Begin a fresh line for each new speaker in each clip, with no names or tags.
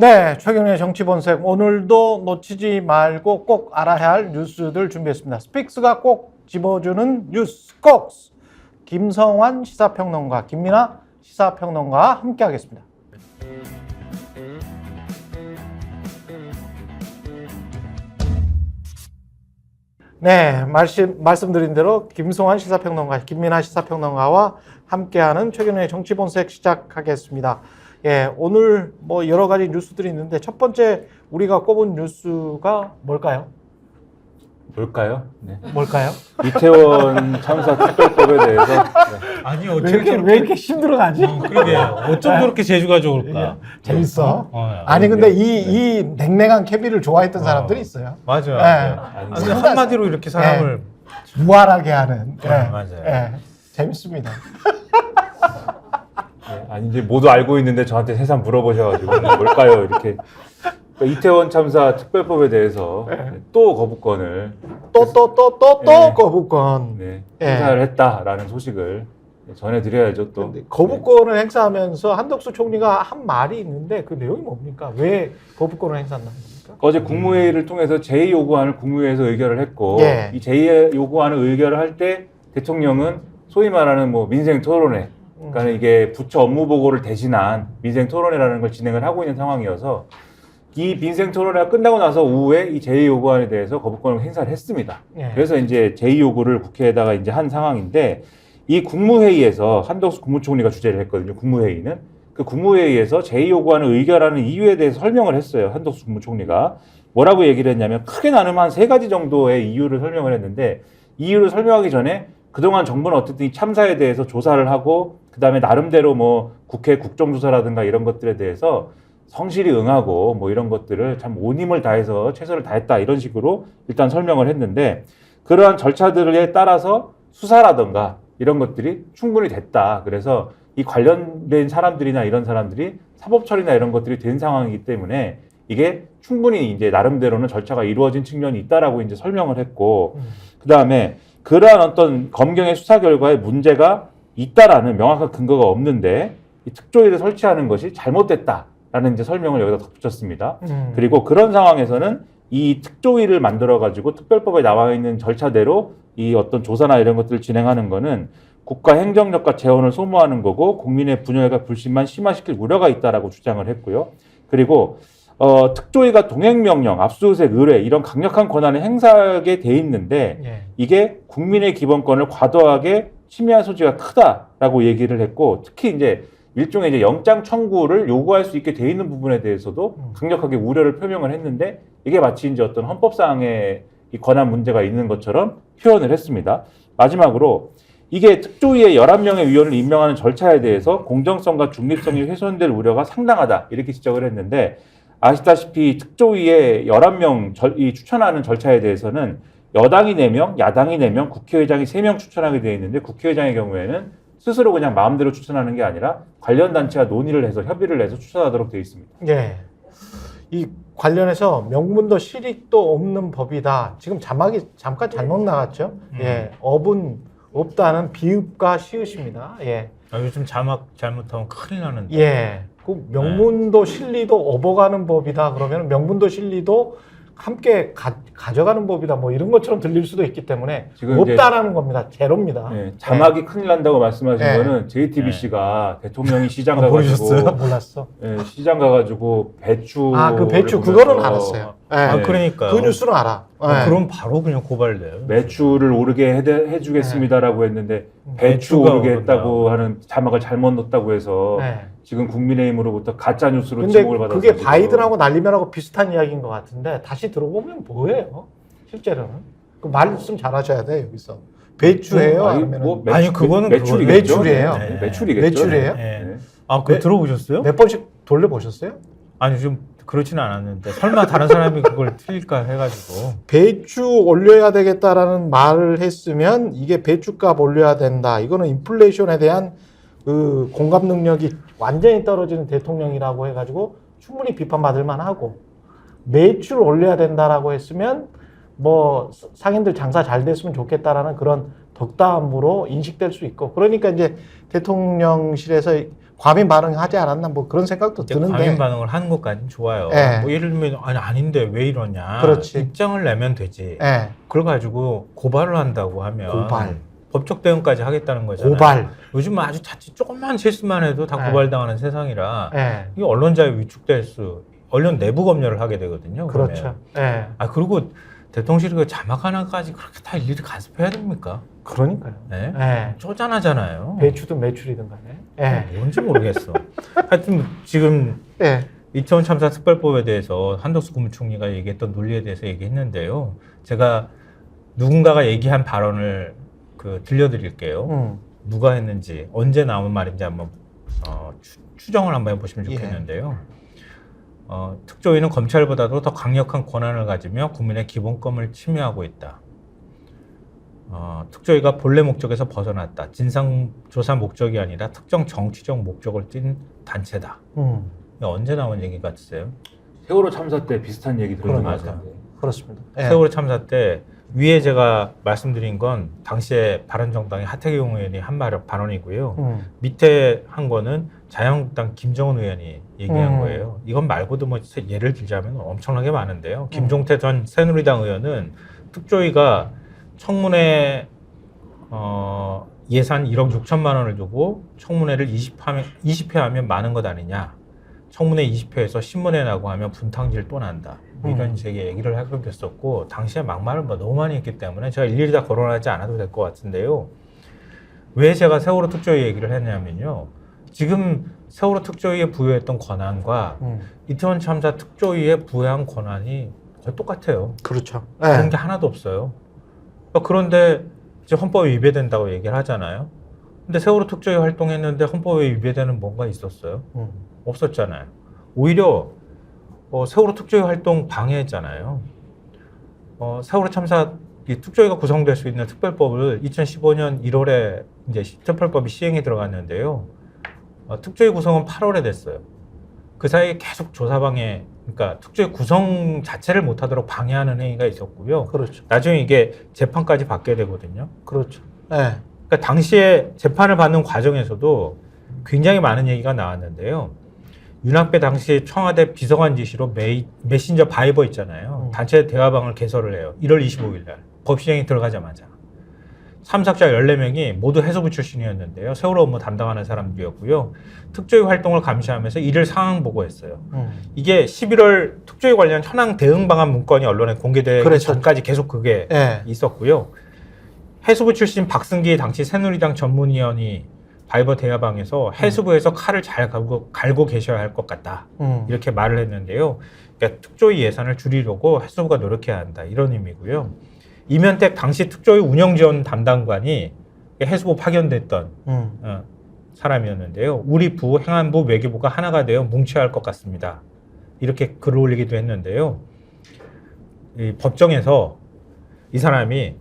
네, 최경영의 정치본색 오늘도 놓치지 말고 꼭 알아야 할 뉴스들 준비했습니다. 스픽스가 꼭 집어주는 뉴스 꼭! 김성환 시사평론가, 김민아 시사평론가와 함께하겠습니다. 네, 말씀드린 대로 김성환 시사평론가, 김민아 시사평론가와 함께하는 최경영의 정치본색 시작하겠습니다. 예, 오늘 뭐 여러 가지 뉴스들이 있는데 첫 번째 우리가 꼽은 뉴스가 뭘까요?
네.
뭘까요?
이태원 참사 특별법에 대해서
아니요,
왜 이렇게 힘들어가지?
그러게 어쩜 그렇게 재주가 좋을까?
재밌어. 아니 근데 이 냉랭한 케비를 좋아했던 사람들이 있어요.
맞아요.
네.
아니, 한마디로 이렇게 사람을
무활하게 하는.
맞아요.
재밌습니다.
아니 이제 모두 알고 있는데 저한테 세상 물어보셔가지고 뭘까요? 이렇게 그러니까 이태원 참사 특별법에 대해서 또 거부권을
또 거부권.
행사를 했다라는 소식을 전해드려야죠. 또
거부권을 행사하면서 한덕수 총리가 한 말이 있는데 그 내용이 뭡니까? 왜 거부권을 행사한다는 겁니까?
어제 국무회의를 통해서 제2 요구안을 국무회의에서 의결을 했고 이 제2 요구안을 의결을 할 때 대통령은 소위 말하는 뭐 민생 토론회, 그러니까 이게 부처 업무 보고를 대신한 민생 토론회라는 걸 진행을 하고 있는 상황이어서 이 민생 토론회가 끝나고 나서 오후에 이 제2 요구안에 대해서 거부권을 행사를 했습니다. 그래서 이제 제2 요구를 국회에다가 이제 한 상황인데 이 국무회의에서 한덕수 국무총리가 주재를 했거든요. 국무회의는 그 국무회의에서 제2 요구안을 의결하는 이유에 대해서 설명을 했어요. 한덕수 국무총리가 뭐라고 얘기를 했냐면 크게 나누면 한 3가지 정도의 이유를 설명을 했는데 이유를 설명하기 전에 그동안 정부는 어쨌든 이 참사에 대해서 조사를 하고 그다음에 나름대로 뭐 국회 국정조사라든가 이런 것들에 대해서 성실히 응하고 뭐 이런 것들을 참 온 힘을 다해서 최선을 다했다 이런 식으로 일단 설명을 했는데 그러한 절차들에 따라서 수사라든가 이런 것들이 충분히 됐다. 그래서 이 관련된 사람들이나 이런 사람들이 사법 처리나 이런 것들이 된 상황이기 때문에 이게 충분히 이제 나름대로는 절차가 이루어진 측면이 있다라고 이제 설명을 했고 그다음에 그러한 어떤 검경의 수사 결과에 문제가 있다라는 명확한 근거가 없는데 이 특조위를 설치하는 것이 잘못됐다라는 이제 설명을 여기다 덧붙였습니다. 그리고 그런 상황에서는 이 특조위를 만들어 가지고 특별법에 나와 있는 절차대로 이 어떤 조사나 이런 것들을 진행하는 거는 국가 행정력과 재원을 소모하는 거고 국민의 분열과 불신만 심화시킬 우려가 있다라고 주장을 했고요. 그리고 특조위가 동행명령, 압수수색, 의뢰 이런 강력한 권한을 행사하게 돼 있는데 이게 국민의 기본권을 과도하게 침해할 소지가 크다라고 얘기를 했고 특히 이제 일종의 이제 영장 청구를 요구할 수 있게 돼 있는 부분에 대해서도 강력하게 우려를 표명을 했는데 이게 마치 이제 어떤 헌법상의 이 권한 문제가 있는 것처럼 표현을 했습니다. 마지막으로 이게 특조위의 11명의 위원을 임명하는 절차에 대해서 공정성과 중립성이 훼손될 우려가 상당하다 이렇게 지적을 했는데 아시다시피 특조위의 11명 이 추천하는 절차에 대해서는 여당이 4명, 야당이 4명, 국회의장이 3명 추천하게 되어 있는데 국회의장의 경우에는 스스로 그냥 마음대로 추천하는 게 아니라 관련 단체와 논의를 해서 협의를 해서 추천하도록 되어 있습니다.
예. 이 관련해서 명분도 실익도 없는 법이다. 지금 자막이 잠깐 잘못 나갔죠? 예. 업은 없다는 비읍과 시읒입니다. 예.
요즘 자막 잘못하면 큰일 나는데.
예. 그 명분도 실리도 업어가는 법이다. 그러면 명분도 실리도 함께 가져가는 법이다. 뭐 이런 것처럼 들릴 수도 있기 때문에
지금
없다라는 겁니다. 제로입니다.
자막이 큰일 난다고 말씀하신 거는 JTBC가 대통령이 시장 가가지고
몰랐어.
시장 가가지고 배추
그 배추 그거는 알았어요.
그러니까
그 뉴스는 알아.
그럼 바로 그냥 고발돼요.
매출을 오르게 해주겠습니다라고 했는데 배추 오르게 했다고 하는 자막을 잘못 넣었다고 해서 지금 국민의힘으로부터 가짜 뉴스로 지목을 받았어요.
그게 바이든하고 날리면하고 비슷한 이야기인 것 같은데 다시 들어보면 뭐예요? 실제로는 그 말씀 잘하셔야 돼 여기서 배추예요?
아니 그거는
매출이에요.
매출이겠죠.
매출이에요?
그거 들어보셨어요?
몇 번씩 돌려보셨어요?
아니 좀 그렇지는 않았는데 설마 다른 사람이 그걸 틀릴까 해가지고
배추 올려야 되겠다라는 말을 했으면 이게 배추값 올려야 된다. 이거는 인플레이션에 대한 그 공감 능력이 완전히 떨어지는 대통령이라고 해가지고 충분히 비판받을 만하고 매출 올려야 된다라고 했으면 뭐 상인들 장사 잘 됐으면 좋겠다라는 그런 덕담으로 인식될 수 있고 그러니까 이제 대통령실에서 과민 반응하지 않았나 뭐 그런 생각도 드는데.
과민 반응을 하는 것까지는 좋아요.
예.
뭐 예를 들면 아닌데 왜 이러냐.
그렇지.
입장을 내면 되지.
예.
그걸 가지고 고발을 한다고 하면
고발.
법적 대응까지 하겠다는 거잖아요.
고발.
요즘은 아주 자칫 조금만 실수만 해도 다
예.
고발당하는 세상이라
예.
이게 언론자유 위축될 수, 언론 내부 검열을 하게 되거든요.
그렇죠. 예.
그리고 대통령실이 그 자막 하나까지 그렇게 다 일일이 간섭해야 됩니까?
그러니까요.
네?
예.
쪼잔하잖아요.
배추든 매출이든 간에. 예.
뭔지 모르겠어. 하여튼 지금
예.
이태원 참사 특별법에 대해서 한덕수 국무총리가 얘기했던 논리에 대해서 얘기했는데요. 제가 누군가가 얘기한 발언을 들려드릴게요. 누가 했는지, 언제 나온 말인지 한번 추정을 한번 해보시면 좋겠는데요. 특조위는 검찰보다도 더 강력한 권한을 가지며 국민의 기본권을 침해하고 있다. 특조위가 본래 목적에서 벗어났다. 진상조사 목적이 아니라 특정 정치적 목적을 띈 단체다. 이게 언제 나온 얘기 같으세요?
세월호 참사 때 비슷한 얘기 들은 것 같아요.
그렇습니다. 예.
세월호 참사 때 위에 제가 말씀드린 건 당시에 바른정당의 하태경 의원이 한 발언이고요. 밑에 한 거는 자유한국당 김정은 의원이 얘기한 거예요. 이건 말고도 뭐 예를 들자면 엄청나게 많은데요. 김종태 전 새누리당 의원은 특조위가 청문회 예산 1억 6천만 원을 두고 청문회를 20회 하면 많은 것 아니냐. 청문회 20회에서 신문에 나고 하면 분탕질 또 난다. 이런 제게 얘기를 하기도 했었고, 당시에 막말을 너무 많이 했기 때문에 제가 일일이 다 거론하지 않아도 될 것 같은데요. 왜 제가 세월호 특조위 얘기를 했냐면요. 지금 세월호 특조위에 부여했던 권한과 이태원 참사 특조위에 부여한 권한이 거의 똑같아요.
그렇죠.
그런 게 하나도 없어요. 그런데 이제 헌법에 위배된다고 얘기를 하잖아요. 근데 세월호 특조위 활동했는데 헌법에 위배되는 뭔가 있었어요? 없었잖아요. 오히려 세월호 특조위 활동 방해했잖아요. 세월호 참사 특조위가 구성될 수 있는 특별법을 2015년 1월에 이제 특별법이 시행에 들어갔는데요. 특조위 구성은 8월에 됐어요. 그 사이에 계속 조사 방해, 그러니까 특조위 구성 자체를 못하도록 방해하는 행위가 있었고요.
그렇죠.
나중에 이게 재판까지 받게 되거든요.
그렇죠. 예.
그러니까 당시에 재판을 받는 과정에서도 굉장히 많은 얘기가 나왔는데요. 윤학배 당시 청와대 비서관 지시로 메신저 바이버 있잖아요. 단체 대화방을 개설을 해요. 1월 25일 날. 법 시행이 들어가자마자. 참석자 14명이 모두 해수부 출신이었는데요. 세월호 업무 담당하는 사람들이었고요. 특조위 활동을 감시하면서 이를 상황 보고했어요. 이게 11월 특조위 관련 현황 대응 방안 문건이 언론에 공개되기
그렇죠.
전까지 계속 그게 있었고요. 해수부 출신 박승기 당시 새누리당 전문위원이 바이버 대화방에서 해수부에서 칼을 잘 갈고 계셔야 할 것 같다. 이렇게 말을 했는데요. 그러니까 특조위 예산을 줄이려고 해수부가 노력해야 한다. 이런 의미고요. 이면택 당시 특조위 운영지원 담당관이 해수부 파견됐던 사람이었는데요. 우리 부, 행안부, 외교부가 하나가 되어 뭉쳐야 할 것 같습니다. 이렇게 글을 올리기도 했는데요. 이 법정에서 이 사람이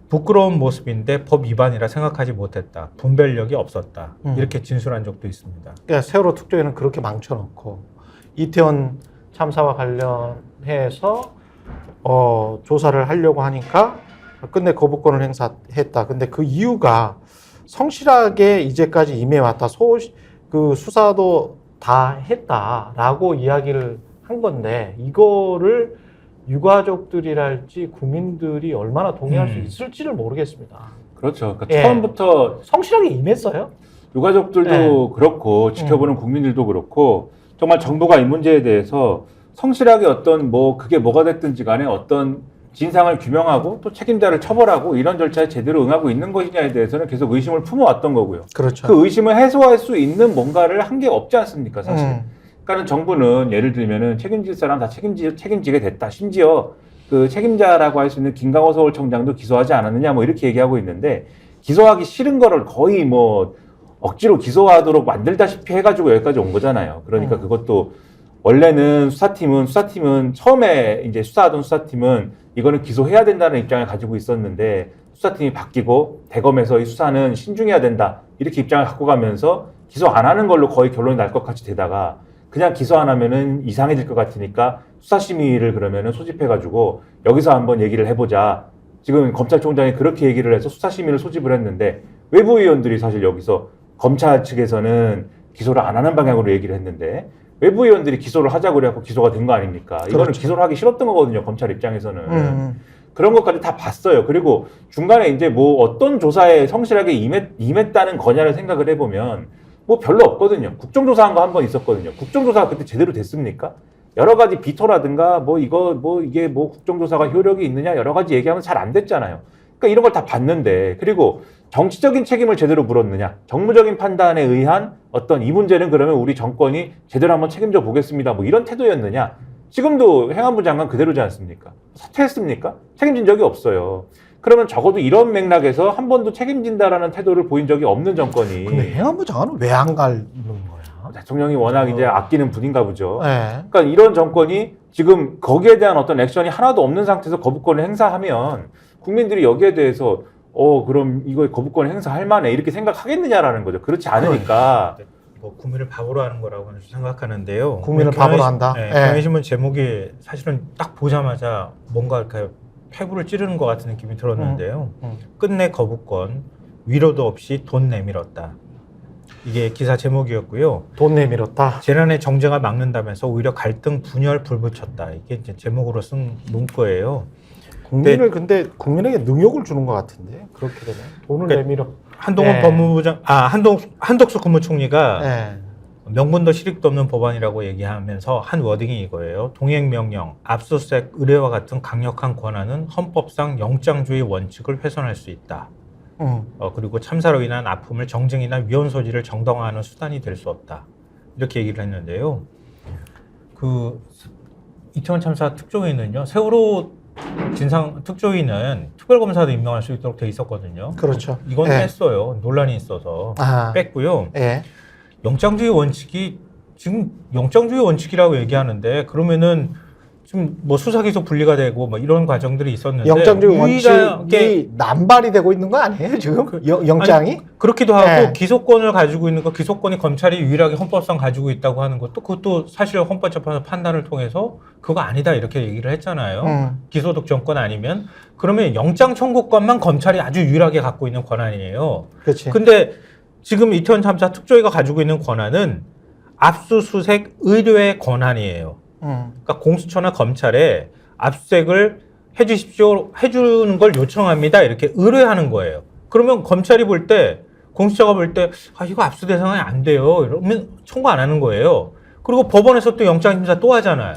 부끄러운 모습인데 법 위반이라 생각하지 못했다. 분별력이 없었다. 이렇게 진술한 적도 있습니다.
그러니까 세월호 특조위는 그렇게 망쳐놓고 이태원 참사와 관련해서 조사를 하려고 하니까 끝내 거부권을 행사했다. 근데 그 이유가 성실하게 이제까지 임해왔다. 그 수사도 다 했다라고 이야기를 한 건데 이거를 유가족들이랄지 국민들이 얼마나 동의할 수 있을지를 모르겠습니다.
그렇죠. 그러니까 처음부터
성실하게 임했어요.
유가족들도 그렇고 지켜보는 국민들도 그렇고 정말 정부가 이 문제에 대해서 성실하게 어떤 그게 뭐가 됐든지 간에 어떤 진상을 규명하고 또 책임자를 처벌하고 이런 절차에 제대로 응하고 있는 것이냐에 대해서는 계속 의심을 품어왔던 거고요.
그렇죠.
그 의심을 해소할 수 있는 뭔가를 한 게 없지 않습니까, 사실. 그러니까는 정부는 예를 들면은 책임질 사람 다 책임지게 됐다. 심지어 그 책임자라고 할 수 있는 김강호 서울청장도 기소하지 않았느냐 이렇게 얘기하고 있는데 기소하기 싫은 거를 거의 억지로 기소하도록 만들다시피 해가지고 여기까지 온 거잖아요. 그러니까 그것도 원래는 수사팀은 처음에 이제 수사하던 수사팀은 이거는 기소해야 된다는 입장을 가지고 있었는데 수사팀이 바뀌고 대검에서 이 수사는 신중해야 된다 이렇게 입장을 갖고 가면서 기소 안 하는 걸로 거의 결론이 날 것 같이 되다가 그냥 기소 안 하면은 이상해질 것 같으니까 수사심의를 그러면은 소집해가지고 여기서 한번 얘기를 해보자. 지금 검찰총장이 그렇게 얘기를 해서 수사심의를 소집을 했는데 외부위원들이 사실 여기서 검찰 측에서는 기소를 안 하는 방향으로 얘기를 했는데 외부 의원들이 기소를 하자고 그래갖고 기소가 된 거 아닙니까? 이거는
그렇죠.
기소를 하기 싫었던 거거든요. 검찰 입장에서는. 그런 것까지 다 봤어요. 그리고 중간에 이제 뭐 어떤 조사에 성실하게 임했다는 거냐를 생각을 해보면 뭐 별로 없거든요. 국정조사한 거 한 번 있었거든요. 국정조사가 그때 제대로 됐습니까? 여러 가지 비토라든가 뭐 이게 뭐 국정조사가 효력이 있느냐 여러 가지 얘기하면 잘 안 됐잖아요. 그러니까 이런 걸 다 봤는데 그리고 정치적인 책임을 제대로 물었느냐 정무적인 판단에 의한 어떤 이 문제는 그러면 우리 정권이 제대로 한번 책임져 보겠습니다. 뭐 이런 태도였느냐 지금도 행안부 장관 그대로지 않습니까? 사퇴했습니까? 책임진 적이 없어요. 그러면 적어도 이런 맥락에서 한 번도 책임진다라는 태도를 보인 적이 없는 정권이.
근데 행안부 장관은 왜 안 가는 거야?
대통령이 워낙 이제 아끼는 분인가 보죠.
네.
그러니까 이런 정권이 지금 거기에 대한 어떤 액션이 하나도 없는 상태에서 거부권을 행사하면 국민들이 여기에 대해서 그럼 이거 거부권 행사할 만해 이렇게 생각하겠느냐라는 거죠. 그렇지 않으니까.
뭐 국민을 바보로 하는 거라고는 생각하는데요.
국민을 바보로 한다.
네,
네.
경향신문 제목이 사실은 딱 보자마자 뭔가 이렇게 폐부를 찌르는 것 같은 느낌이 들었는데요. 끝내 거부권, 위로도 없이 돈 내밀었다. 이게 기사 제목이었고요.
돈 내밀었다.
재난의 정쟁을 막는다면서 오히려 갈등, 분열, 불붙였다. 이게 이제 제목으로 쓴 문구예요.
국민을 근데 국민에게 능욕을 주는 것 같은데 그렇게 되면 돈을
그러니까
내밀어.
한동훈
네.
법무부장, 한덕수 국무총리가
네.
명분도 실익도 없는 법안이라고 얘기하면서 한 워딩이 이거예요. 동행명령, 압수수색, 의뢰와 같은 강력한 권한은 헌법상 영장주의 원칙을 훼손할 수 있다. 그리고 참사로 인한 아픔을 정증이나 위헌 소지를 정당화하는 수단이 될 수 없다. 이렇게 얘기를 했는데요. 그 이태원 참사 특조위는요. 세월호 진상 특조위는 특별검사도 임명할 수 있도록 돼 있었거든요.
그렇죠.
이건
네.
뺐어요. 논란이 있어서 뺐고요.
네.
영장주의 원칙이 지금 영장주의 원칙이라고 얘기하는데 그러면은 지금 뭐 수사기소 분리가 되고 뭐 이런 과정들이 있었는데
영장주의 원칙이 남발이 되고 있는 거 아니에요 지금? 영장이?
아니, 그렇기도 하고
네.
기소권을 가지고 있는 거 기소권이 검찰이 유일하게 헌법상 가지고 있다고 하는 것도 그것도 사실 헌법재판소 판단을 통해서 그거 아니다 이렇게 얘기를 했잖아요. 기소득 정권 아니면 그러면 영장 청구권만 검찰이 아주 유일하게 갖고 있는 권한이에요.
그렇지.
근데 지금 이태원 참사 특조위가 가지고 있는 권한은 압수수색 의뢰의 권한이에요. 그러니까 공수처나 검찰에 압수수색을 해주십시오, 해주는 걸 요청합니다. 이렇게 의뢰하는 거예요. 그러면 검찰이 볼 때, 공수처가 볼 때, 이거 압수 대상이 안 돼요. 이러면 청구 안 하는 거예요. 그리고 법원에서 또 영장심사 또 하잖아요.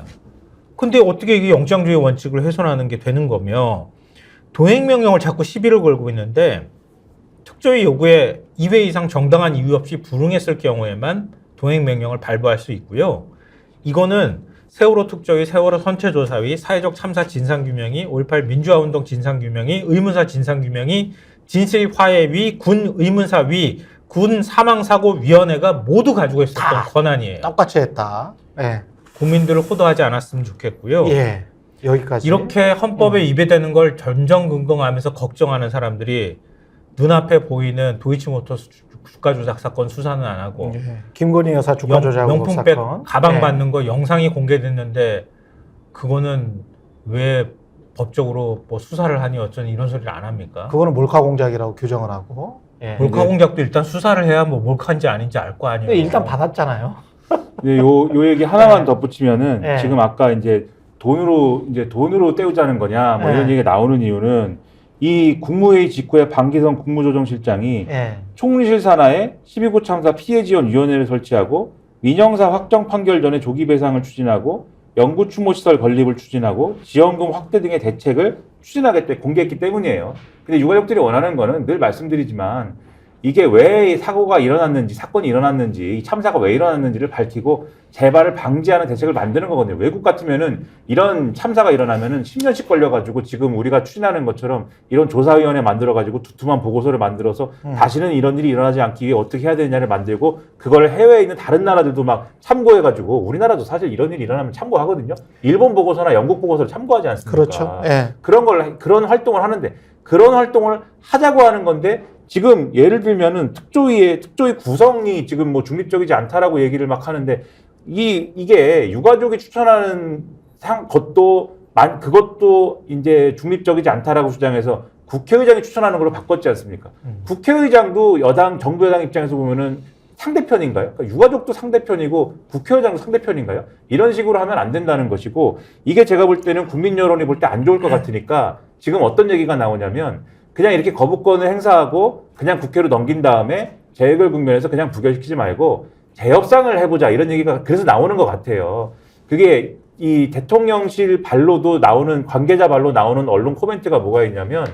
근데 어떻게 이게 영장주의 원칙을 훼손하는 게 되는 거며, 동행명령을 자꾸 시비를 걸고 있는데, 특조위 요구에 2회 이상 정당한 이유 없이 불응했을 경우에만 동행명령을 발부할 수 있고요. 이거는 세월호 특조위, 세월호 선체조사위, 사회적 참사 진상규명위, 5.18 민주화운동 진상규명위, 의문사 진상규명위, 진실화해위, 군 의문사위, 군 사망사고위원회가 모두 가지고 있었던 권한이에요.
똑같이 했다. 예.
국민들을 호도하지 않았으면 좋겠고요.
예. 여기까지.
이렇게 헌법에 위배되는 걸 전전긍긍하면서 걱정하는 사람들이 눈앞에 보이는 도이치모터스 주가 조작 사건 수사는 안 하고
김건희 여사 주가 조작
명품백
사건
가방 받는 거 영상이 공개됐는데 그거는 왜 법적으로 뭐 수사를 하니 어쩌니 이런 소리를 안 합니까?
그거는 몰카 공작이라고 규정을 하고
몰카 공작도 일단 수사를 해야 뭐 몰카인지 아닌지 알 거 아니에요.
근데 일단 받았잖아요.
네, 요 얘기 하나만 덧붙이면은
네.
지금 아까 이제 돈으로 때우자는 거냐 뭐 이런 얘기가 나오는 이유는 이 국무회의 직후에 방기성 국무조정실장이 총리실 산하에 12구 참사 피해지원위원회를 설치하고 민형사 확정 판결 전에 조기 배상을 추진하고 영구 추모시설 건립을 추진하고 지원금 확대 등의 대책을 추진하겠다 공개했기 때문이에요. 근데 유가족들이 원하는 거는 늘 말씀드리지만 이게 왜 사고가 일어났는지 사건이 일어났는지 이 참사가 왜 일어났는지를 밝히고 재발을 방지하는 대책을 만드는 거거든요. 외국 같으면은 이런 참사가 일어나면은 10년씩 걸려가지고 지금 우리가 추진하는 것처럼 이런 조사위원회 만들어가지고 두툼한 보고서를 만들어서 다시는 이런 일이 일어나지 않기 위해 어떻게 해야 되느냐를 만들고 그걸 해외에 있는 다른 나라들도 막 참고해가지고 우리나라도 사실 이런 일이 일어나면 참고하거든요. 일본 보고서나 영국 보고서를 참고하지 않습니까?
그렇죠. 예.
그런 활동을 하는데 그런 활동을 하자고 하는 건데 지금 예를 들면은 특조위 구성이 지금 뭐 중립적이지 않다라고 얘기를 막 하는데 이게 유가족이 추천하는 그것도 이제 중립적이지 않다라고 주장해서 국회의장이 추천하는 걸로 바꿨지 않습니까? 국회의장도 정부 여당 입장에서 보면은 상대편인가요? 그러니까 유가족도 상대편이고 국회의장도 상대편인가요? 이런 식으로 하면 안 된다는 것이고 이게 제가 볼 때는 국민 여론이 볼 때 안 좋을 것 같으니까 지금 어떤 얘기가 나오냐면 그냥 이렇게 거부권을 행사하고 그냥 국회로 넘긴 다음에 재해결 국면에서 그냥 부결시키지 말고 재협상을 해보자 이런 얘기가 그래서 나오는 것 같아요. 그게 이 대통령실 발로도 나오는 관계자 발로 나오는 언론 코멘트가 뭐가 있냐면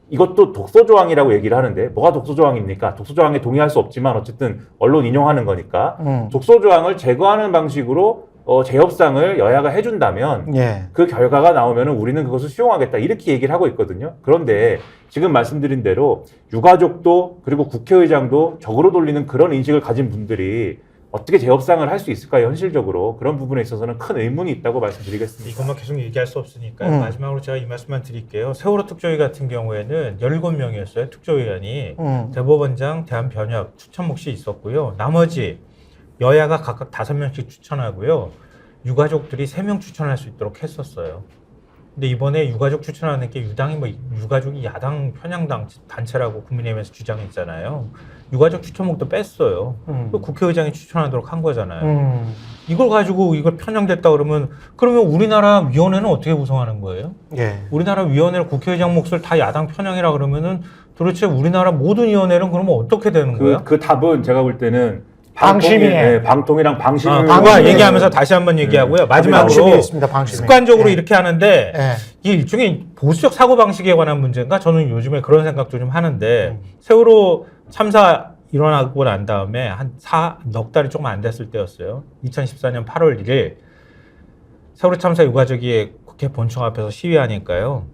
이것도 독소조항이라고 얘기를 하는데 뭐가 독소조항입니까? 독소조항에 동의할 수 없지만 어쨌든 언론 인용하는 거니까 독소조항을 제거하는 방식으로 재협상을 여야가 해준다면
예.
그 결과가 나오면 우리는 그것을 수용하겠다 이렇게 얘기를 하고 있거든요. 그런데 지금 말씀드린 대로 유가족도 그리고 국회의장도 적으로 돌리는 그런 인식을 가진 분들이 어떻게 재협상을 할 수 있을까요? 현실적으로 그런 부분에 있어서는 큰 의문이 있다고 말씀드리겠습니다.
이것만 계속 얘기할 수 없으니까요. 마지막으로 제가 이 말씀만 드릴게요. 세월호 특조위 같은 경우에는 17명이었어요. 특조위원이. 대법원장, 대한변협, 추천목 씨 있었고요. 나머지 여야가 각각 5명씩 추천하고요. 유가족들이 3명 추천할 수 있도록 했었어요. 근데 이번에 유가족 추천하는 게 유당이 뭐 유가족이 야당 편향당 단체라고 국민의힘에서 주장했잖아요. 유가족 추천목도 뺐어요. 국회의장이 추천하도록 한 거잖아요. 이걸 가지고 이걸 편향됐다 그러면 우리나라 위원회는 어떻게 구성하는 거예요?
예.
우리나라 위원회 국회의장 몫을 다 야당 편향이라 그러면은 도대체 우리나라 모든 위원회는 그러면 어떻게 되는 거예요?
그 답은 제가 볼 때는 방통이랑 방심위.
방과 얘기하면서 다시 한번 얘기하고요. 마지막으로 습관적으로 이렇게 하는데 이게 일종의 보수적 사고 방식에 관한 문제인가? 저는 요즘에 그런 생각도 좀 하는데 세월호 참사 일어나고 난 다음에 넉 달이 조금 안 됐을 때였어요. 2014년 8월 1일 세월호 참사 유가족이 국회 본청 앞에서 시위하니까요.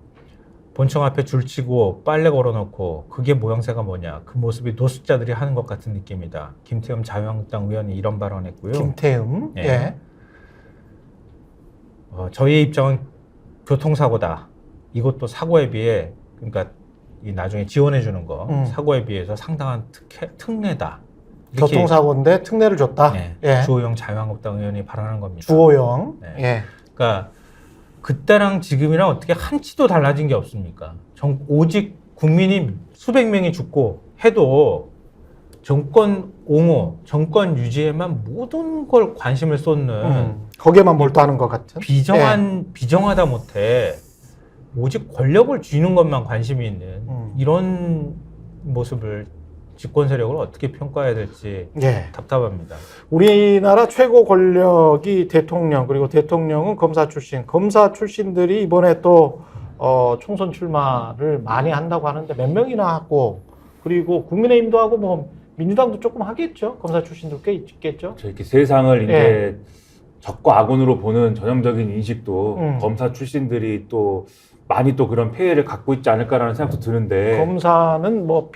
본청 앞에 줄치고 빨래 걸어놓고 그게 모양새가 뭐냐. 그 모습이 노숙자들이 하는 것 같은 느낌이다. 김태흠 자유한국당 의원이 이런 발언했고요.
김태흠.
예.
예.
저희의 입장은 교통사고다. 이것도 사고에 비해 그러니까 이 나중에 지원해 주는 거 사고에 비해서 상당한 특례다.
교통사고인데 특례를 줬다.
네.
예.
주호영 자유한국당 의원이 발언한 겁니다.
주호영.
네.
예.
그러니까 그때랑 지금이랑 어떻게 한치도 달라진 게 없습니까? 오직 국민이 수백 명이 죽고 해도 정권 옹호, 정권 유지에만 모든 걸 관심을 쏟는
거기에만 몰두하는 것 같은
비정하다 못해 오직 권력을 쥐는 것만 관심이 있는 이런 모습을 집권 세력을 어떻게 평가해야 될지 답답합니다.
우리나라 최고 권력이 대통령 그리고 대통령은 검사 출신. 검사 출신들이 이번에 또 총선 출마를 많이 한다고 하는데 몇 명이나 하고 그리고 국민의힘도 하고 뭐 민주당도 조금 하겠죠. 검사 출신들 꽤 있겠죠.
이렇게 세상을 이제 적과 악원으로 보는 전형적인 인식도 검사 출신들이 또 많이 또 그런 폐해를 갖고 있지 않을까라는 생각도 드는데
검사는 뭐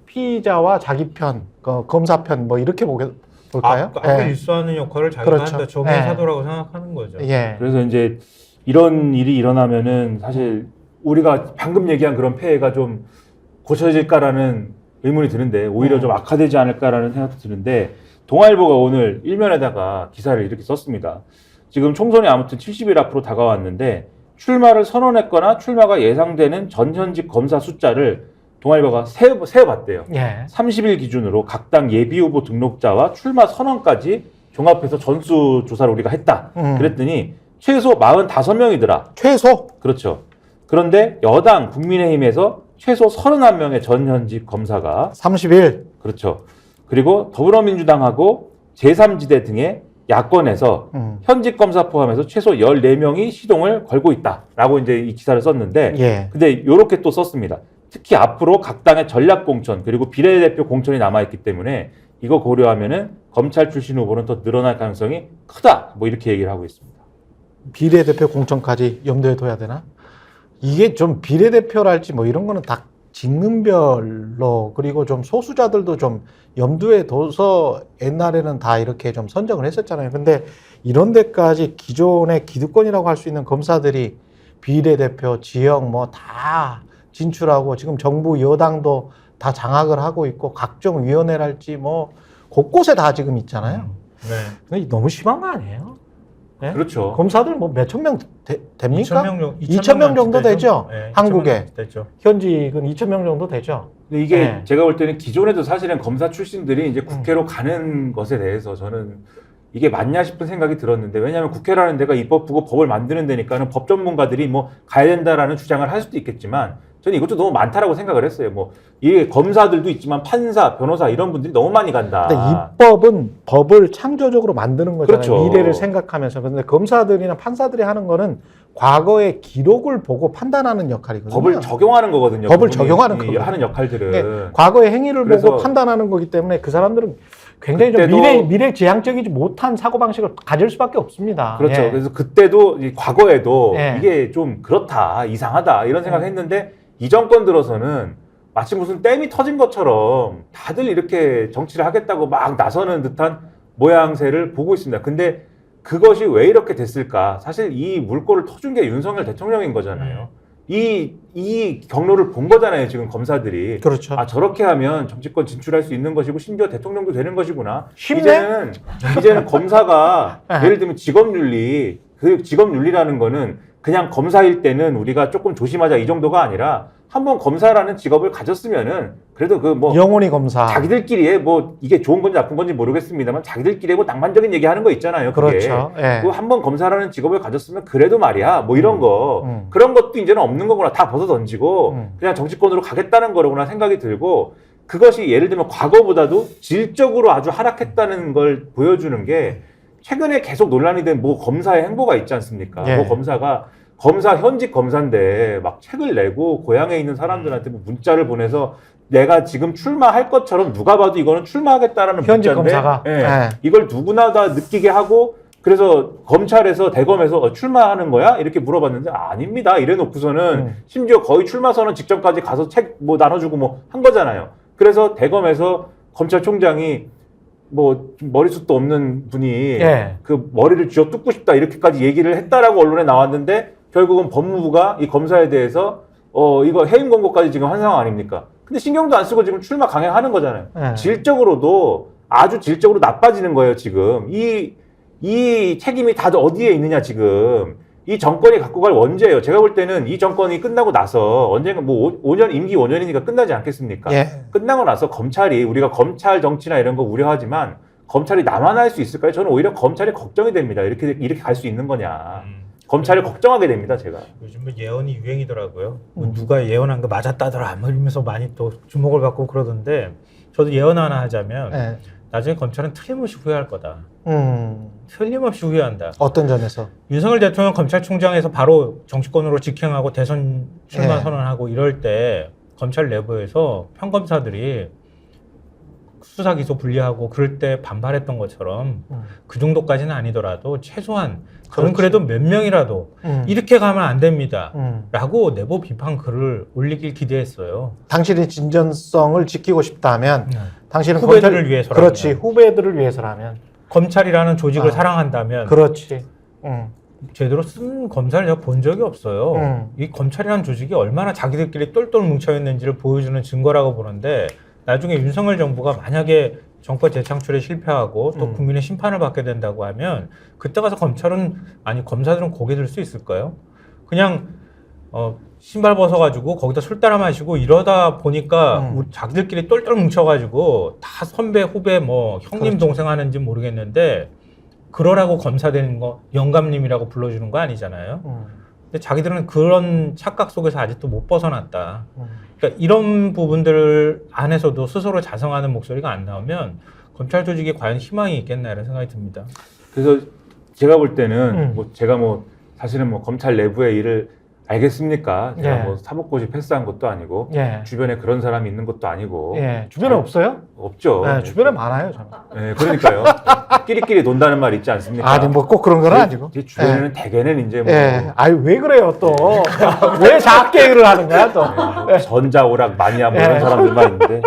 피의자와 자기 편, 검사 편 뭐 이렇게 볼까요?
악을 일수하는 역할을 자기가 한다. 정의 사도라고 생각하는 거죠.
그래서 이제 이런 일이 일어나면은 사실 우리가 방금 얘기한 그런 폐해가 좀 고쳐질까라는 의문이 드는데 오히려 좀 악화되지 않을까라는 생각도 드는데 동아일보가 오늘 일면에다가 기사를 이렇게 썼습니다. 지금 총선이 아무튼 70일 앞으로 다가왔는데 출마를 선언했거나 출마가 예상되는 전현직 검사 숫자를 동아일보가 세어봤대요. 30일 기준으로 각 당 예비후보 등록자와 출마 선언까지 종합해서 전수조사를 우리가 했다. 그랬더니 최소 45명이더라.
최소?
그렇죠. 그런데 여당 국민의힘에서 최소 31명의 전현직 검사가
30일.
그렇죠. 그리고 더불어민주당하고 제3지대 등의 야권에서 현직 검사 포함해서 최소 14명이 시동을 걸고 있다라고 이제 이 기사를 썼는데 근데 이렇게 또 썼습니다. 특히 앞으로 각 당의 전략 공천 그리고 비례대표 공천이 남아있기 때문에 이거 고려하면은 검찰 출신 후보는 더 늘어날 가능성이 크다. 뭐 이렇게 얘기를 하고 있습니다.
비례대표 공천까지 염두에 둬야 되나? 이게 좀 비례대표랄지 뭐 이런 거는 다 직능별로 그리고 좀 소수자들도 좀 염두에 둬서 옛날에는 다 이렇게 좀 선정을 했었잖아요. 근데 이런 데까지 기존의 기득권이라고 할 수 있는 검사들이 비례대표, 지역 뭐 다 진출하고 지금 정부 여당도 다 장악을 하고 있고 각종 위원회랄지 뭐 곳곳에 다 지금 있잖아요. 근데 너무 심한 거 아니에요? 예?
그렇죠.
검사들 뭐 몇천 명 됩니까?
2천
명 정도 되죠?
네,
한국에.
되죠.
현직은 2천 명 정도 되죠?
근데 이게
네.
제가 볼 때는 기존에도 사실은 검사 출신들이 이제 국회로 가는 것에 대해서 저는 이게 맞냐 싶은 생각이 들었는데, 왜냐하면 국회라는 데가 입법부고 법을 만드는 데니까는 법 전문가들이 뭐 가야 된다라는 주장을 할 수도 있겠지만, 저는 이것도 너무 많다라고 생각을 했어요. 뭐 이게 검사들도 있지만 판사, 변호사 이런 분들이 너무 많이 간다.
근데 입법은 법을 창조적으로 만드는 거잖아요.
그렇죠.
미래를 생각하면서. 근데 검사들이나 판사들이 하는 거는 과거의 기록을 보고 판단하는 역할이거든요.
법을 적용하는 거거든요.
법을
그분이
적용하는 거거든요.
하는 역할들은.
네, 과거의 행위를
그래서
보고 판단하는 거기 때문에 그 사람들은 굉장히 좀
그때도
미래지향적이지 못한 사고방식을 가질 수밖에 없습니다.
그렇죠.
예.
그래서 그때도 과거에도
예.
이게 좀 그렇다, 이상하다 이런 생각을 했는데, 이 정권 들어서는 마치 무슨 댐이 터진 것처럼 다들 이렇게 정치를 하겠다고 막 나서는 듯한 모양새를 보고 있습니다. 근데 그것이 왜 이렇게 됐을까? 사실 이 물꼬를 터준 게 윤석열 대통령인 거잖아요. 이 경로를 본 거잖아요, 지금 검사들이.
그렇죠.
아, 저렇게 하면 정치권 진출할 수 있는 것이고 심지어 대통령도 되는 것이구나.
쉽네?
이제는 검사가
네.
예를 들면 직업윤리, 그 직업윤리라는 거는 그냥 검사일 때는 우리가 조금 조심하자 이 정도가 아니라, 한번 검사라는 직업을 가졌으면은 그래도 그 뭐
영혼이 검사.
자기들끼리의 뭐 이게 좋은 건지 나쁜 건지 모르겠습니다만 자기들끼리 뭐 낭만적인 얘기하는 거 있잖아요. 그게.
그렇죠. 예.
그 한번 검사라는 직업을 가졌으면 그래도 말이야 뭐 이런 거 그런 것도 이제는 없는 거구나, 다 벗어 던지고 그냥 정치권으로 가겠다는 거로구나 생각이 들고, 그것이 예를 들면 과거보다도 질적으로 아주 하락했다는 걸 보여주는 게, 최근에 계속 논란이 된 뭐 검사의 행보가 있지 않습니까?
예.
뭐 검사 현직 검사인데 막 책을 내고 고향에 있는 사람들한테 뭐 문자를 보내서 내가 지금 출마할 것처럼, 누가 봐도 이거는 출마하겠다라는
현직
문자인데,
검사가.
예,
예.
이걸 누구나 다 느끼게 하고, 그래서 검찰에서 대검에서 출마하는 거야? 이렇게 물어봤는데 아닙니다. 이래 놓고서는 심지어 거의 출마 선언 직전까지 가서 책 뭐 나눠주고 뭐 한 거잖아요. 그래서 대검에서 검찰총장이 뭐 머리숱도 없는 분이
예.
그 머리를 쥐어 뜯고 싶다 이렇게까지 얘기를 했다라고 언론에 나왔는데, 결국은 법무부가 이 검사에 대해서 이거 해임 권고까지 지금 한 상황 아닙니까? 근데 신경도 안 쓰고 지금 출마 강행하는 거잖아요.
예.
질적으로도 아주 질적으로 나빠지는 거예요, 지금. 이 책임이 다 어디에 있느냐, 지금. 이 정권이 갖고 갈 원죄예요. 제가 볼 때는 이 정권이 끝나고 나서 언젠가 뭐 5년, 임기 5년이니까 끝나지 않겠습니까?
예.
끝나고 나서 검찰이, 우리가 검찰 정치나 이런 거 우려하지만 검찰이 남아날 수 있을까요? 저는 오히려 검찰이 걱정이 됩니다. 이렇게 갈 수 있는 거냐. 검찰을 걱정하게 됩니다, 제가.
요즘 예언이 유행이더라고요. 뭐 누가 예언한 거 맞았다더라 뭐 이러면서 많이 또 주목을 받고 그러던데, 저도 예언 하나 하자면
예.
나중에 검찰은 틀림없이 후회할 거다. 틀림없이 후회한다.
어떤 점에서?
윤석열 대통령 검찰총장에서 바로 정치권으로 직행하고 대선 출마
예.
선언하고 이럴 때 검찰 내부에서 평검사들이 수사 기소 분리하고 그럴 때 반발했던 것처럼 그 정도까지는 아니더라도 최소한 저는 그래도 몇 명이라도 이렇게 가면 안 됩니다 라고 내부 비판 글을 올리길 기대했어요.
당신의 진전성을 지키고 싶다면 당신은
후배들을 위해서라면.
그렇지. 후배들을 위해서라면.
검찰이라는 조직을 사랑한다면
그렇지.
제대로 쓴 검사를 내가 본 적이 없어요. 이 검찰이라는 조직이 얼마나 자기들끼리 똘똘 뭉쳐있는지를 보여주는 증거라고 보는데, 나중에 윤석열 정부가 만약에 정권 재창출에 실패하고 또 국민의 심판을 받게 된다고 하면, 그때 가서 검사들은 고개 들 수 있을까요? 그냥 신발 벗어가지고 거기다 술 따라 마시고 이러다 보니까 자기들끼리 똘똘 뭉쳐가지고 다 선배 후배 뭐 형님
그렇죠.
동생 하는지 모르겠는데, 그러라고 검사 되는 거 영감님이라고 불러주는 거 아니잖아요. 근데 자기들은 그런 착각 속에서 아직도 못 벗어났다. 그러니까 이런 부분들 안에서도 스스로 자성하는 목소리가 안 나오면 검찰 조직에 과연 희망이 있겠나 이런 생각이 듭니다.
그래서 제가 볼 때는 제가 사실은 검찰 내부의 일을 알겠습니까? 제가
예.
사법고시 패스한 것도 아니고
예.
주변에 그런 사람이 있는 것도 아니고.
예. 주변에 없어요?
없죠.
네, 주변에 많아요, 저는.
네, 그러니까요. 끼리끼리 논다는 말 있지 않습니까?
아니, 뭐 꼭 그런 건 아니고.
제 주변에는 대개는 이제
예. 아니, 왜 그래요, 또? 왜 작게 일을 하는 거야, 또?
전자오락 마니아 뭐 이런
예.
사람들만 있는데,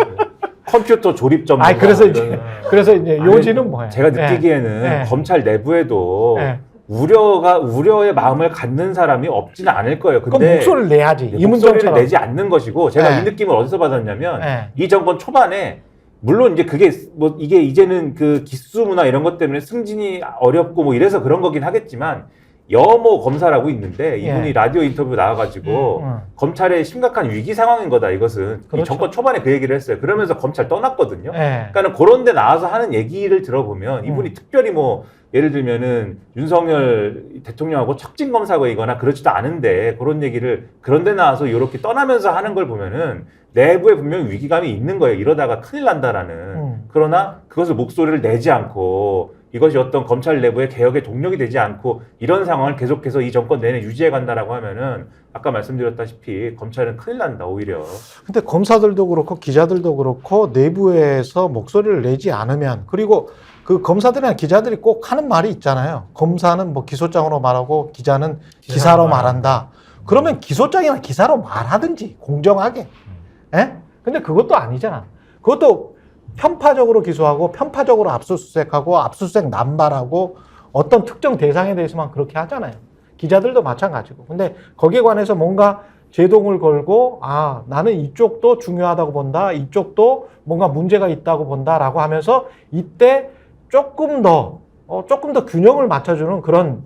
컴퓨터 조립 전문가.
아니, 그래서 이제 요지는 뭐예요?
제가 느끼기에는
예.
검찰 내부에도
예.
우려의 마음을 갖는 사람이 없지는 않을 거예요.
그럼
근데
목소리를 내야지.
목소리를
이문정처럼.
내지 않는 것이고, 제가
예.
이 느낌을 어디서 받았냐면
예.
이 정권 초반에 물론 이제 그게 뭐 이게 이제는 그 기수 문화 이런 것 때문에 승진이 어렵고 뭐 이래서 그런 거긴 하겠지만 여모 검사라고 있는데 이분이
예.
라디오 인터뷰 나와가지고 검찰의 심각한 위기 상황인 거다 이것은.
그렇죠.
이 정권 초반에 그 얘기를 했어요. 그러면서 검찰 떠났거든요.
예.
그러니까는 그런 데 나와서 하는 얘기를 들어보면 이분이 특별히 뭐 예를 들면은 윤석열 대통령하고 척진 검사고이거나 그렇지도 않은데 그런 얘기를 그런 데 나와서 이렇게 떠나면서 하는 걸 보면은 내부에 분명히 위기감이 있는 거예요. 이러다가 큰일 난다라는. 그러나 그것을 목소리를 내지 않고 이것이 어떤 검찰 내부의 개혁의 동력이 되지 않고 이런 상황을 계속해서 이 정권 내내 유지해 간다라고 하면은 아까 말씀드렸다시피 검찰은 큰일 난다 오히려.
근데 검사들도 그렇고 기자들도 그렇고 내부에서 목소리를 내지 않으면, 그리고 그 검사들이나 기자들이 꼭 하는 말이 있잖아요. 검사는 뭐 기소장으로 말하고 기자는 기사로 말한다. 그러면 기소장이나 기사로 말하든지 공정하게. 예? 근데 그것도 아니잖아. 그것도 편파적으로 기소하고 편파적으로 압수수색하고 압수수색 남발하고 어떤 특정 대상에 대해서만 그렇게 하잖아요. 기자들도 마찬가지고. 근데 거기에 관해서 뭔가 제동을 걸고 아 나는 이쪽도 중요하다고 본다. 이쪽도 뭔가 문제가 있다고 본다라고 하면서 이때 조금 더 균형을 맞춰주는 그런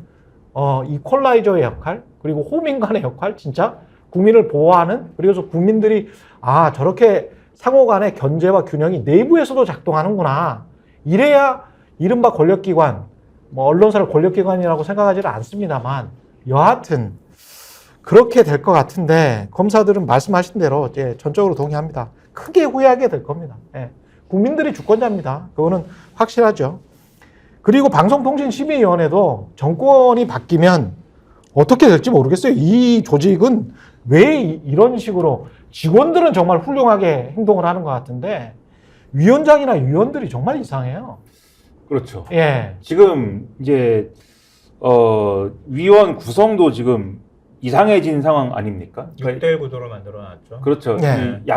이퀄라이저의 역할, 그리고 호민간의 역할, 진짜 국민을 보호하는, 그래서 국민들이 아 저렇게 상호간의 견제와 균형이 내부에서도 작동하는구나. 이래야 이른바 권력기관, 뭐 언론사를 권력기관이라고 생각하지는 않습니다만 여하튼 그렇게 될 것 같은데 검사들은 말씀하신 대로 전적으로 동의합니다. 크게 후회하게 될 겁니다. 예. 국민들이 주권자입니다. 그거는 확실하죠. 그리고 방송통신심의위원회도 정권이 바뀌면 어떻게 될지 모르겠어요. 이 조직은 왜 이런 식으로, 직원들은 정말 훌륭하게 행동을 하는 것 같은데 위원장이나 위원들이 정말 이상해요.
그렇죠.
예.
지금 이제 위원 구성도 지금 이상해진 상황 아닙니까?
6대1 구도로 만들어놨죠.
그렇죠.
네.
이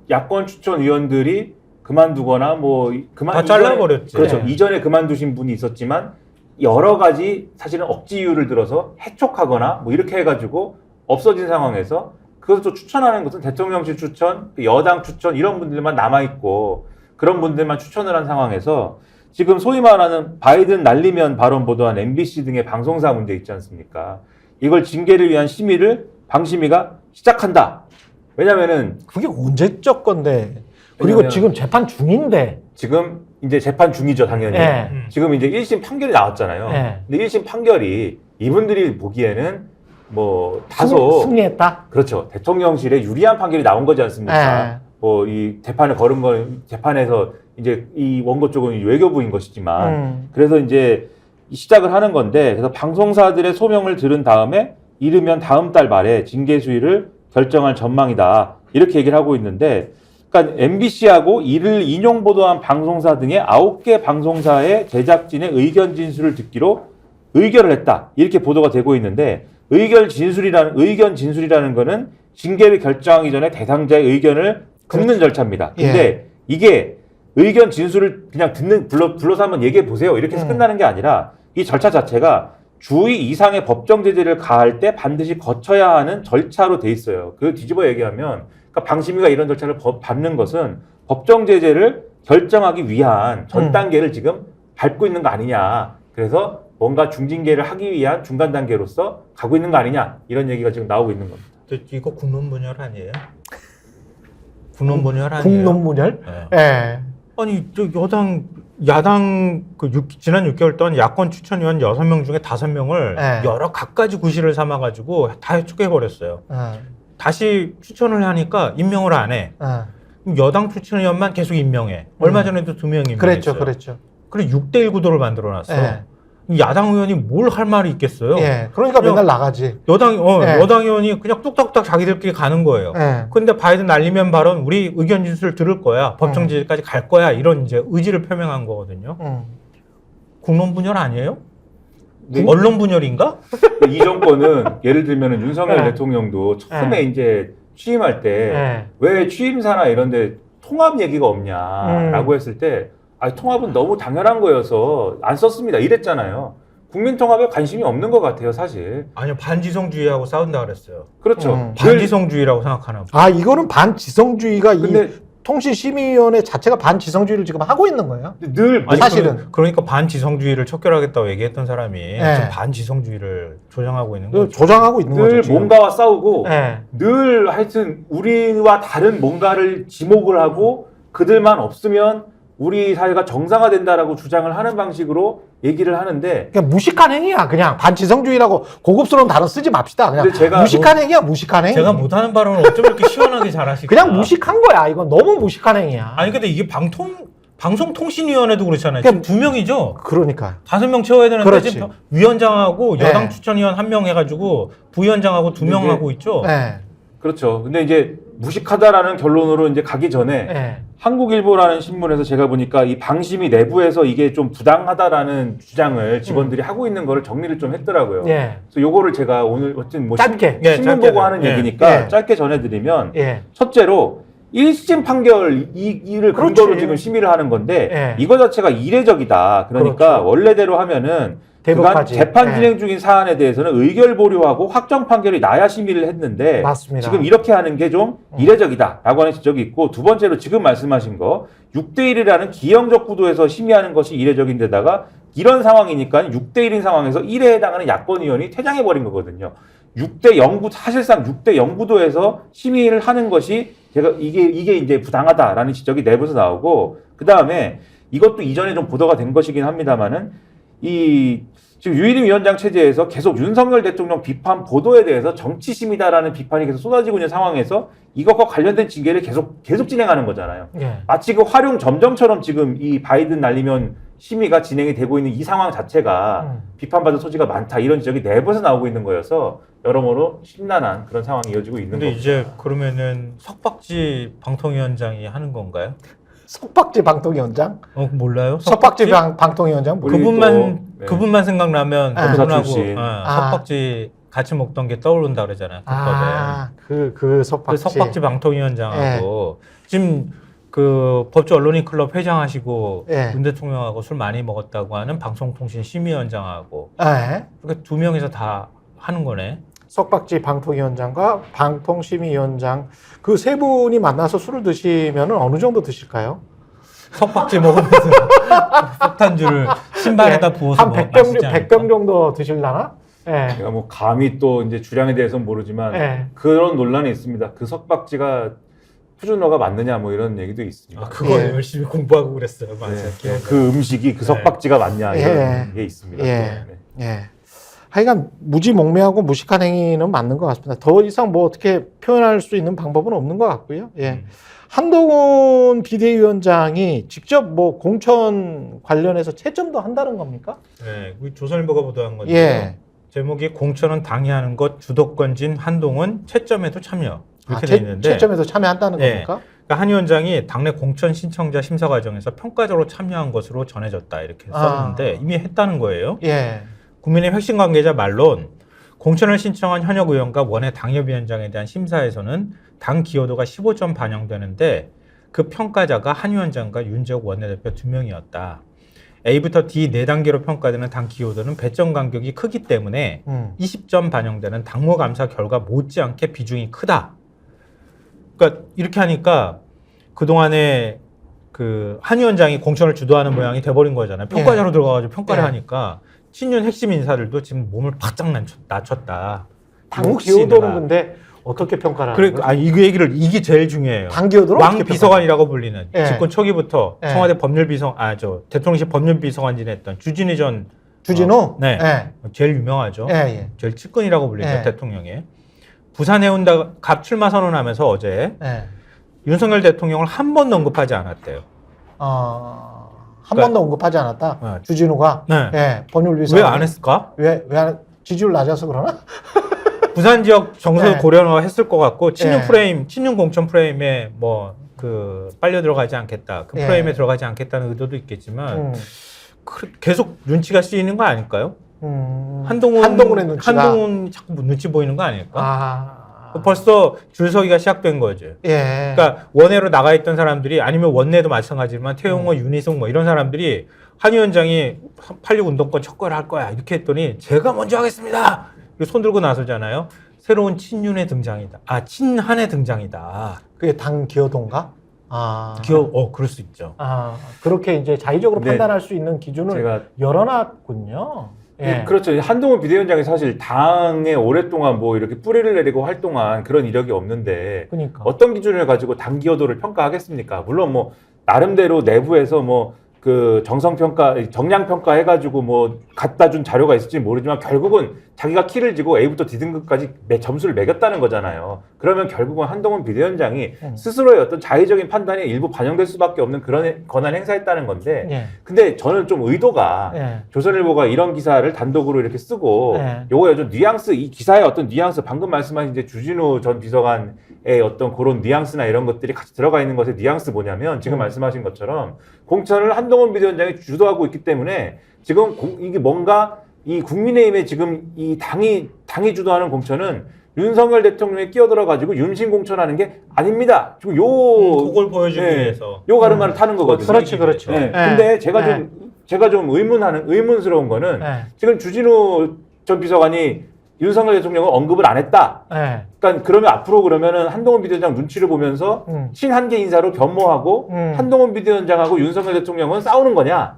야권 추천 의원들이 그만두거나 뭐
다 잘라버렸지.
그렇죠.
네.
이전에 그만두신 분이 있었지만 여러 가지 사실은 억지 이유를 들어서 해촉하거나 뭐 이렇게 해가지고 없어진 상황에서 그것도 추천하는 것은 대통령실 추천, 여당 추천 이런 분들만 남아있고 그런 분들만 추천을 한 상황에서 지금 소위 말하는 바이든 날리면 발언 보도한 MBC 등의 방송사 문제 있지 않습니까? 이걸 징계를 위한 심의를 방심위가 시작한다. 왜냐면은
그게 언제적 건데, 그리고 지금 재판 중인데.
지금 이제 재판 중이죠, 당연히.
예.
지금 이제 1심 판결이 나왔잖아요.
예.
근데 1심 판결이 이분들이 보기에는 뭐 다소
승리했다.
그렇죠. 대통령실에 유리한 판결이 나온 거지 않습니까?
예.
뭐 이 재판을 걸은 건 재판에서 이제 이 원고 쪽은 외교부인 것이지만 그래서 이제 시작을 하는 건데, 그래서 방송사들의 소명을 들은 다음에 이르면 다음 달 말에 징계 수위를 결정할 전망이다. 이렇게 얘기를 하고 있는데, 그러니까 MBC하고 이를 인용 보도한 방송사 등의 9개 방송사의 제작진의 의견 진술을 듣기로 의결을 했다. 이렇게 보도가 되고 있는데, 의견 진술이라는 거는 징계를 결정하기 전에 대상자의 의견을 듣는 절차입니다. 근데
예.
이게 의견 진술을 그냥 불러서 한번 얘기해 보세요. 이렇게 해서 끝나는 게 아니라 이 절차 자체가 주의 이상의 법정 제재를 가할 때 반드시 거쳐야 하는 절차로 돼 있어요. 그 뒤집어 얘기하면, 그러니까 방심위가 이런 절차를 밟는 것은 법정 제재를 결정하기 위한 전 단계를 지금 밟고 있는 거 아니냐. 그래서 뭔가 중징계를 하기 위한 중간 단계로서 가고 있는 거 아니냐. 이런 얘기가 지금 나오고 있는 겁니다.
이거 국론분열 아니에요? 국론분열 아니에요?
국론분열?
네.
예.
아니 저 야당 지난 6개월 동안 야권 추천위원 6명 중에 5명을
네.
여러 갖가지 구실을 삼아가지고 다 해촉해버렸어요. 다시 추천을 하니까 임명을 안 해. 그럼 여당 추천위원만 계속 임명해. 얼마 전에도 2명 임명했어요.
그랬죠.
그리고 6대1 구도를 만들어놨어.
예.
야당 의원이 뭘 할 말이 있겠어요?
예. 그러니까
그냥
맨날 나가지.
여당
예.
의원이 그냥 뚝딱뚝딱 자기들끼리 가는 거예요.
예.
근데 바이든 날리면 발언 우리 의견 진술 들을 거야. 법정 제재까지 갈 거야. 이런 이제 의지를 표명한 거거든요. 국론 분열 아니에요?
네.
언론 분열인가?
이 정권은 예를 들면 윤석열
네.
대통령도 처음에
네.
이제 취임할 때 왜 취임사나 이런 데 통합 얘기가 없냐라고 했을 때 통합은 너무 당연한 거여서 안 썼습니다. 이랬잖아요. 국민 통합에 관심이 없는 것 같아요, 사실.
아니요, 반지성주의하고 싸운다 그랬어요.
그렇죠.
반지성주의라고 생각하나 봐.
이거는 반지성주의가
근데
통신심의위원회 자체가 반지성주의를 지금 하고 있는 거예요.
늘
아니,
사실은.
그러니까 반지성주의를 척결하겠다고 얘기했던 사람이
네.
지금 반지성주의를 조장하고 있는 거죠.
조장하고 있는 거죠.
늘
지금.
뭔가와 싸우고
네.
늘 하여튼 우리와 다른 뭔가를 지목을 하고 그들만 없으면 우리 사회가 정상화된다라고 주장을 하는 방식으로 얘기를 하는데
그냥 무식한 행위야. 그냥 반지성주의라고 고급스러운 단어 쓰지 맙시다. 그냥
근데 제가
무식한 행위야. 무식한 행위.
제가 못하는 발언을 어쩜 이렇게 시원하게 잘하실까?
그냥 무식한 거야. 이건 너무 무식한 행위야.
아니 근데 이게 방송통신위원회도 그렇잖아요.
그러니까
지금 2명이죠.
그러니까
5명 채워야 되는데
그렇지.
지금 위원장하고
네.
여당 추천위원 1명 해가지고 부위원장하고 2명
근데-
하고 있죠.
네.
그렇죠. 근데 이제 무식하다라는 결론으로 이제 가기 전에
네.
한국일보라는 신문에서 제가 보니까 이 방심위 내부에서 이게 좀 부당하다라는 주장을 직원들이 하고 있는 거를 정리를 좀 했더라고요.
예.
그래서 요거를 제가 오늘 어쨌든 뭐
짧게.
예,
신문
짧게
보고 하는
예.
얘기니까
예.
짧게 전해드리면
예.
첫째로 1심 판결 이를
그렇지.
근거로 지금 심의를 하는 건데
예.
이거 자체가 이례적이다. 그러니까
그렇죠.
원래대로 하면은 그간
대법까지.
재판
예.
진행 중인 사안에 대해서는 의결 보류하고 확정 판결이 나야 심의를 했는데
맞습니다.
지금 이렇게 하는 게 좀 이례적이다라고 하는 지적이 있고 두 번째로 지금 말씀하신 거 6대1이라는 기형적 구도에서 심의하는 것이 이례적인데다가 이런 상황이니까 6대1인 상황에서 1에 해당하는 야권의원이 퇴장해버린 거거든요. 6대0 사실상 6대0 구도에서 심의를 하는 것이 제가 이게 이제 부당하다라는 지적이 내부에서 나오고 그 다음에 이것도 이전에 좀 보도가 된 것이긴 합니다만은 지금 유일임 위원장 체제에서 계속 윤석열 대통령 비판 보도에 대해서 정치심이다라는 비판이 계속 쏟아지고 있는 상황에서 이것과 관련된 징계를 계속 진행하는 거잖아요.
예.
마치 그 활용 점정처럼 지금 이 바이든 날리면 심의가 진행이 되고 있는 이 상황 자체가 비판받을 소지가 많다 이런 지적이 내부에서 나오고 있는 거여서 여러모로 심란한 그런 상황이 이어지고 있는
근데
거죠.
이제 그러면은 석박지 방통위원장이 하는 건가요?
석박지 방통위원장?
몰라요?
석박지 방통위원장?
우리
그분만
또, 네.
그분만 생각나면
검사
그분하고
출신.
석박지 같이 먹던 게 떠오른다 그러잖아요.
그 석박지.
그 석박지 방통위원장하고 지금 그 법조 언론인 클럽 회장하시고
예.
윤 대통령하고 술 많이 먹었다고 하는 방송통신심의위원장하고
예.
그러니까 2명이서 다 하는 거네.
석박지 방통위원장과 방통심의위원장 그 세 분이 만나서 술을 드시면 어느 정도 드실까요?
석박지 먹으면서 석탄주를 신발에다 부어서
한 100병
마시지
정도 드실라나? 예.
제가 뭐 감히 또 이제 주량에 대해서는 모르지만
예.
그런 논란이 있습니다. 그 석박지가 표준어가 맞느냐 뭐 이런 얘기도 있습니다.
그거
예.
열심히 공부하고 그랬어요. 맞아요.
네, 그 음식이 그 석박지가 맞냐 이런
예.
게 있습니다.
예.
네.
예. 하여간 무지몽매하고 무식한 행위는 맞는 것 같습니다. 더 이상 뭐 어떻게 표현할 수 있는 방법은 없는 것 같고요. 예. 한동훈 비대위원장이 직접 뭐 공천 관련해서 채점도 한다는 겁니까?
네, 우리 조선일보가 보도한 건데
예.
제목이 공천은 당이 하는 것 주도권진 한동훈 채점에도 참여 이렇게 돼 있는데
채점에도 참여한다는
예.
겁니까?
그러니까 한 위원장이 당내 공천 신청자 심사 과정에서 평가적으로 참여한 것으로 전해졌다 이렇게 썼는데 이미 했다는 거예요.
예.
국민의힘 핵심 관계자 말론 공천을 신청한 현역 의원과 원외 당협위원장에 대한 심사에서는 당 기여도가 15점 반영되는데 그 평가자가 한 위원장과 윤재욱 원내대표 2명이었다. A부터 D 4단계로 평가되는 당 기여도는 배점 간격이 크기 때문에 20점 반영되는 당무감사 결과 못지않게 비중이 크다. 그러니까 이렇게 하니까 그동안에 그 한 위원장이 공천을 주도하는 모양이 돼버린 거잖아요. 평가자로 들어가가지고 평가를
예.
하니까 친윤 핵심 인사들도 지금 몸을 바짝 낮췄다.
당 기여도는 근데 어떻게 평가를 하는
그래,
거예요?
이 얘기를 이게 제일 중요해요.
당 기여도를
왕
어떻게
비서관이라고 불리는
예.
집권 초기부터
예.
청와대 대통령실 법률비서관 지냈던 주진희 전
주진우?
네.
예.
제일 유명하죠.
예, 예.
제일 측근이라고 불리죠.
예.
대통령의 부산 해운대갑 출마 선언하면서 어제
예.
윤석열 대통령을 한 번도 언급하지 않았대요.
한 번도 언급하지 않았다.
네.
주진우가
네.
예, 법률비서
왜 안 했을까?
왜안 지지율 낮아서 그러나?
부산 지역 정서를
네.
고려했을 것 같고 친윤
네.
프레임, 친윤 공천 프레임에 뭐 그 빨려 들어가지 않겠다. 그
네.
프레임에 들어가지 않겠다는 의도도 있겠지만
음.
계속 눈치가 쓰이는 거 아닐까요?
한동훈의 눈치가.
한동훈 자꾸 눈치 보이는 거 아닐까?
아.
벌써 줄서기가 시작된 거죠.
예.
그러니까 원외로 나가 있던 사람들이 아니면 원내도 마찬가지지만 태용호, 윤희숙 뭐 이런 사람들이 한 위원장이 86 운동권 척결할 거야 이렇게 했더니 제가 먼저 하겠습니다. 손 들고 나서잖아요. 새로운 친윤의 등장이다. 친한의 등장이다.
그게 당 기여도인가?
그럴 수 있죠.
그렇게 이제 자의적으로
네.
판단할 수 있는 기준을
제가
열어놨군요. 예.
그렇죠. 한동훈 비대위원장이 사실 당에 오랫동안 뭐 이렇게 뿌리를 내리고 활동한 그런 이력이 없는데
그러니까.
어떤 기준을 가지고 당 기여도를 평가하겠습니까? 물론 뭐 나름대로 내부에서 뭐 그 정량 평가 해가지고 뭐 갖다 준 자료가 있을지 모르지만 결국은 자기가 키를 쥐고 A부터 D등급까지 점수를 매겼다는 거잖아요. 그러면 결국은 한동훈 비대위원장이 스스로의 어떤 자의적인 판단이 일부 반영될 수밖에 없는 그런 권한 행사했다는 건데,
예.
근데 저는 좀 의도가
예.
조선일보가 이런 기사를 단독으로 이렇게 쓰고 요거에 좀 뉘앙스, 이 기사의 어떤 뉘앙스, 방금 말씀하신 이제 주진우 전 비서관의 어떤 그런 뉘앙스나 이런 것들이 같이 들어가 있는 것의 뉘앙스 뭐냐면 지금 말씀하신 것처럼 공천을 한동훈 비대위원장이 주도하고 있기 때문에 지금 이게 뭔가 이 국민의힘의 지금 이 당이 주도하는 공천은 윤석열 대통령이 끼어들어가지고 윤심 공천하는 게 아닙니다. 지금
그걸 보여주기 위해서
요 가르마를 타는 거거든요.
그렇지.
네. 근데 제가 좀 의문스러운 거는 지금 주진우 전 비서관이 윤석열 대통령을 언급을 안 했다. 그러니까 그러면 앞으로 그러면은 한동훈 비대위원장 눈치를 보면서 친한계 인사로 변모하고 한동훈 비대위원장하고 윤석열 대통령은 싸우는 거냐?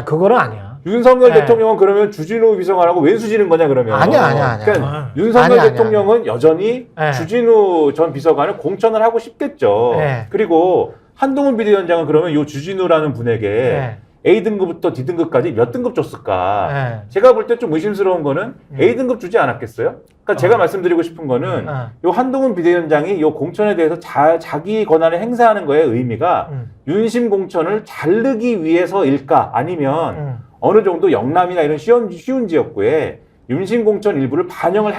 그거는 아니야.
윤석열 대통령은 그러면 주진우 비서관하고 왼수지는 거냐 그러면?
아니야.
그러니까 윤석열 대통령은 여전히 주진우 전 비서관을 공천을 하고 싶겠죠. 그리고 한동훈 비대위원장은 그러면 요 주진우라는 분에게 A등급부터 D등급까지 몇 등급 줬을까? 제가 볼 때 좀 의심스러운 거는 A등급 주지 않았겠어요? 그러니까 제가 말씀드리고 싶은 거는 요 한동훈 비대위원장이 요 공천에 대해서 자기 권한을 행사하는 거의 의미가 윤심 공천을 자르기 위해서일까? 아니면 어느 정도 영남이나 이런 쉬운 지역구에 윤심 공천 일부를 반영을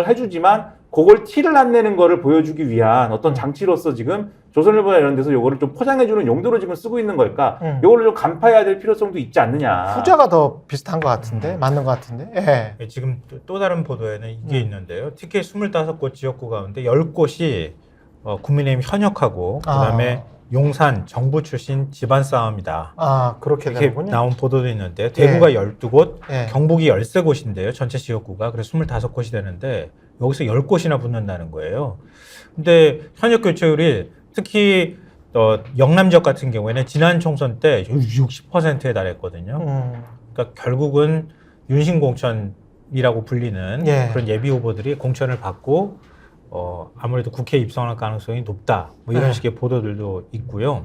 해주지만 그걸 티를 안 내는 거를 보여주기 위한 어떤 장치로서 지금 조선일보나 이런 데서 요거를 좀 포장해주는 용도로 지금 쓰고 있는 걸까? 요거를 좀 간파해야 될 필요성도 있지 않느냐.
후자가 더 비슷한 것 같은데, 맞는 것 같은데.
지금 또 다른 보도에는 이게 있는데요. 특히 25곳 지역구 가운데 10곳이 국민의힘 현역하고 그다음에 용산 정부 출신 집안 싸움이다.
그렇게
이렇게
되는군요.
나온 보도도 있는데 대구가 12곳, 경북이 13곳인데요. 전체 지역구가. 그래서 25곳이 되는데 여기서 10곳이나 붙는다는 거예요. 근데 현역 교체율이 특히 영남 지역 같은 경우에는 지난 총선 때 60%에 달했거든요. 그러니까 결국은 윤심공천이라고 불리는 그런 예비 후보들이 공천을 받고 아무래도 국회에 입성할 가능성이 높다. 뭐 이런 식의 보도들도 있고요.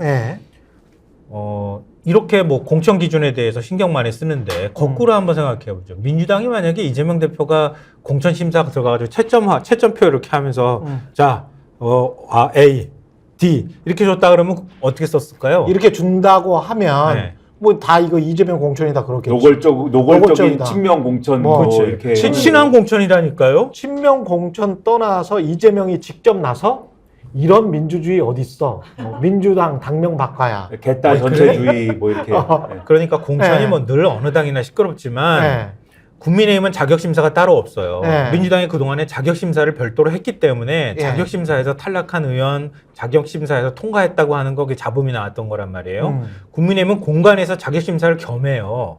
이렇게 뭐 공천 기준에 대해서 신경 많이 쓰는데 거꾸로 한번 생각해 보죠. 민주당이 만약에 이재명 대표가 공천 심사 들어가가지고 채점표 이렇게 하면서 자, A, D 이렇게 줬다 그러면 어떻게 썼을까요?
이렇게 준다고 하면 뭐 다 이거 이재명 공천이다 그렇겠지.
노골적인 친명 공천 이렇게
친한 공천이라니까요.
친명 공천 떠나서 이재명이 직접 나서 이런 민주주의 어딨어? 민주당 당명 바꿔야.
개딸 전체주의 뭐 이렇게.
그러니까 공천이 뭐 늘 어느 당이나 시끄럽지만 국민의힘은 자격심사가 따로 없어요. 민주당이 그동안에 자격심사를 별도로 했기 때문에 자격심사에서 탈락한 의원 자격심사에서 통과했다고 하는 거 그게 잡음이 나왔던 거란 말이에요. 국민의힘은 공간에서 자격심사를 겸해요.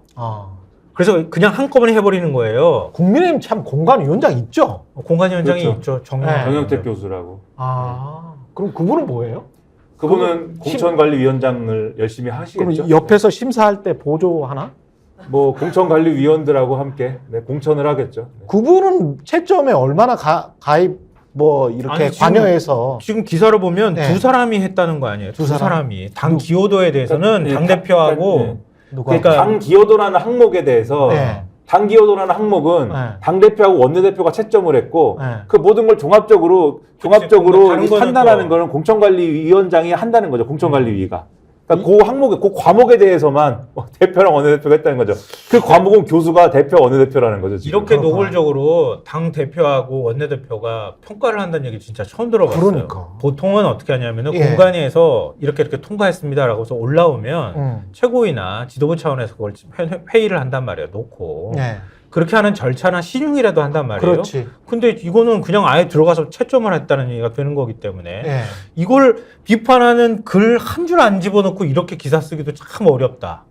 그래서 그냥 한꺼번에 해버리는 거예요.
국민의힘 참 공관위원장 있죠?
공관위원장이
그렇죠.
있죠.
정영택 교수라고.
그럼 그분은 뭐예요?
그분은 공천관리위원장을 열심히 하시겠죠.
그럼 옆에서 심사할 때 보조하나?
뭐 공천관리위원들하고 함께 공천을 하겠죠.
그분은 채점에 얼마나 가입 뭐 이렇게 관여해서
지금 기사를 보면 두 사람이 했다는 거 아니에요? 두 사람이 당 기여도에 대해서는 당 대표하고
그러니까 당 기여도라는 항목에 대해서 당 기여도라는 항목은 당 대표하고 원내 대표가 채점을 했고 그 모든 걸 종합적으로 판단하는 거는 공천관리위원장이 한다는 거죠. 공천관리위가. 그러니까 그 항목에, 그 과목에 대해서만 대표랑 원내대표가 했다는 거죠. 그 과목은 교수가 대표 원내대표라는 거죠. 지금.
이렇게 노골적으로 당 대표하고 원내대표가 평가를 한다는 얘기 진짜 처음 들어봤어요.
그러니까.
보통은 어떻게 하냐면은 공관위에서 이렇게 올라왔습니다라고 해서 올라오면 최고위나 지도부 차원에서 그걸 회의를 한단 말이에요. 놓고. 그렇게 하는 절차나 신용이라도 한단 말이에요.
그렇지.
근데 이거는 그냥 아예 들어가서 채점을 했다는 얘기가 되는 거기 때문에 이걸 비판하는 글 한 줄 안 집어넣고 이렇게 기사 쓰기도 참 어렵다.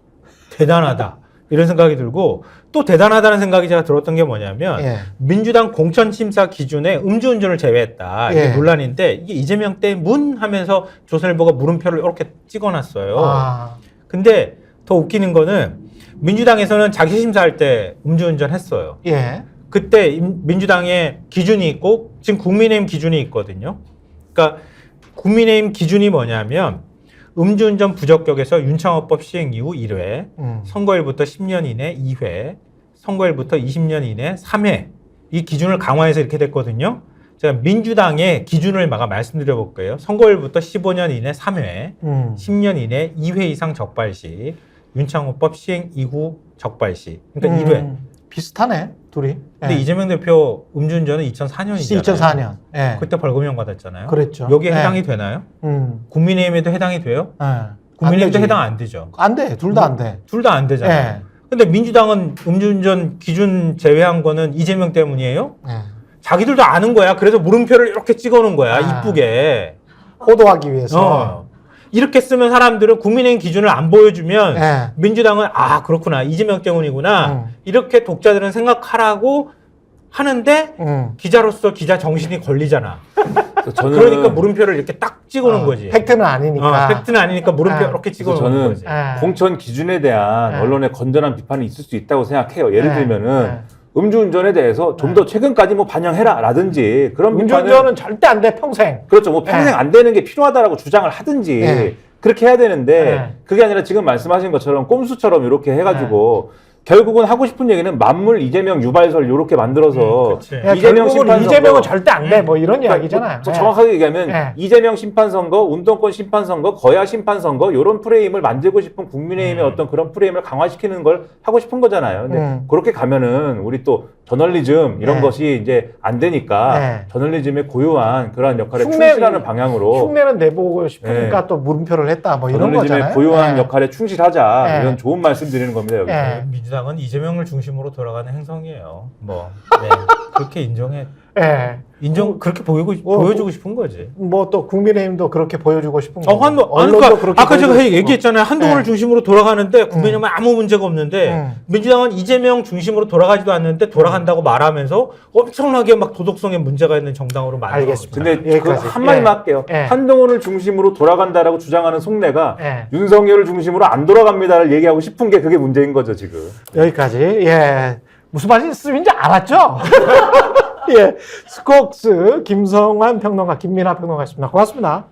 대단하다. 이런 생각이 들고 또 대단하다는 생각이 제가 들었던 게 뭐냐면
예.
민주당 공천심사 기준에 음주운전을 제외했다. 이게
예.
논란인데 이게 이재명 때 문 하면서 조선일보가 물음표를 이렇게 찍어놨어요.
아.
근데 더 웃기는 거는 민주당에서는 자기심사할 때 음주운전 했어요.
예.
그때 민주당의 기준이 있고 지금 국민의힘 기준이 있거든요. 그러니까 국민의힘 기준이 뭐냐면 음주운전 부적격에서 윤창호법 시행 이후 1회, 선거일부터 10년 이내 2회, 선거일부터 20년 이내 3회 이 기준을 강화해서 이렇게 됐거든요. 제가 민주당의 기준을 말씀드려 볼게요. 선거일부터 15년 이내 3회, 10년 이내 2회 이상 적발 시, 윤창호법 시행 이후 적발 시. 그러니까 1회.
비슷하네, 둘이.
근데
예.
이재명 대표 음주운전은 2004년이잖아요.
2004년. 예.
그때 벌금형 받았잖아요.
그랬죠.
여기에
예.
해당이 되나요? 국민의힘에도 해당이 돼요?
예.
국민의힘도
안 되지.
해당 안 되죠.
안 돼. 둘 다 안 돼.
둘 다 안 되잖아요.
예.
근데 민주당은 음주운전 기준 제외한 거는 이재명 때문이에요?
예.
자기들도 아는 거야. 그래서 물음표를 이렇게 찍어놓은 거야.
아.
이쁘게.
호도하기 위해서.
이렇게 쓰면 사람들은 국민의힘 기준을 안 보여주면
예.
민주당은 아 그렇구나 이재명 때문이구나 이렇게 독자들은 생각하라고 하는데 기자로서 기자 정신이 걸리잖아.
저는
그러니까 물음표를 이렇게 딱 찍어놓은 거지.
팩트는 아니니까.
팩트는 아니니까 물음표
아.
이렇게
그래서
찍어놓은
저는
거지.
공천 기준에 대한 언론의 건전한 비판이 있을 수 있다고 생각해요. 예를 들면은 음주운전에 대해서 좀 더 최근까지 뭐 반영해라 라든지 그런
음주운전은 절대 안 돼, 평생.
그렇죠. 뭐 평생 안 되는 게 필요하다라고 주장을 하든지 그렇게 해야 되는데 그게 아니라 지금 말씀하신 것처럼 꼼수처럼 이렇게 해가지고 결국은 하고 싶은 얘기는 만물 이재명 유발설 이렇게 만들어서
이재명 심판 이재명은 절대 안 돼. 뭐 이런 이야기잖아요.
정확하게 얘기하면 이재명 심판 선거, 운동권 심판 선거, 거야 심판 선거 이런 프레임을 만들고 싶은 국민의힘의 어떤 그런 프레임을 강화시키는 걸 하고 싶은 거잖아요. 근데 그렇게 가면은 우리 또 저널리즘 이런 것이 이제 안 되니까 저널리즘의 고유한 그러한 역할에 충실하는 방향으로
흉내는 내보고 싶으니까 또 물음표를 했다. 뭐 이런
저널리즘의
거잖아요.
고유한 역할에 충실하자 이런 좋은 말씀 드리는 겁니다. 여기서.
민주당은 이재명을 중심으로 돌아가는 행성이에요. 뭐 그렇게 인정해. 그렇게 보여주고 싶은 거지.
뭐 또 국민의힘도 그렇게 보여주고 싶은 거.
언론도
그러니까
그렇게 아까 제가 얘기했잖아요. 한동훈을 중심으로 돌아가는데 국민의힘은 아무 문제가 없는데 민주당은 이재명 중심으로 돌아가지도 않는데 돌아간다고 말하면서 엄청나게 막 도덕성에 문제가 있는 정당으로 만들어.
알겠습니다.
근데 그 한마디만 할게요. 한동훈을 중심으로 돌아간다라고 주장하는 속내가 윤석열을 중심으로 안 돌아갑니다를 얘기하고 싶은 게 그게 문제인 거죠 지금.
여기까지. 무슨 말씀인지 알았죠? 스코크스 김성환 평론가, 김민하 평론가였습니다. 고맙습니다.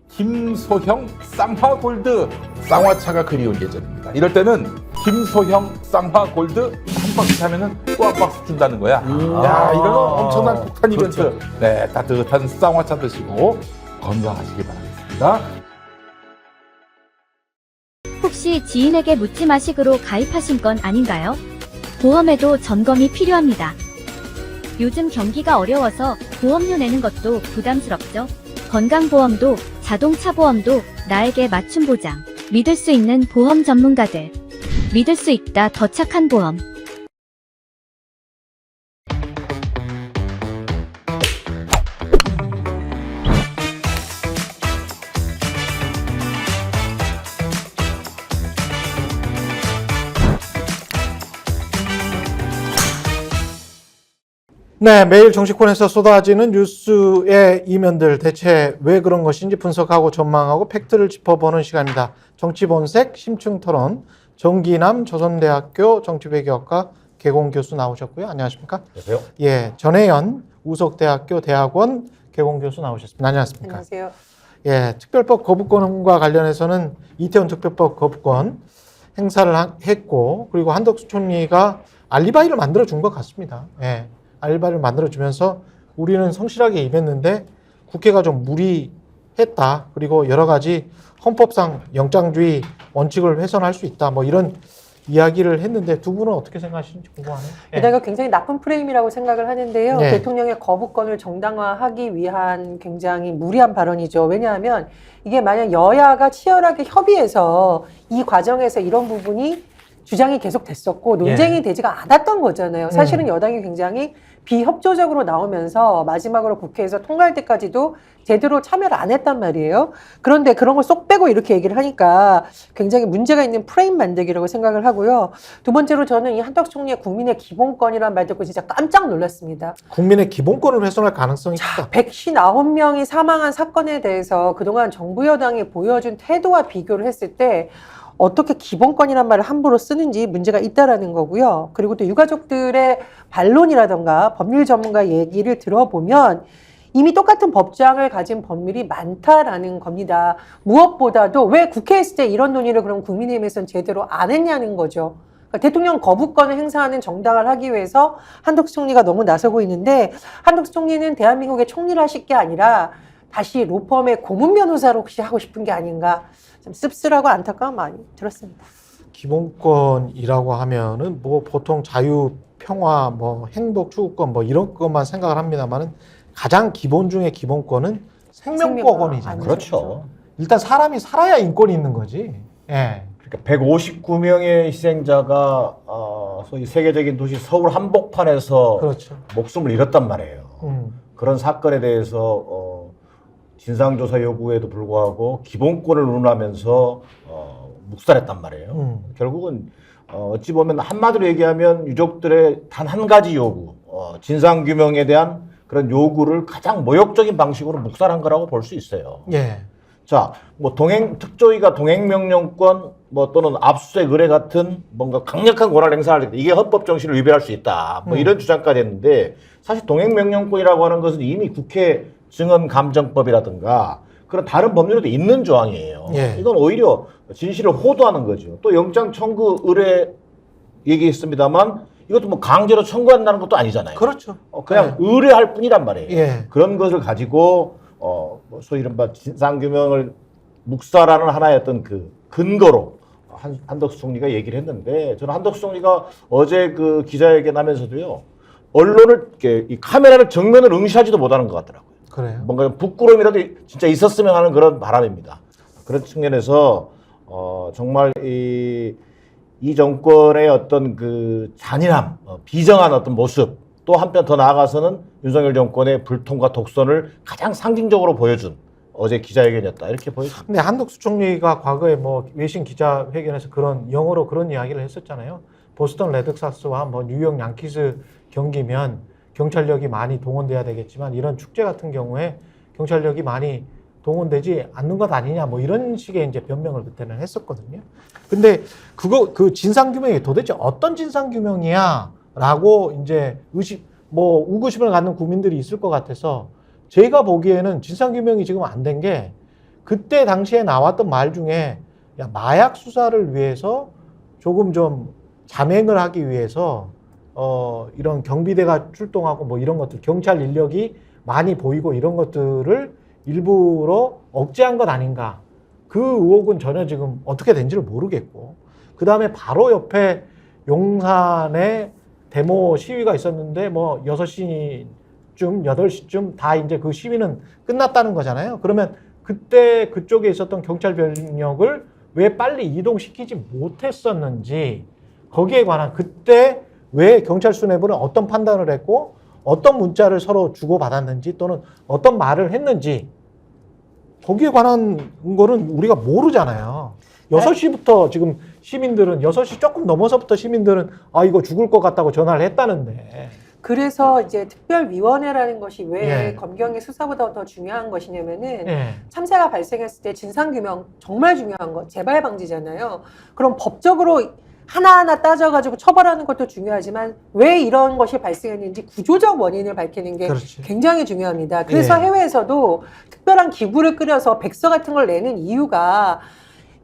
김소형 쌍화골드 쌍화차가 그리운 예전입니다. 이럴 때는 김소형 쌍화골드 한 박스 사면은 또 한 박스 준다는 거야. 야, 이런 엄청난 폭탄 이벤트.
그렇죠.
네, 따뜻한 쌍화차 드시고 건강하시기 바라겠습니다.
혹시 지인에게 묻지 마식으로 가입하신 건 아닌가요? 보험에도 점검이 필요합니다. 요즘 경기가 어려워서 보험료 내는 것도 부담스럽죠? 건강보험도 자동차 보험도 나에게 맞춤 보장. 믿을 수 있는 보험 전문가들. 믿을 수 있다 더 착한 보험.
네, 매일 정치권에서 쏟아지는 뉴스의 이면들 대체 왜 그런 것인지 분석하고 전망하고 팩트를 짚어보는 시간입니다. 정치본색 심층토론 정기남 조선대학교 정치외교학과 개공교수 나오셨고요. 안녕하십니까?
안녕하세요.
전혜연 우석대학교 대학원 개공교수 나오셨습니다. 안녕하십니까?
안녕하세요.
특별법 거부권과 관련해서는 이태원 특별법 거부권 행사를 했고 그리고 한덕수 총리가 알리바이를 만들어준 것 같습니다. 알리바이를 만들어주면서 우리는 성실하게 임했는데 국회가 좀 무리했다. 그리고 여러 가지 헌법상 영장주의 원칙을 훼손할 수 있다. 뭐 이런 이야기를 했는데 두 분은 어떻게 생각하시는지 궁금하네요.
일단 이거 굉장히 나쁜 프레임이라고 생각을 하는데요.
네.
대통령의 거부권을 정당화하기 위한 굉장히 무리한 발언이죠. 왜냐하면 이게 만약 여야가 치열하게 협의해서 이 과정에서 이런 부분이 주장이 계속 됐었고 논쟁이 되지가 않았던 거잖아요. 사실은 여당이 굉장히 비협조적으로 나오면서 마지막으로 국회에서 통과할 때까지도 제대로 참여를 안 했단 말이에요. 그런데 그런 걸 쏙 빼고 이렇게 얘기를 하니까 굉장히 문제가 있는 프레임 만들기라고 생각을 하고요. 두 번째로 저는 이 한덕수 총리의 국민의 기본권이라는 말 듣고 진짜 깜짝 놀랐습니다.
국민의 기본권을 훼손할 가능성이 있다.
159명이 사망한 사건에 대해서 그동안 정부 여당이 보여준 태도와 비교를 했을 때 어떻게 기본권이란 말을 함부로 쓰는지 문제가 있다라는 거고요. 그리고 또 유가족들의 반론이라던가 법률 전문가 얘기를 들어보면 이미 똑같은 법장을 가진 법률이 많다라는 겁니다. 무엇보다도 왜 국회에 있을 때 이런 논의를 그럼 국민의힘에서는 제대로 안 했냐는 거죠. 그러니까 대통령 거부권을 행사하는 정당을 하기 위해서 한덕수 총리가 너무 나서고 있는데 한덕수 총리는 대한민국의 총리를 하실 게 아니라 다시 로펌의 고문 변호사로 혹시 하고 싶은 게 아닌가 좀 씁쓸하고 안타까운 마음이 들었습니다.
기본권이라고 하면은 뭐 보통 자유, 평화, 뭐 행복, 추구권 뭐 이런 것만 생각을 합니다만은 가장 기본 중에 기본권은 생명권이잖아요.
그렇죠.
일단 사람이 살아야 인권이 있는 거지. 예.
그러니까 159명의 희생자가 소위 세계적인 도시 서울 한복판에서
그렇죠.
목숨을 잃었단 말이에요. 그런 사건에 대해서 진상조사 요구에도 불구하고 기본권을 운운하면서 묵살했단 말이에요. 결국은 어찌 보면 한마디로 얘기하면 유족들의 단 한 가지 요구, 진상규명에 대한 그런 요구를 가장 모욕적인 방식으로 묵살한 거라고 볼 수 있어요.
예.
자, 뭐 특조위가 동행명령권 뭐 또는 압수수색 의뢰 같은 뭔가 강력한 권한을 행사할 때 이게 헌법 정신을 위배할 수 있다. 뭐 이런 주장까지 했는데 사실 동행명령권이라고 하는 것은 이미 국회 증언감정법이라든가 그런 다른 법률에도 있는 조항이에요.
예.
이건 오히려 진실을 호도하는 거죠. 또 영장 청구 의뢰 얘기했습니다만 이것도 뭐 강제로 청구한다는 것도 아니잖아요.
그렇죠.
그냥 의뢰할 뿐이란 말이에요.
예.
그런 것을 가지고 뭐 소위 이른바 진상규명을 묵살하는 하나의 어떤 그 근거로 한덕수 총리가 얘기를 했는데 저는 한덕수 총리가 어제 그 기자회견 하면서도요 언론을 이렇게 이 카메라를 정면을 응시하지도 못하는 것 같더라고요.
그래요.
뭔가 부끄러움이라도 진짜 있었으면 하는 그런 바람입니다. 그런 측면에서 정말 이 정권의 어떤 그 잔인함, 비정한 어떤 모습, 또 한편 더 나아가서는 윤석열 정권의 불통과 독선을 가장 상징적으로 보여준 어제 기자회견이었다 이렇게 보여집니다.
근데 한덕수 총리가 과거에 뭐 외신 기자회견에서 그런 영어로 그런 이야기를 했었잖아요. 보스턴 레드삭스와 뭐 뉴욕 양키스 경기면 경찰력이 많이 동원돼야 되겠지만 이런 축제 같은 경우에 경찰력이 많이 동원되지 않는 것 아니냐 뭐 이런 식의 이제 변명을 그때는 했었거든요. 근데 그 진상규명이 도대체 어떤 진상규명이야라고 이제 의구심을 갖는 국민들이 있을 것 같아서 제가 보기에는 진상규명이 지금 안 된 게 그때 당시에 나왔던 말 중에 야, 마약 수사를 위해서 조금 좀 잠행을 하기 위해서 이런 경비대가 출동하고 뭐 이런 것들 경찰 인력이 많이 보이고 이런 것들을 일부러 억제한 것 아닌가. 그 의혹은 전혀 지금 어떻게 된지를 모르겠고 그 다음에 바로 옆에 용산에 데모 시위가 있었는데 뭐 6시쯤 8시쯤 다 이제 그 시위는 끝났다는 거잖아요. 그러면 그때 그쪽에 있었던 경찰 병력을 왜 빨리 이동시키지 못했었는지 거기에 관한 그때 왜 경찰 수뇌부는 어떤 판단을 했고 어떤 문자를 서로 주고받았는지 또는 어떤 말을 했는지 거기에 관한 거는 우리가 모르잖아요. 6시부터 지금 시민들은 6시 조금 넘어서부터 시민들은 아 이거 죽을 것 같다고 전화를 했다는데
그래서 이제 특별위원회라는 것이 왜
예.
검경의 수사보다 더 중요한 것이냐면은
예.
참사가 발생했을 때 진상규명 정말 중요한 거 재발 방지잖아요. 그럼 법적으로 하나하나 따져가지고 처벌하는 것도 중요하지만 왜 이런 것이 발생했는지 구조적 원인을 밝히는 게
그렇지.
굉장히 중요합니다. 그래서
예.
해외에서도 특별한 기구를 꾸려서 백서 같은 걸 내는 이유가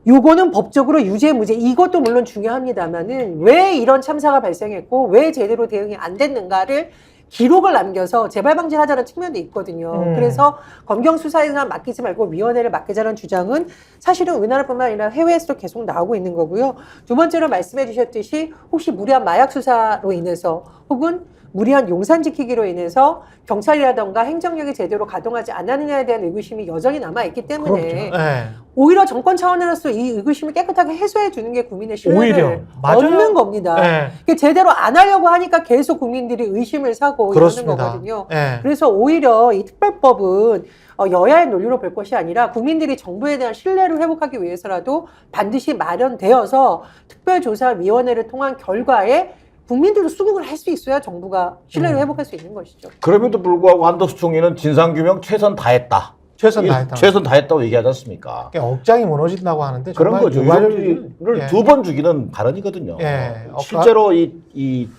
요거는 법적으로 유죄 무죄 이것도 물론 중요합니다만은 왜 이런 참사가 발생했고 왜 제대로 대응이 안 됐는가를 기록을 남겨서 재발 방지를 하자는 측면도 있거든요. 그래서 검경 수사에만 맡기지 말고 위원회를 맡기자는 주장은 사실은 우리나라뿐만 아니라 해외에서도 계속 나오고 있는 거고요. 두 번째로 말씀해 주셨듯이 혹시 무리한 마약 수사로 인해서 혹은 무리한 용산 지키기로 인해서 경찰이라던가 행정력이 제대로 가동하지 않았느냐에 대한 의구심이 여전히 남아있기 때문에
그렇죠. 예.
오히려 정권 차원으로서 이 의구심을 깨끗하게 해소해 주는 게 국민의 신뢰를
오히려. 맞아요.
얻는 겁니다.
예.
이게 제대로 안 하려고 하니까 계속 국민들이 의심을 사고 이러는
그렇습니다.
거거든요.
예.
그래서 오히려 이 특별법은 여야의 논리로 볼 것이 아니라 국민들이 정부에 대한 신뢰를 회복하기 위해서라도 반드시 마련되어서 특별조사위원회를 통한 결과에 국민들도 수긍을 할 수 있어야 정부가 신뢰를 회복할 수 있는 것이죠.
그럼에도 불구하고 한덕수 총리는 진상규명 최선 다했다.
최선 다했다.
최선 다했다고 얘기하지 않습니까?
그러니까 억장이 무너진다고 하는데
그런
정말
거죠. 유족들을
예.
2번 죽이는 발언이거든요.
예.
실제로 이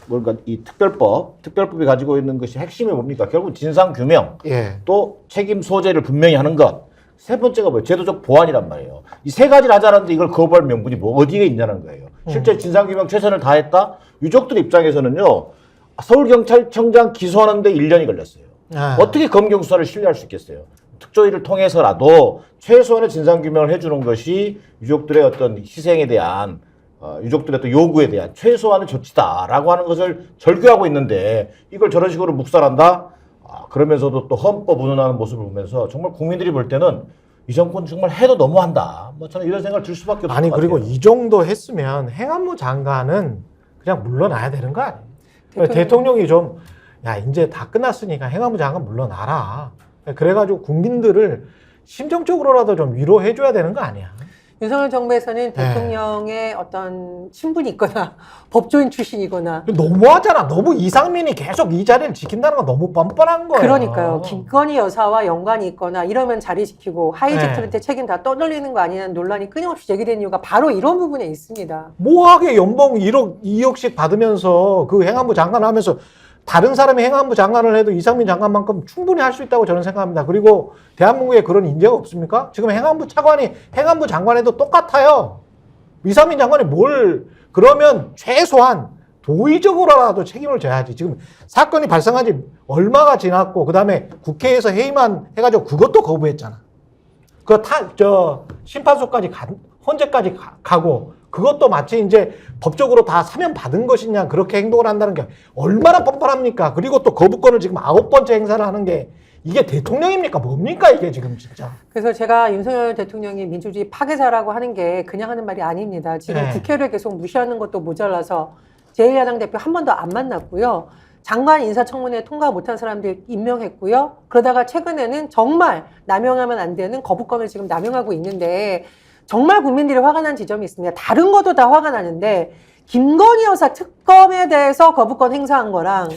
특별법이 가지고 있는 것이 핵심이 뭡니까? 결국 진상규명,
예.
또 책임 소재를 분명히 하는 것. 세 번째가 뭐예요? 제도적 보완이란 말이에요. 이 세 가지를 하자는데 이걸 거부할 명분이 뭐 어디에 있냐는 거예요. 실제 진상규명 최선을 다했다? 유족들 입장에서는요. 서울경찰청장 기소하는데 1년이 걸렸어요.
아.
어떻게 검경 수사를 신뢰할 수 있겠어요? 특조위를 통해서라도 최소한의 진상규명을 해주는 것이 유족들의 어떤 희생에 대한 유족들의 또 요구에 대한 최소한의 조치다라고 하는 것을 절규하고 있는데 이걸 저런 식으로 묵살한다? 그러면서도 또 헌법 운운하는 모습을 보면서 정말 국민들이 볼 때는 이 정권 정말 해도 너무한다. 뭐 저는 이런 생각을 들 수밖에 없을
아니
것
그리고
같아요.
이 정도 했으면 행안부 장관은 그냥 물러나야 되는 거 아니에요? 대통령이 좀 야 이제 다 끝났으니까 행안부 장관 물러나라. 그래가지고 국민들을 심정적으로라도 좀 위로해줘야 되는 거 아니야?
윤석열 정부에서는 대통령의 어떤 친분이 있거나 법조인 출신이거나
너무하잖아. 너무 이상민이 계속 이 자리를 지킨다는 건 너무 뻔뻔한 거예요.
그러니까요. 김건희 여사와 연관이 있거나 이러면 자리 지키고 하이제트한테 책임 다 떠돌리는 거 아니냐는 논란이 끊임없이 제기된 이유가 바로 이런 부분에 있습니다.
뭐하게 연봉 1억, 2억씩 받으면서 그 행안부 장관 하면서 다른 사람이 행안부 장관을 해도 이상민 장관만큼 충분히 할 수 있다고 저는 생각합니다. 그리고 대한민국에 그런 인재가 없습니까? 지금 행안부 차관이 행안부 장관에도 똑같아요. 이상민 장관이 그러면 최소한 도의적으로라도 책임을 져야지. 지금 사건이 발생한 지 얼마가 지났고 그다음에 국회에서 회의만 해가지고 그것도 거부했잖아. 심판소까지 헌재까지 가고 그것도 마치 이제 법적으로 다 사면 받은 것이냐 그렇게 행동을 한다는 게 얼마나 뻔뻔합니까? 그리고 또 거부권을 지금 9번째 행사를 하는 게 이게 대통령입니까? 뭡니까 이게 지금 진짜.
그래서 제가 윤석열 대통령이 민주주의 파괴자라고 하는 게 그냥 하는 말이 아닙니다. 지금
네.
국회를 계속 무시하는 것도 모자라서 제1야당 대표 한 번도 안 만났고요. 장관 인사청문회 통과 못한 사람들 임명했고요. 그러다가 최근에는 정말 남용하면 안 되는 거부권을 지금 남용하고 있는데 정말 국민들이 화가 난 지점이 있습니다. 다른 것도 다 화가 나는데 김건희 여사 특검에 대해서 거부권 행사한 거랑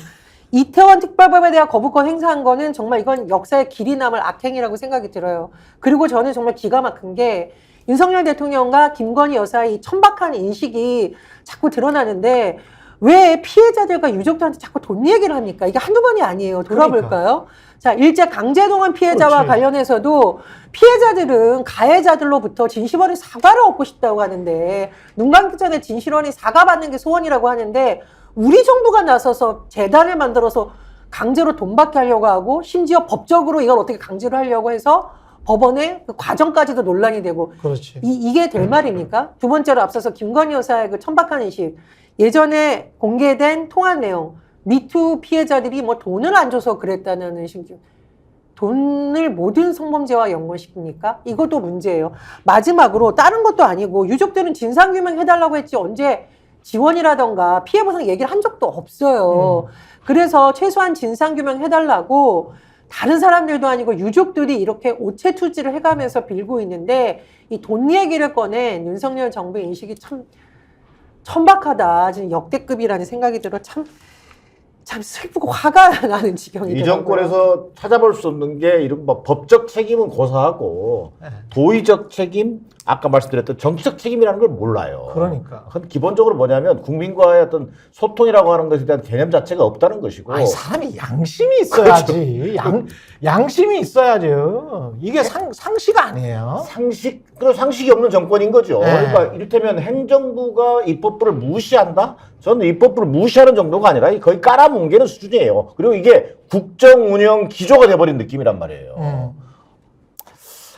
이태원 특별법에 대한 거부권 행사한 거는 정말 이건 역사에 길이 남을 악행이라고 생각이 들어요. 그리고 저는 정말 기가 막힌 게 윤석열 대통령과 김건희 여사의 이 천박한 인식이 자꾸 드러나는데 왜 피해자들과 유족들한테 자꾸 돈 얘기를 합니까? 이게 한두 번이 아니에요. 돌아볼까요? 자, 일제 강제동원 피해자와
그렇지.
관련해서도 피해자들은 가해자들로부터 진실원의 사과를 얻고 싶다고 하는데 눈 감기 전에 진실원이 사과받는 게 소원이라고 하는데 우리 정부가 나서서 재단을 만들어서 강제로 돈 받게 하려고 하고 심지어 법적으로 이걸 어떻게 강제로 하려고 해서 법원의 그 과정까지도 논란이 되고
그렇지.
이게 될 말입니까? 두 번째로 앞서서 김건희 여사의 그 천박한 인식 예전에 공개된 통화 내용 미투 피해자들이 뭐 돈을 안 줘서 그랬다는 심지어 돈을 모든 성범죄와 연관시킵니까? 이것도 문제예요. 마지막으로 다른 것도 아니고 유족들은 진상규명 해달라고 했지 언제 지원이라던가 피해보상 얘기를 한 적도 없어요. 그래서 최소한 진상규명 해달라고 다른 사람들도 아니고 유족들이 이렇게 오체투지를 해가면서 빌고 있는데 이 돈 얘기를 꺼낸 윤석열 정부의 인식이 참 천박하다. 지금 역대급이라는 생각이 들어 참 슬프고 화가 나는 지경이더라고요.
이 정권에서 찾아볼 수 없는 게 이른바 법적 책임은 고사하고 도의적 책임, 아까 말씀드렸던 정치적 책임이라는 걸 몰라요.
그러니까.
기본적으로 뭐냐면 국민과의 어떤 소통이라고 하는 것에 대한 개념 자체가 없다는 것이고.
아니 사람이 양심이 있어야지. 양심이 있어야죠. 이게 상식 아니에요.
그리고 상식이 없는 정권인 거죠.
네.
그러니까 이를테면 행정부가 입법부를 무시한다? 저는 입법부를 무시하는 정도가 아니라 거의 깔아뭉개는 수준이에요. 그리고 이게 국정 운영 기조가 돼버린 느낌이란 말이에요.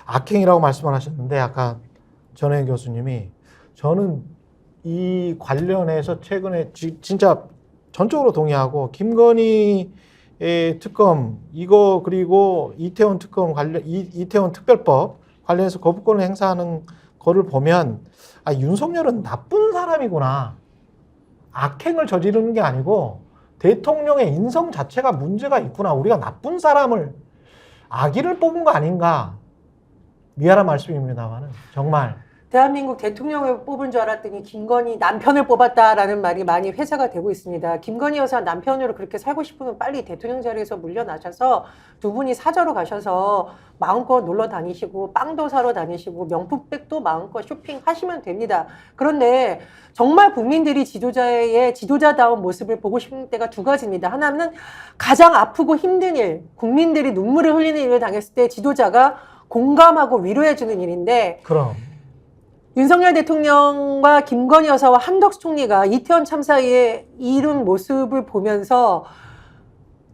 악행이라고 말씀을 하셨는데 아까 전혜 교수님이 저는 이 관련해서 최근에 진짜 전적으로 동의하고 김건희의 특검 이거 그리고 이태원 특검 관련 이태원 특별법 관련해서 거부권을 행사하는 거를 보면 아, 윤석열은 나쁜 사람이구나. 악행을 저지르는 게 아니고 대통령의 인성 자체가 문제가 있구나. 우리가 나쁜 사람을 악의를 뽑은 거 아닌가. 미안한 말씀입니다만은 정말
대한민국 대통령을 뽑은 줄 알았더니 김건희 남편을 뽑았다라는 말이 많이 회자가 되고 있습니다. 김건희 여사 남편으로 그렇게 살고 싶으면 빨리 대통령 자리에서 물러나셔서 두 분이 사저로 가셔서 마음껏 놀러 다니시고 빵도 사러 다니시고 명품백도 마음껏 쇼핑하시면 됩니다. 그런데 정말 국민들이 지도자의 지도자다운 모습을 보고 싶은 때가 두 가지입니다. 하나는 가장 아프고 힘든 일, 국민들이 눈물을 흘리는 일을 당했을 때 지도자가 공감하고 위로해주는 일인데
그럼
윤석열 대통령과 김건희 여사와 한덕수 총리가 이태원 참사에 이른 모습을 보면서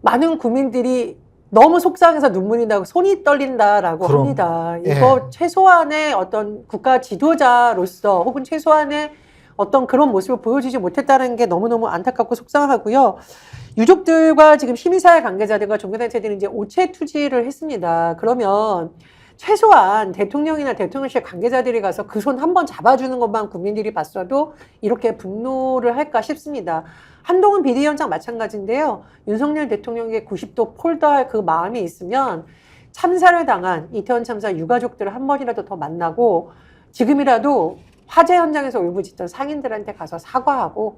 많은 국민들이 너무 속상해서 눈물이 나고 손이 떨린다라고
그럼.
합니다.
예.
이거 최소한의 어떤 국가 지도자로서 혹은 최소한의 어떤 그런 모습을 보여주지 못했다는 게 너무너무 안타깝고 속상하고요. 유족들과 지금 시민사회 관계자들과 종교단체들이 이제 오체 투지를 했습니다. 그러면 최소한 대통령이나 대통령실 관계자들이 가서 그 손 한번 잡아주는 것만 국민들이 봤어도 이렇게 분노를 할까 싶습니다. 한동훈 비대위원장 마찬가지인데요. 윤석열 대통령에게 90도 폴더할 그 마음이 있으면 참사를 당한 이태원 참사 유가족들을 한 번이라도 더 만나고 지금이라도 화재 현장에서 울부짖던 상인들한테 가서 사과하고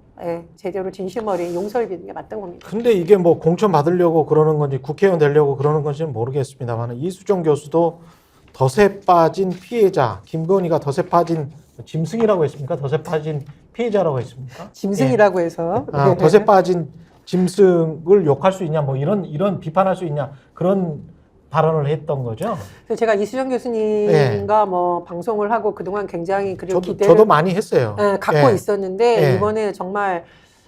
제대로 진심 어린 용서를 비는 게 맞다고 봅니다.
근데 이게 뭐 공천 받으려고 그러는 건지 국회의원 되려고 그러는 건지는 모르겠습니다만 이수정 교수도 덫에 빠진 피해자, 김건희가 덫에 빠진 짐승이라고 했습니까? 덫에 빠진 피해자라고 했습니까?
짐승이라고 해서.
아, 덫에 빠진 짐승을 욕할 수 있냐, 뭐 이런 비판할 수 있냐 그런 발언을 했던 거죠.
그래서 제가 이수정 교수님과 뭐 방송을 하고 그동안 굉장히 그리고 기대를
저도 많이 했어요.
갖고 있었는데 이번에 정말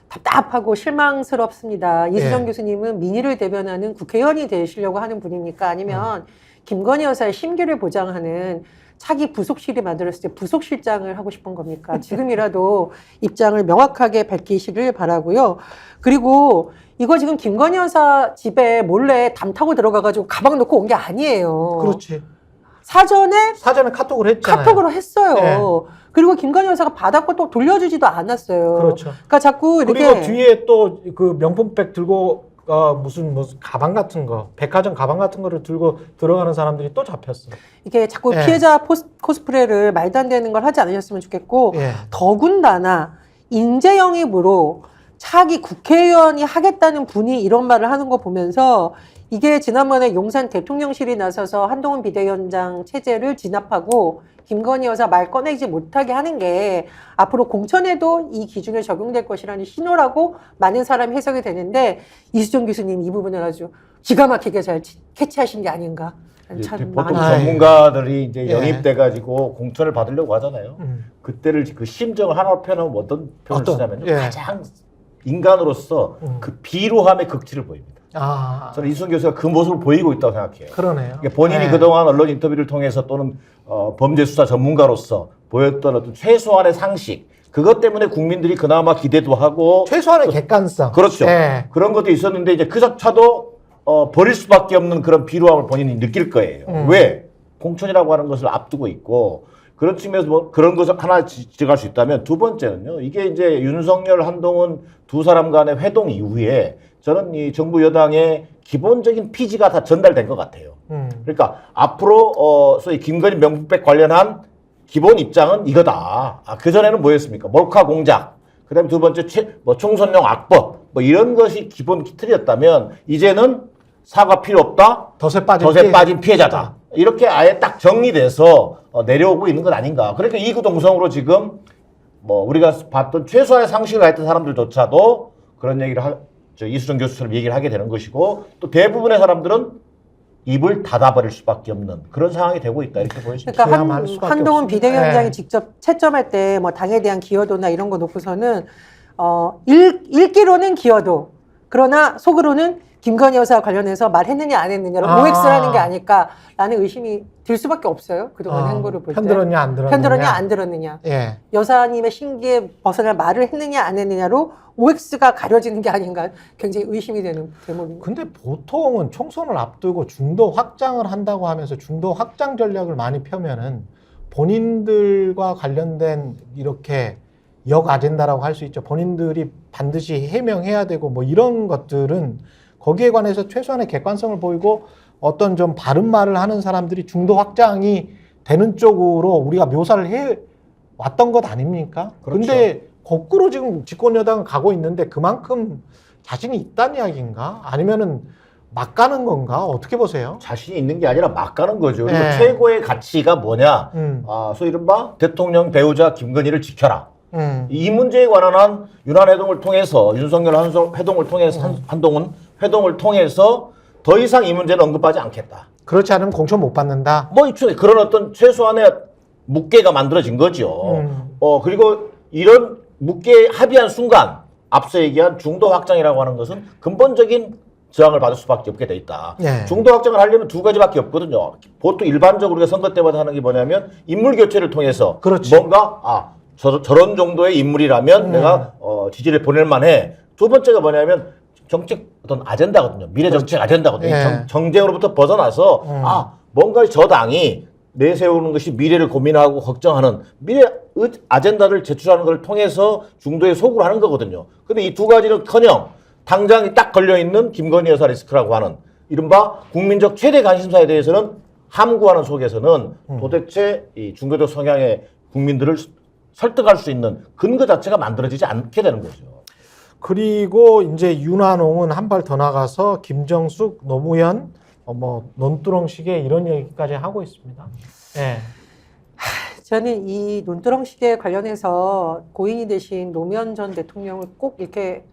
답답하고 실망스럽습니다. 이수정 교수님은 민의를 대변하는 국회의원이 되시려고 하는 분입니까? 아니면 김건희 여사의 심기를 보장하는 차기 부속실이 만들었을 때 부속실장을 하고 싶은 겁니까? 지금이라도 입장을 명확하게 밝히시길 바라고요. 그리고 이거 지금 김건희 여사 집에 몰래 담 타고 들어가가지고 가방 놓고 온 게 아니에요.
그렇지.
사전에
카톡을 했잖아요.
카톡으로 했어요. 그리고 김건희 여사가 받았고 또 돌려주지도 않았어요.
그렇죠.
그러니까 자꾸 이렇게
그리고 뒤에 또 그 명품백 들고 무슨 가방 같은 거, 백화점 가방 같은 거를 들고 들어가는 사람들이 또 잡혔어.
이게 자꾸 피해자 코스프레를 말도 안 되는 걸 하지 않으셨으면 좋겠고 더군다나 인재 영입으로 차기 국회의원이 하겠다는 분이 이런 말을 하는 거 보면서 이게 지난번에 용산 대통령실이 나서서 한동훈 비대위원장 체제를 진압하고 김건희 여사 말 꺼내지 못하게 하는 게 앞으로 공천에도 이 기준을 적용될 것이라는 신호라고 많은 사람이 해석이 되는데 이수정 교수님 이 부분을 아주 기가 막히게 잘 캐치하신 게 아닌가. 참
보통
많은
전문가들이 이제 영입돼 가지고 공천을 받으려고 하잖아요. 그때를 그 심정을 하나로 표현하면 어떤 표현을 쓰냐면요. 가장 인간으로서 그 비루함의 극치를 보입니다. 저는 이수정 교수가 그 모습을 보이고 있다고 생각해요.
그러네요.
그러니까 본인이 그동안 언론 인터뷰를 통해서 또는 범죄 수사 전문가로서 보였던 어떤 최소한의 상식, 그것 때문에 국민들이 그나마 기대도 하고
최소한의 객관성.
그렇죠. 그런 것도 있었는데 이제 그조차도 버릴 수밖에 없는 그런 비루함을 본인이 느낄 거예요. 왜? 공천이라고 하는 것을 앞두고 있고 그런 측면에서 뭐 그런 것을 하나 지적할 수 있다면 두 번째는요. 이게 이제 윤석열, 한동훈 두 사람 간의 회동 이후에 저는 이 정부 여당의 기본적인 피지가 다 전달된 것 같아요. 그러니까 앞으로 소위 김건희 명품백 관련한 기본 입장은 이거다. 그전에는 뭐였습니까? 몰카 공작. 그다음에 두 번째 총선용 악법. 뭐 이런 것이 기본 틀이었다면 이제는 사과 필요 없다.
덫에
빠진 피해자다. 이렇게 아예 딱 정리돼서 내려오고 있는 것 아닌가. 그러니까 이구동성으로 지금 뭐 우리가 봤던 최소한의 상식을 가했던 사람들조차도 그런 얘기를 이수정 교수처럼 얘기를 하게 되는 것이고 또 대부분의 사람들은 입을 닫아버릴 수밖에 없는 그런 상황이 되고 있다 이렇게 보여집니다.
그러니까 한동훈 비대위원장이 직접 채점할 때 뭐 당에 대한 기여도나 이런 거 놓고서는 읽기로는 기여도 그러나 속으로는 김건희 여사 관련해서 말했느냐 안 했느냐로 OX라는 게 아닐까라는 의심이 들 수밖에 없어요. 그동안 행보를 볼 때.
편들었냐 안 들었느냐.
편들었냐 안 들었느냐.
예.
여사님의 신기에 벗어날 말을 했느냐 안 했느냐로 OX가 가려지는 게 아닌가 굉장히 의심이 되는 대목입니다.
근데 보통은 총선을 앞두고 중도 확장을 한다고 하면서 중도 확장 전략을 많이 펴면은 본인들과 관련된 이렇게 역 아젠다라고 할 수 있죠. 본인들이 반드시 해명해야 되고 뭐 이런 것들은 거기에 관해서 최소한의 객관성을 보이고 어떤 좀 바른 말을 하는 사람들이 중도 확장이 되는 쪽으로 우리가 묘사를 해 왔던 것 아닙니까?
그렇죠.
근데 거꾸로 지금 집권 여당은 가고 있는데 그만큼 자신이 있다는 이야기인가? 아니면은 막 가는 건가? 어떻게 보세요?
자신이 있는 게 아니라 막 가는 거죠. 그리고
네.
최고의 가치가 뭐냐? 소위 이른바 대통령 배우자 김건희를 지켜라. 이 문제에 관한 한 윤한 회동을 통해서 윤석열 회동을 통해서 한동훈 회동을 통해서 더 이상 이 문제는 언급하지 않겠다.
그렇지 않으면 공천 못 받는다.
뭐 그런 어떤 최소한의 묵계가 만들어진 거죠. 그리고 이런 묵계에 합의한 순간 앞서 얘기한 중도 확장이라고 하는 것은 근본적인 저항을 받을 수밖에 없게 돼 있다.
네.
중도 확장을 하려면 두 가지밖에 없거든요. 보통 일반적으로 우리가 선거 때마다 하는 게 뭐냐면 인물 교체를 통해서
그렇지.
뭔가 저런 정도의 인물이라면 내가 지지를 보낼 만해. 두 번째가 뭐냐면 정책 어떤 아젠다거든요. 미래 정책 아젠다거든요.
예.
정쟁으로부터 벗어나서 뭔가 저 당이 내세우는 것이 미래를 고민하고 걱정하는 미래 아젠다를 제출하는 걸 통해서 중도에 소구를 하는 거거든요. 근데 이 두 가지는커녕 당장이 딱 걸려있는 김건희 여사 리스크라고 하는 이른바 국민적 최대 관심사에 대해서는 함구하는 속에서는 도대체 이 중도적 성향의 국민들을 설득할 수 있는 근거 자체가 만들어지지 않게 되는 거죠.
그리고 이제 윤한홍은 한 발 더 나가서 김정숙, 노무현, 논두렁시계 이런 얘기까지 하고 있습니다. 예.
저는 이 논두렁시계 관련해서 고인이 되신 노무현 전 대통령을 꼭 이렇게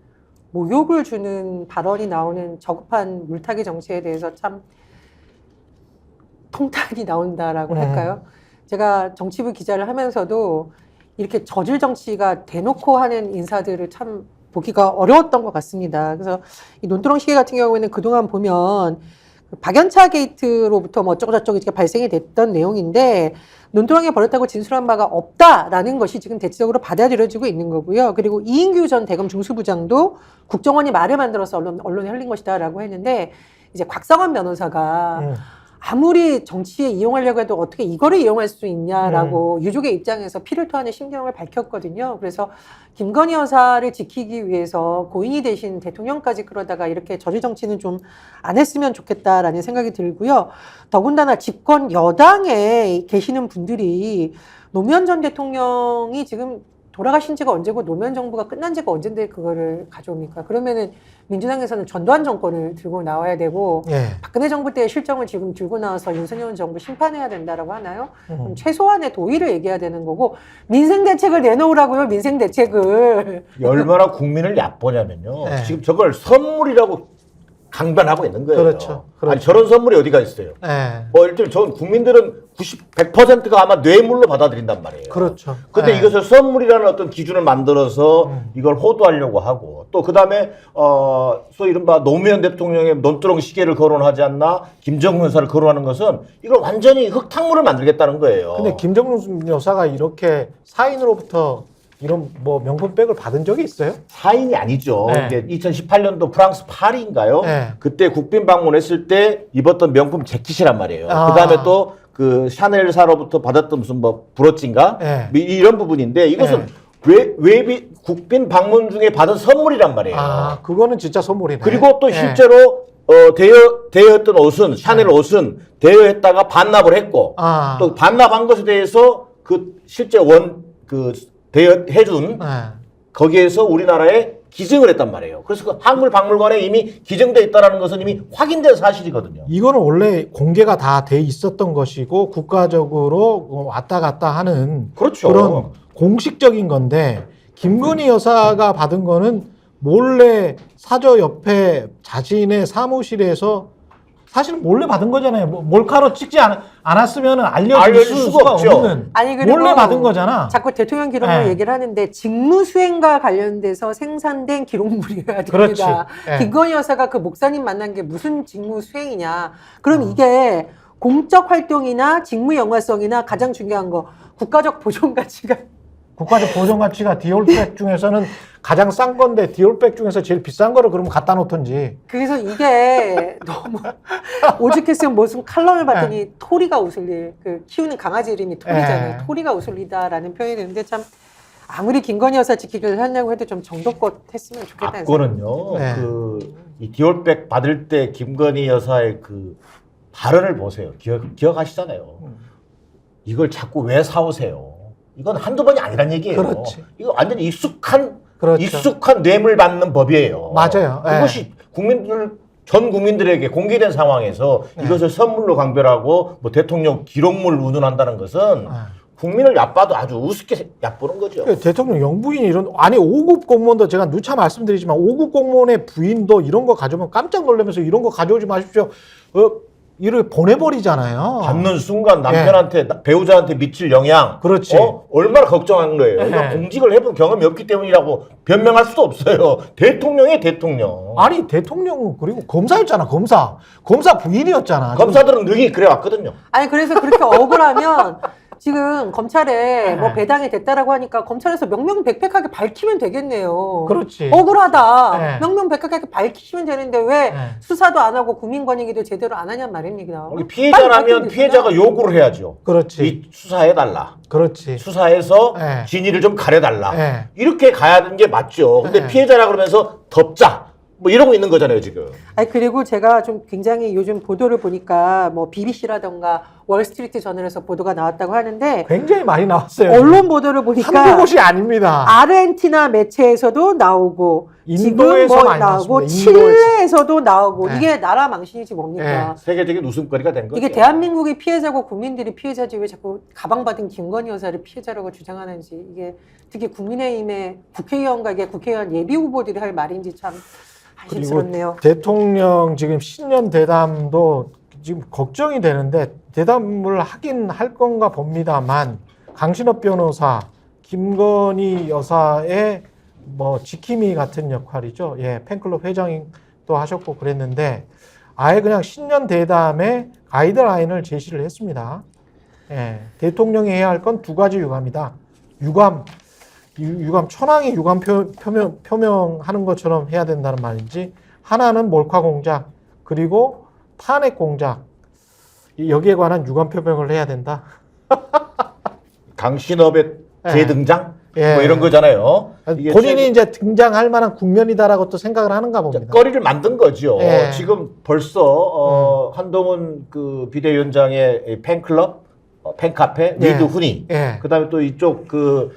모욕을 주는 발언이 나오는 저급한 물타기 정치에 대해서 참 통탄이 나온다라고 할까요? 제가 정치부 기자를 하면서도 이렇게 저질 정치가 대놓고 하는 인사들을 참 보기가 어려웠던 것 같습니다. 그래서 이 논두렁시계 같은 경우에는 그동안 보면 박연차 게이트로부터 뭐 어쩌고저쩌고 이렇게 발생이 됐던 내용인데 논두렁에 벌였다고 진술한 바가 없다라는 것이 지금 대체적으로 받아들여지고 있는 거고요. 그리고 이인규 전 대검 중수부장도 국정원이 말을 만들어서 언론에 흘린 것이다라고 했는데 이제 곽상원 변호사가 아무리 정치에 이용하려고 해도 어떻게 이거를 이용할 수 있냐라고 유족의 입장에서 피를 토하는 심경을 밝혔거든요. 그래서 김건희 여사를 지키기 위해서 고인이 되신 대통령까지 그러다가 이렇게 저질 정치는 좀 안 했으면 좋겠다라는 생각이 들고요. 더군다나 집권 여당에 계시는 분들이 노무현 전 대통령이 지금 돌아가신 지가 언제고 노무현 정부가 끝난 지가 언젠데 그거를 가져옵니까? 그러면은 민주당에서는 전두환 정권을 들고 나와야 되고 박근혜 정부 때의 실정을 지금 들고 나와서 윤석열 정부 심판해야 된다라고 하나요? 그럼 최소한의 도의를 얘기해야 되는 거고 민생 대책을 내놓으라고요. 민생 대책을.
얼마나 국민을 얕보냐면요. 지금 저걸 선물이라고 강변하고 있는 거예요.
그렇죠.
아니 저런 선물이 어디가 있어요. 일단 전 국민들은 100%가 아마 뇌물로 받아들인단 말이에요.
그렇죠.
근데 이것을 선물이라는 어떤 기준을 만들어서 이걸 호도하려고 하고 또 그다음에 소위 이른바 노무현 대통령의 논두렁 시계를 거론하지 않나 김정은 여사를 거론하는 것은 이걸 완전히 흙탕물을 만들겠다는 거예요.
근데 김정은 여사가 이렇게 사인으로부터 이런 명품백을 받은 적이 있어요?
사인이 아니죠. 이게 2018년도 프랑스 파리인가요? 그때 국빈 방문했을 때 입었던 명품 재킷이란 말이에요. 그다음에 또 그 샤넬사로부터 받았던 무슨 브로치인가? 이런 부분인데 이것은 외비 국빈 방문 중에 받은 선물이란 말이에요.
그거는 진짜 선물이네.
그리고 또 실제로 대여했던 옷은 샤넬 옷은 대여했다가 반납을 했고 또 반납한 것에 대해서 그 실제 대여해준 거기에서 우리나라에 기증을 했단 말이에요. 그래서 그 한국박물관에 이미 기증돼 있다는 것은 이미 확인된 사실이거든요.
이거는 원래 공개가 다 돼 있었던 것이고 국가적으로 왔다 갔다 하는
그렇죠.
그런 공식적인 건데 김건희 여사가 받은 거는 몰래 사저 옆에 자신의 사무실에서 사실은 몰래 받은 거잖아요. 몰카로 찍지 않았으면 알려줄
알려줄
수가
수가 없죠.
없는
아니, 그리고
몰래 받은 거잖아.
자꾸 대통령 기록물
네.
얘기를 하는데 직무수행과 관련돼서 생산된 기록물이어야
그렇지.
됩니다.
네.
김건희 여사가 그 목사님 만난 게 무슨 직무수행이냐. 그럼 이게 공적 활동이나 직무 연관성이나 가장 중요한 거 국가적 보존 가치가
국가적 보존 가치가 디올백 중에서는 가장 싼 건데 디올백 중에서 제일 비싼 거를 그러면 갖다 놓던지.
그래서 이게 너무 오죽했으면 무슨 칼럼을 봤더니 토리가 웃을 일, 그 키우는 강아지 이름이 토리잖아요.
네.
토리가 웃을 일이다라는 표현이 되는데 참 아무리 김건희 여사 지키기를 하려고 해도 좀 정도껏 했으면 좋겠다는 생각이
앞거는요.
네.
이 디올백 받을 때 김건희 여사의 그 발언을 보세요. 기억하시잖아요. 이걸 자꾸 왜 사오세요? 이건 한두 번이 아니란 얘기예요.
그렇지.
이거 완전히 익숙한
그렇죠.
뇌물 받는 법이에요.
맞아요. 예.
그것이 전 국민들에게 공개된 상황에서 이것을 선물로 강별하고 뭐 대통령 기록물 운운한다는 것은 국민을 얕봐도 아주 우습게 얕보는 거죠.
그 대통령 영부인이 이런, 아니 5급 공무원도 제가 누차 말씀드리지만 5급 공무원의 부인도 이런 거 가져오면 깜짝 놀라면서 이런 거 가져오지 마십시오. 이를 보내버리잖아요.
받는 순간 남편한테 배우자한테 미칠 영향,
그렇지.
얼마나 걱정한 거예요.
네.
이거 공직을 해본 경험이 없기 때문이라고 변명할 수도 없어요. 대통령이 대통령.
아니 대통령 그리고 검사였잖아. 검사 부인이었잖아.
검사들은 늘 그래 왔거든요.
아니 그래서 그렇게 억울하면 지금 검찰에 뭐
네.
배당이 됐다라고 하니까 검찰에서 명명백백하게 밝히면 되겠네요.
그렇지.
억울하다.
네.
명명백백하게 밝히면 되는데 왜
네.
수사도 안 하고 국민권익위도 제대로 안 하냔 말입니다.
피해자라면 피해자가 요구를 해야죠.
그렇지.
이 수사해달라.
그렇지.
수사해서
네.
진위를 좀 가려달라.
네.
이렇게 가야 하는 게 맞죠. 근데
네.
피해자라 그러면서 덮자. 뭐 이러고 있는 거잖아요, 지금.
아니 그리고 제가 좀 굉장히 요즘 보도를 보니까 뭐 BBC라던가 월스트리트 저널에서 보도가 나왔다고 하는데
굉장히 많이 나왔어요.
언론 보도를 보니까
한두 곳이 아닙니다.
아르헨티나 매체에서도 나오고 지금
인도에서
뭐
많이
나오고
나왔습니다. 인도에서.
칠레에서도 나오고
네.
이게 나라 망신이지 뭡니까?
세계적인 웃음거리가 된 거죠.
이게 대한민국이 피해자고 국민들이 피해자지 왜 자꾸 가방받은 김건희 여사를 피해자라고 주장하는지 이게 특히 국민의힘의 국회의원과 이게 국회의원 예비 후보들이 할 말인지 참 안심스럽네요.
대통령 지금 신년 대담도 지금 걱정이 되는데 대담을 하긴 할 건가 봅니다만 강신업 변호사, 김건희 여사의 뭐 지킴이 같은 역할이죠. 예, 팬클럽 회장도 하셨고 그랬는데 아예 그냥 신년 대담에 가이드라인을 제시를 했습니다. 예, 대통령이 해야 할 건 두 가지 유감이다. 유감 천황이 유감 표명하는 것처럼 해야 된다는 말인지, 하나는 몰카 공작, 그리고 탄핵 공작, 여기에 관한 유감 표명을 해야 된다.
강신업의
예.
재등장?
예.
뭐 이런 거잖아요. 이게
본인이 이제 등장할 만한 국면이다라고 또 생각을 하는가 봅니다.
거리를 만든 거죠.
예.
지금 벌써 한동훈 그 비대위원장의 팬클럽, 팬카페,
예.
리드 훈이,
예.
그다음에 또 이쪽 그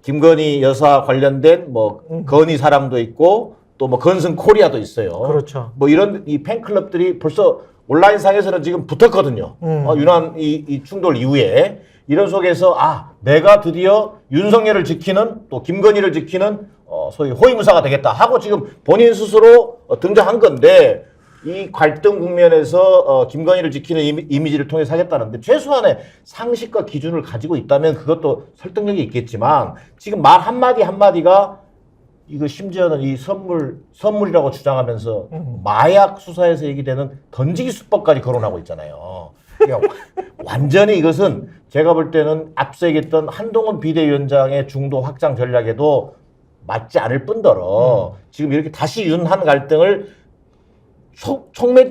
김건희 여사 관련된 뭐 건희 사람도 있고 또 뭐 건승 코리아도 있어요.
그렇죠.
뭐 이런 이 팬클럽들이 벌써 온라인상에서는 지금 붙었거든요. 유난 이 충돌 이후에 이런 속에서 내가 드디어 윤석열을 지키는 또 김건희를 지키는 소위 호위무사가 되겠다 하고 지금 본인 스스로 등장한 건데, 이 갈등 국면에서 김건희를 지키는 이미지를 통해서 하겠다는데 최소한의 상식과 기준을 가지고 있다면 그것도 설득력이 있겠지만 지금 말 한마디 한마디가 이거 심지어는 이 선물이라고 주장하면서 마약 수사에서 얘기되는 던지기 수법까지 거론하고 있잖아요. 그러니까 완전히 이것은 제가 볼 때는 앞서 얘기했던 한동훈 비대위원장의 중도 확장 전략에도 맞지 않을 뿐더러 지금 이렇게 다시 윤한 갈등을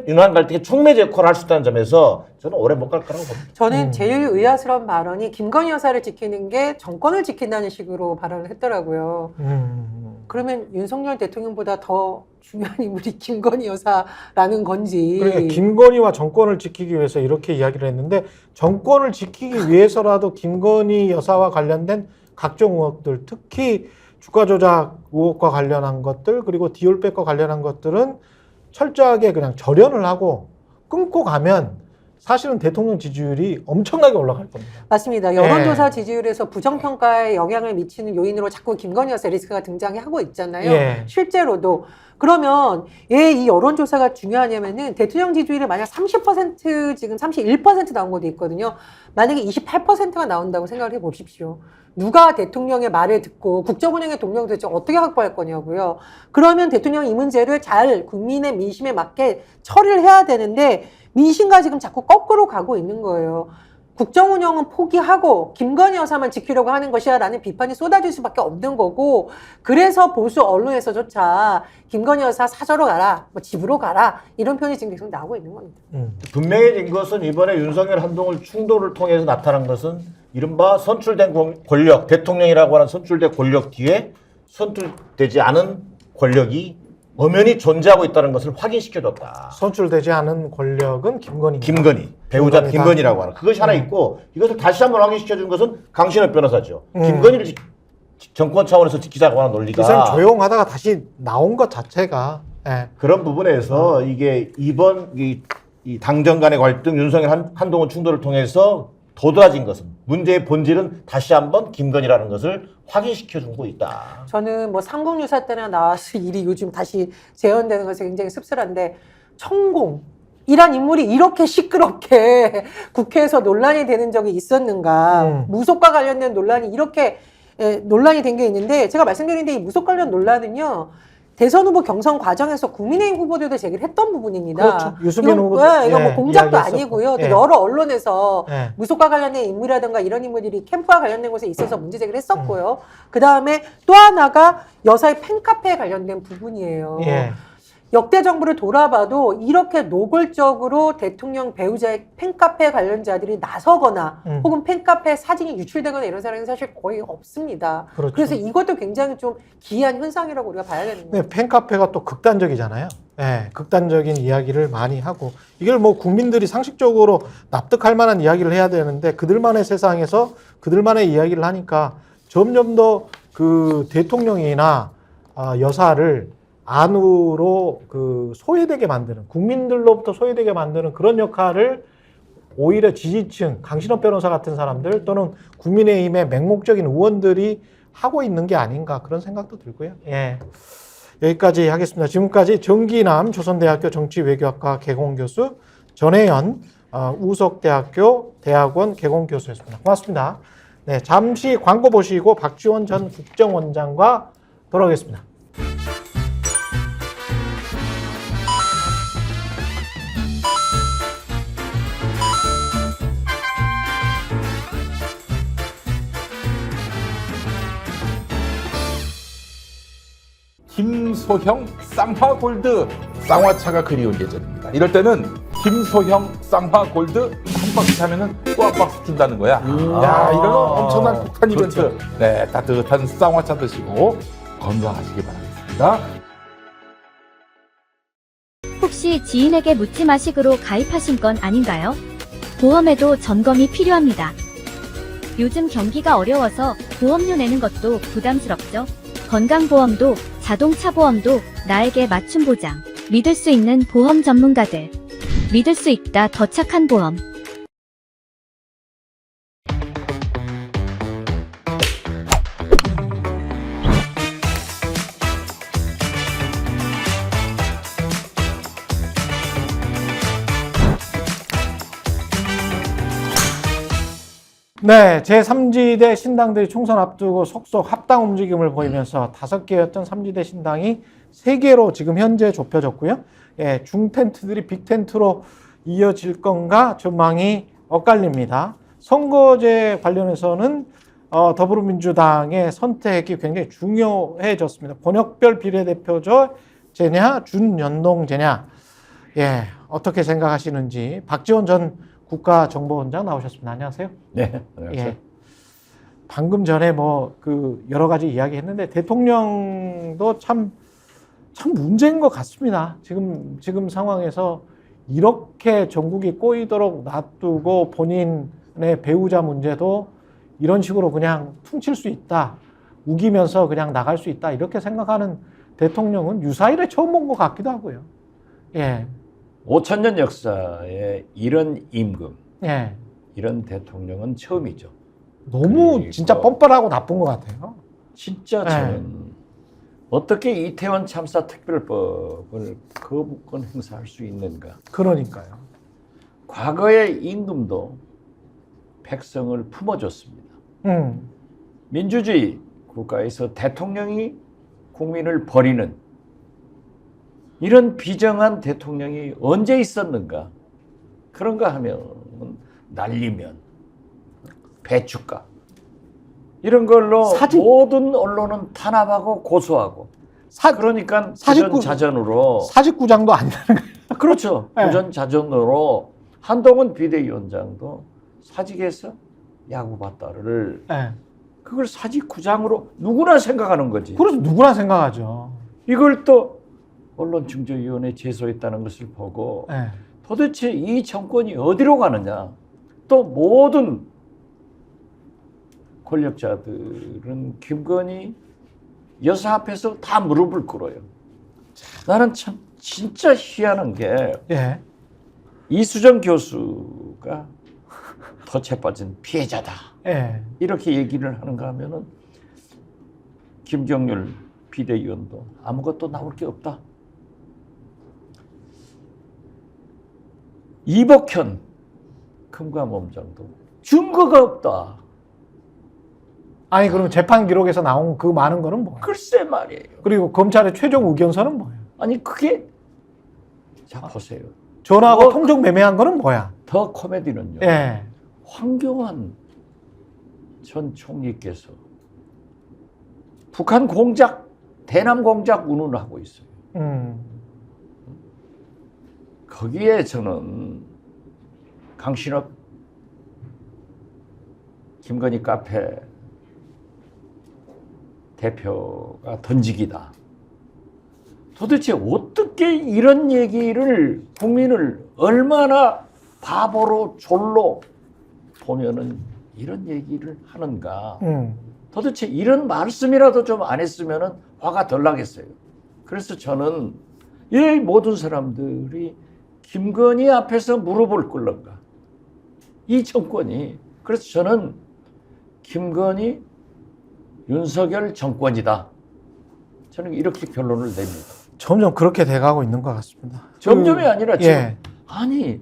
윤한 갈등의 촉매제 역할을 할 수 있다는 점에서 저는 오래 못 갈 거라고 봅니다.
저는 제일 의아스러운 발언이 김건희 여사를 지키는 게 정권을 지킨다는 식으로 발언을 했더라고요. 그러면 윤석열 대통령보다 더 중요한 인물이 김건희 여사라는 건지.
그러니까 김건희와 정권을 지키기 위해서 이렇게 이야기를 했는데, 정권을 지키기 위해서라도 김건희 여사와 관련된 각종 의혹들, 특히 주가 조작 의혹과 관련한 것들, 그리고 디올백과 관련한 것들은 철저하게 그냥 절연을 하고 끊고 가면 사실은 대통령 지지율이 엄청나게 올라갈 겁니다.
맞습니다. 여론조사 지지율에서 부정평가에 영향을 미치는 요인으로 자꾸 김건희 여사 리스크가 등장하고 있잖아요.
예.
실제로도. 그러면 왜 이 여론조사가 중요하냐면은 대통령 지지율이 만약 30% 지금 31% 나온 것도 있거든요. 만약에 28%가 나온다고 생각을 해보십시오. 누가 대통령의 말을 듣고 국정운영의 동력을 도대체 어떻게 확보할 거냐고요. 그러면 대통령이 이 문제를 잘 국민의 민심에 맞게 처리를 해야 되는데 민심과 지금 자꾸 거꾸로 가고 있는 거예요. 국정운영은 포기하고 김건희 여사만 지키려고 하는 것이야 라는 비판이 쏟아질 수밖에 없는 거고, 그래서 보수 언론에서조차 김건희 여사 사저로 가라, 뭐 집으로 가라 이런 표현이 지금 계속 나오고 있는 겁니다.
분명해진 것은 이번에 윤석열 한동훈 충돌을 통해서 나타난 것은 이른바 선출된 권력, 대통령이라고 하는 선출된 권력 뒤에 선출되지 않은 권력이 엄연히 존재하고 있다는 것을 확인시켜줬다.
선출되지 않은 권력은 김건희.
배우자
김건희다.
김건희라고 하는 그것이 하나 있고, 이것을 다시 한번 확인시켜준 것은 강신업 변호사죠. 김건희를 정권 차원에서 지키자고 하는 논리가.
이선 조용하다가 다시 나온 것 자체가. 예.
그런 부분에서 이게 이번 이 당정 간의 갈등, 윤석열 한동훈 충돌을 통해서 도드라진 것은, 문제의 본질은 다시 한번 김건희라는 것을 확인시켜주고 있다.
저는 뭐 삼국유사 때나 나와서 일이 요즘 다시 재현되는 것이 굉장히 씁쓸한데, 천공이란 인물이 이렇게 시끄럽게 국회에서 논란이 되는 적이 있었는가. 무속과 관련된 논란이 이렇게 논란이 된 게 있는데, 제가 말씀드린 이 무속 관련 논란은요, 대선 후보 경선 과정에서 국민의힘 후보들도 제기를 했던 부분입니다.
그렇죠. 유승민 후보도
이거 뭐 공작도 아니고요. 또
예.
여러 언론에서
예.
무속과 관련된 인물이라든가 이런 인물들이 캠프와 관련된 곳에 있어서 문제 제기를 했었고요. 그 다음에 또 하나가 여사의 팬카페에 관련된 부분이에요.
예.
역대 정부를 돌아봐도 이렇게 노골적으로 대통령 배우자의 팬카페 관련자들이 나서거나 혹은 팬카페 사진이 유출되거나 이런 사람이 사실 거의 없습니다.
그렇죠.
그래서 이것도 굉장히 좀 기이한 현상이라고 우리가 봐야겠는 거예요.
네, 팬카페가 또 극단적이잖아요. 예, 극단적인 이야기를 많이 하고, 이걸 뭐 국민들이 상식적으로 납득할 만한 이야기를 해야 되는데 그들만의 세상에서 그들만의 이야기를 하니까 점점 더 그 대통령이나 여사를 안으로 그 소외되게 만드는, 국민들로부터 소외되게 만드는 그런 역할을 오히려 지지층, 강신업 변호사 같은 사람들 또는 국민의힘의 맹목적인 의원들이 하고 있는 게 아닌가, 그런 생각도 들고요. 예. 여기까지 하겠습니다. 지금까지 정기남 조선대학교 정치외교학과 개공교수, 전혜연 우석대학교 대학원 개공교수였습니다. 고맙습니다. 네, 잠시 광고 보시고 박지원 전 국정원장과 돌아오겠습니다.
김소형 쌍화골드 쌍화차가 그리운 예전입니다. 이럴 때는 김소형 쌍화골드 한 박스 사면은 또 한 박스 준다는 거야. 야, 이런 엄청난 폭탄 이벤트.
그렇죠.
네, 따뜻한 쌍화차 드시고 건강하시기 바라겠습니다.
혹시 지인에게 묻지 마식으로 가입하신 건 아닌가요? 보험에도 점검이 필요합니다. 요즘 경기가 어려워서 보험료 내는 것도 부담스럽죠? 건강보험도 자동차 보험도 나에게 맞춤 보장. 믿을 수 있는 보험 전문가들. 믿을 수 있다 더 착한 보험.
네, 제3지대 신당들이 총선 앞두고 속속 합당 움직임을 보이면서 5개였던 3지대 신당이 3개로 지금 현재 좁혀졌고요. 예, 중텐트들이 빅텐트로 이어질 건가 전망이 엇갈립니다. 선거제 관련해서는 더불어민주당의 선택이 굉장히 중요해졌습니다. 권역별 비례대표제냐, 준연동제냐, 예, 어떻게 생각하시는지 박지원 전 국가정보원장 나오셨습니다. 안녕하세요.
네, 안녕하세요.
예. 방금 전에 뭐 그 여러 가지 이야기했는데 대통령도 참 문제인 것 같습니다. 지금 상황에서 이렇게 전국이 꼬이도록 놔두고 본인의 배우자 문제도 이런 식으로 그냥 퉁칠 수 있다, 우기면서 그냥 나갈 수 있다, 이렇게 생각하는 대통령은 유사일에 처음 본 것 같기도 하고요. 예.
5,000년 역사에 이런 임금,
예.
이런 대통령은 처음이죠.
너무
그리고
진짜 뻔뻔하고 나쁜 것 같아요.
진짜 저는 어떻게 이태원 참사 특별법을 거부권 행사할 수 있는가?
그러니까요.
과거의 임금도 백성을 품어줬습니다. 민주주의 국가에서 대통령이 국민을 버리는 이런 비정한 대통령이 언제 있었는가? 그런가 하면 날리면 배춧가 이런 걸로 모든 언론은 탄압하고 고소하고 그러니까 부전자전으로
사직구장도 안 되는 거예요.
그렇죠.
네.
부전자전으로 한동훈 비대위원장도 사직에서 야구봤다를
네.
그걸 사직구장으로 누구나 생각하는 거지.
그래서 누구나 생각하죠.
이걸 또 언론중재위원회 제소했다는 것을 보고
네.
도대체 이 정권이 어디로 가느냐. 또 모든 권력자들은 김건희 여사 앞에서 다 무릎을 꿇어요. 나는 참 진짜 희한한 게
예.
이수정 교수가 덫에 빠진 피해자다.
예.
이렇게 얘기를 하는가 하면은 김경률 비대위원도 아무것도 나올 게 없다. 이복현 금감원장도 증거가 없다.
아니 그럼 재판 기록에서 나온 그 많은 거는 뭐예요?
글쎄 말이에요.
그리고 검찰의 최종 의견서는 뭐예요?
아니 그게 자 보세요.
전화하고 통정 매매한 거는 뭐야?
더 코미디는요.
예.
황교안 전 총리께서 북한 공작, 대남 공작 운운을 하고 있어요. 거기에 저는 강신업 김건희 카페 대표가 던지기다. 도대체 어떻게 이런 얘기를 국민을 얼마나 바보로 졸로 보면은 이런 얘기를 하는가. 도대체 이런 말씀이라도 좀 안 했으면은 화가 덜 나겠어요. 그래서 저는 이 모든 사람들이 김건희 앞에서 무릎을 꿇는가. 이 정권이. 그래서 저는 김건희, 윤석열 정권이다. 저는 이렇게 결론을 냅니다.
점점 그렇게 돼가고 있는 것 같습니다.
점점이 아니라 지금
예.
아니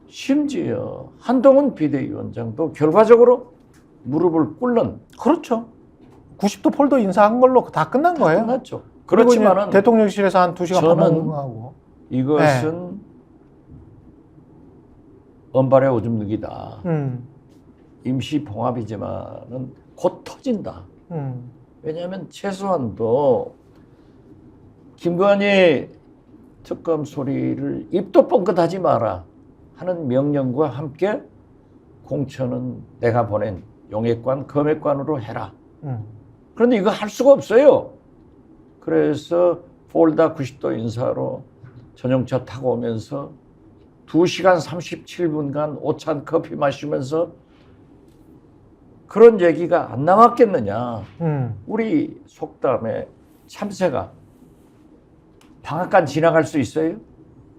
심지어 한동훈 비대위원장도 결과적으로 무릎을 꿇는
그렇죠. 90도 폴더 인사한 걸로 다 끝난 거예요.
끝났죠.
그리고
그렇지만은
이제 대통령실에서 한 2시간 밥
저는
먹는 거 하고.
이것은 언발의 오줌누기다. 임시 봉합이지만은 곧 터진다. 왜냐하면 최소한도 김건희 특검 소리를 입도 뻥끗하지 마라 하는 명령과 함께 공천은 내가 보낸 용액관, 검액관으로 해라. 그런데 이거 할 수가 없어요. 그래서 폴다 90도 인사로 전용차 타고 오면서 2시간 37분간 오찬 커피 마시면서 그런 얘기가 안 나왔겠느냐. 우리 속담에 참새가 방앗간 지나갈 수 있어요?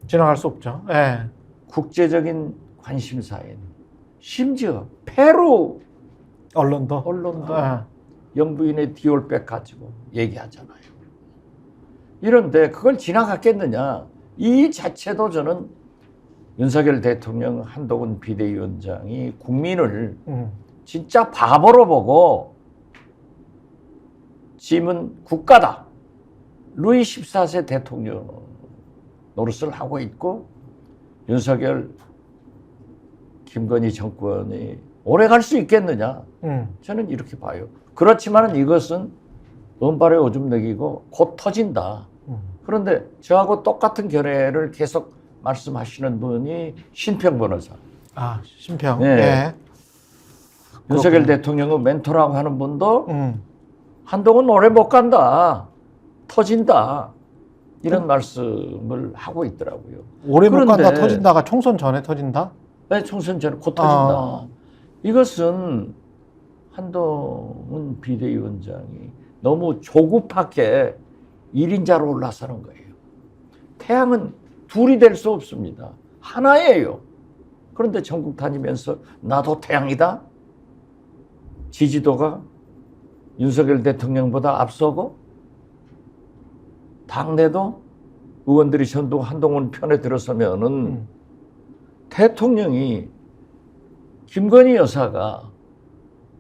지나갈 수 없죠. 예.
국제적인 관심사인 심지어 페루
언론도.
언론도 영부인의 디올백 가지고 얘기하잖아요. 이런데 그걸 지나갔겠느냐. 이 자체도 저는 윤석열 대통령, 한동훈 비대위원장이 국민을 진짜 바보로 보고 짐은 국가다. 루이 14세 대통령 노릇을 하고 있고 윤석열, 김건희 정권이 오래 갈 수 있겠느냐. 저는 이렇게 봐요. 그렇지만 이것은 은발의 오줌 내기고 곧 터진다. 그런데 저하고 똑같은 견해를 계속 말씀하시는 분이 신평 변호사.
아, 신평.
네.
예.
윤석열 대통령은 멘토라고 하는 분도 한동훈 오래 못 간다. 터진다. 이런 말씀을 하고 있더라고요.
오래 못
그런데
간다 터진다가 총선 전에 터진다?
네, 총선 전에 곧 터진다. 이것은 한동훈 비대위원장이 너무 조급하게 1인자로 올라서는 거예요. 태양은 둘이 될 수 없습니다. 하나예요. 그런데 전국 다니면서 나도 태양이다? 지지도가 윤석열 대통령보다 앞서고 당내도 의원들이 전부 한동훈 편에 들어서면은 대통령이 김건희 여사가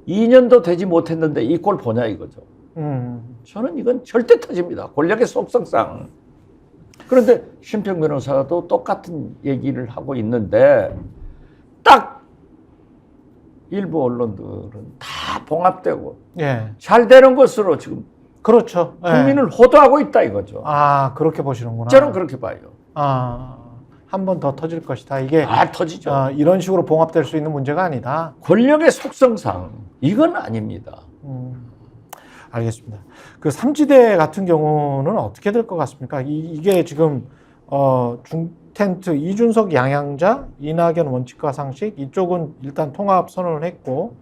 2년도 되지 못했는데 이 꼴 보냐 이거죠. 저는 이건 절대 터집니다. 권력의 속성상. 그런데 심평 변호사도 똑같은 얘기를 하고 있는데 딱 일부 언론들은 다 봉합되고
예.
잘 되는 것으로 지금
그렇죠. 예.
국민을 호도하고 있다 이거죠.
아, 그렇게 보시는구나.
저는 그렇게 봐요.
아, 한 번 더 터질 것이다. 이게
터지죠.
이런 식으로 봉합될 수 있는 문제가 아니다.
권력의 속성상 이건 아닙니다.
알겠습니다. 그 삼지대 같은 경우는 어떻게 될 것 같습니까? 이게 지금 중텐트 이준석 양양자, 이낙연 원칙과 상식 이쪽은 일단 통합 선언을 했고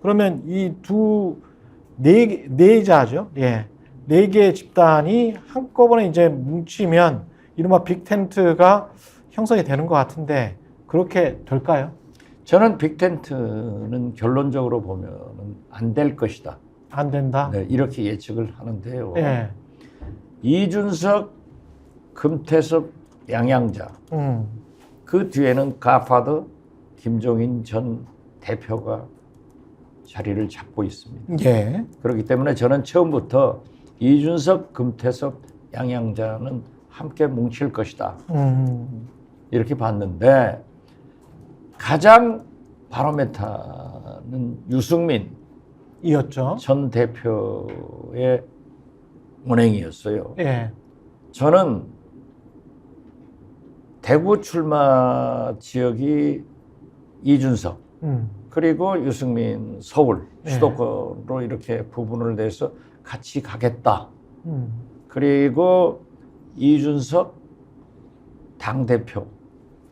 그러면 이 네 자죠. 예. 네 개의 집단이 한꺼번에 이제 뭉치면 이른바 빅텐트가 형성이 되는 것 같은데 그렇게 될까요?
저는 빅텐트는 결론적으로 보면 안 될 것이다.
안 된다.
네, 이렇게 예측을 하는데요.
예.
이준석, 금태섭, 양양자. 그 뒤에는 가파더 김종인 전 대표가 자리를 잡고 있습니다.
예.
그렇기 때문에 저는 처음부터 이준석, 금태섭, 양양자는 함께 뭉칠 것이다. 이렇게 봤는데 가장 바로메타는 유승민
이었죠.
전 대표의 운행이었어요.
예.
저는 대구 출마 지역이 이준석 그리고 유승민 서울 수도권으로 이렇게 구분을 내서 같이 가겠다. 그리고 이준석 당대표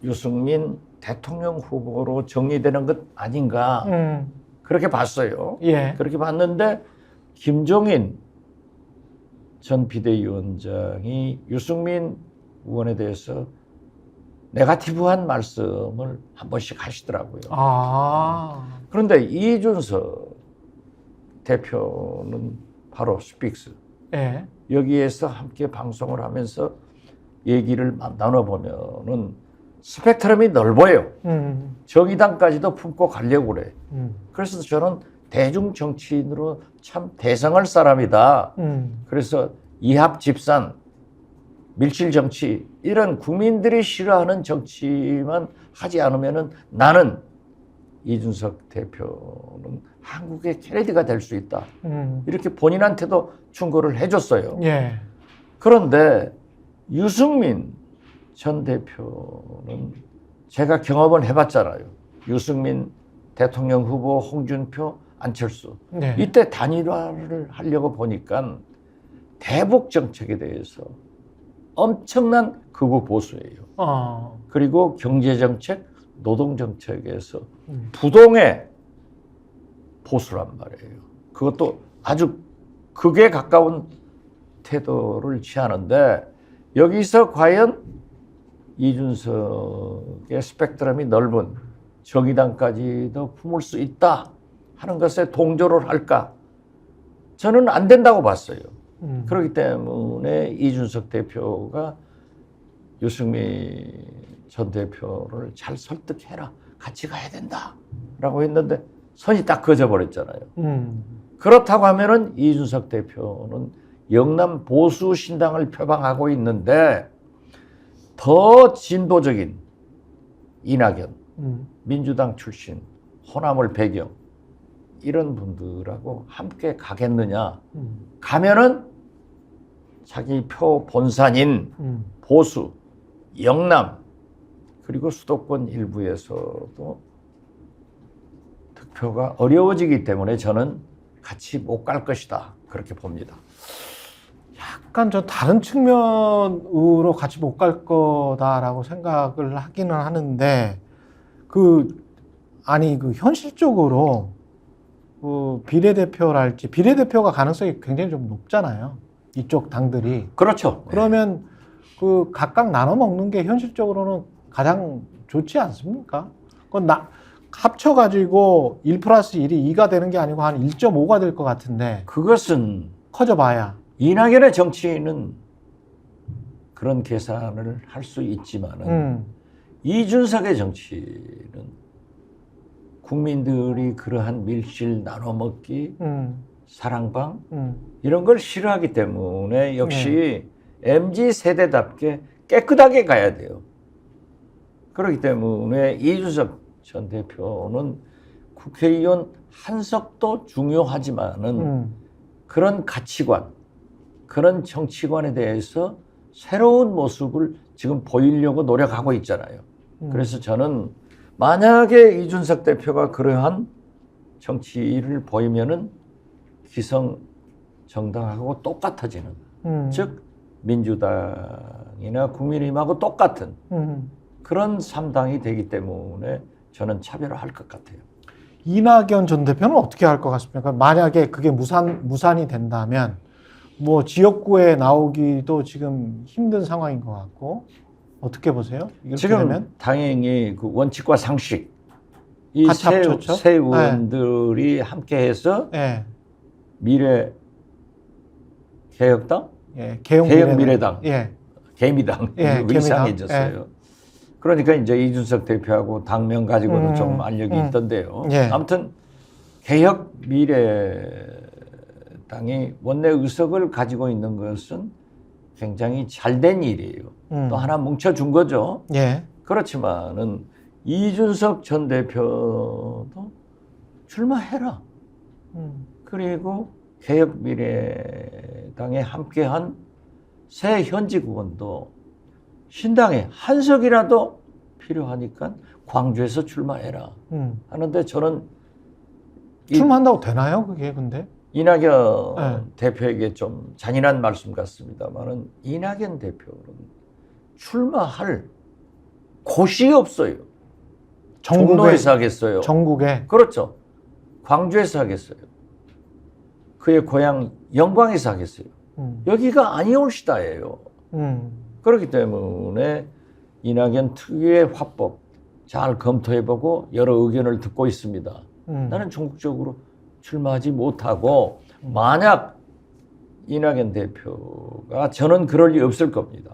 유승민 대통령 후보로 정리되는 것 아닌가 그렇게 봤어요.
예.
그렇게 봤는데 김종인 전 비대위원장이 유승민 의원에 대해서 네거티브한 말씀을 한 번씩 하시더라고요.
아.
그런데 이준석 대표는 바로 스픽스.
예.
여기에서 함께 방송을 하면서 얘기를 나눠보면은 스펙트럼이 넓어요. 정의당까지도 품고 가려고 그래. 그래서 저는 대중 정치인으로 참 대성할 사람이다. 그래서 이합 집산, 밀실 정치 이런 국민들이 싫어하는 정치만 하지 않으면은 나는 이준석 대표는 한국의 케네디가 될 수 있다. 이렇게 본인한테도 충고를 해줬어요.
예.
그런데 유승민 전 대표는 제가 경험을 해봤잖아요. 유승민 대통령 후보, 홍준표, 안철수.
네.
이때 단일화를 하려고 보니까 대북 정책에 대해서 엄청난 극우 보수예요. 그리고 경제 정책, 노동 정책에서 부동의 보수란 말이에요. 그것도 아주 극에 가까운 태도를 취하는데 여기서 과연 이준석의 스펙트럼이 넓은 정의당까지도 품을 수 있다 하는 것에 동조를 할까? 저는 안 된다고 봤어요. 그렇기 때문에 이준석 대표가 유승민 전 대표를 잘 설득해라. 같이 가야 된다라고 했는데 선이 딱 그어져버렸잖아요. 그렇다고 하면은 이준석 대표는 영남 보수 신당을 표방하고 있는데 더 진보적인 이낙연, 민주당 출신, 호남을 배경 이런 분들하고 함께 가겠느냐. 가면은 자기 표 본산인 보수, 영남 그리고 수도권 일부에서도 득표가 어려워지기 때문에 저는 같이 못 갈 것이다. 그렇게 봅니다.
약간 저 다른 측면으로 같이 못 갈 거다라고 생각을 하기는 하는데 아니 현실적으로 비례대표랄지 비례대표가 가능성이 굉장히 좀 높잖아요. 이쪽 당들이.
그렇죠.
그러면 그 각각 나눠 먹는 게 현실적으로는 가장 좋지 않습니까? 그건 합쳐가지고 1+1이 2가 되는 게 아니고 한 1.5가 될 것 같은데
그것은
커져봐야.
이낙연의 정치는 그런 계산을 할 수 있지만은 이준석의 정치는 국민들이 그러한 밀실 나눠먹기, 사랑방 이런 걸 싫어하기 때문에 역시 MZ 세대답게 깨끗하게 가야 돼요. 그렇기 때문에 이준석 전 대표는 국회의원 한석도 중요하지만은 그런 가치관, 그런 정치관에 대해서 새로운 모습을 지금 보이려고 노력하고 있잖아요. 그래서 저는 만약에 이준석 대표가 그러한 정치를 보이면은 기성 정당하고 똑같아지는, 즉 민주당이나 국민의힘하고 똑같은 그런 3당이 되기 때문에 저는 차별화할 것 같아요.
이낙연 전 대표는 어떻게 할 것 같습니까? 만약에 그게 무산이 된다면 뭐 지역구에 나오기도 지금 힘든 상황인 것 같고 어떻게 보세요?
지금
되면?
당연히 그 원칙과 상식 이
같이 합쳤죠?
세 의원들이 함께해서
예.
미래 개혁당,
예.
개혁미래당,
예.
개미당
예,
이상해졌어요. 그러니까 이제 이준석 대표하고 당명 가지고도 좀 알력이 있던데요.
예.
아무튼 개혁미래당이 원내 의석을 가지고 있는 것은 굉장히 잘된 일이에요. 또 하나 뭉쳐준 거죠.
예.
그렇지만은 이준석 전 대표도 출마해라. 그리고 개혁미래당에 함께한 새 현직 의원도 신당에 한석이라도 필요하니까 광주에서 출마해라 하는데 저는
출마한다고 되나요? 그게 근데?
이낙연 대표에게 좀 잔인한 말씀 같습니다만은 이낙연 대표는 출마할 곳이 없어요. 종로에서 하겠어요.
전국에.
그렇죠. 광주에서 하겠어요. 그의 고향 영광에서 하겠어요. 여기가 아니올시다예요. 그렇기 때문에 이낙연 특유의 화법 잘 검토해보고 여러 의견을 듣고 있습니다. 나는 전국적으로 출마하지 못하고 만약 이낙연 대표가 저는 그럴 리 없을 겁니다.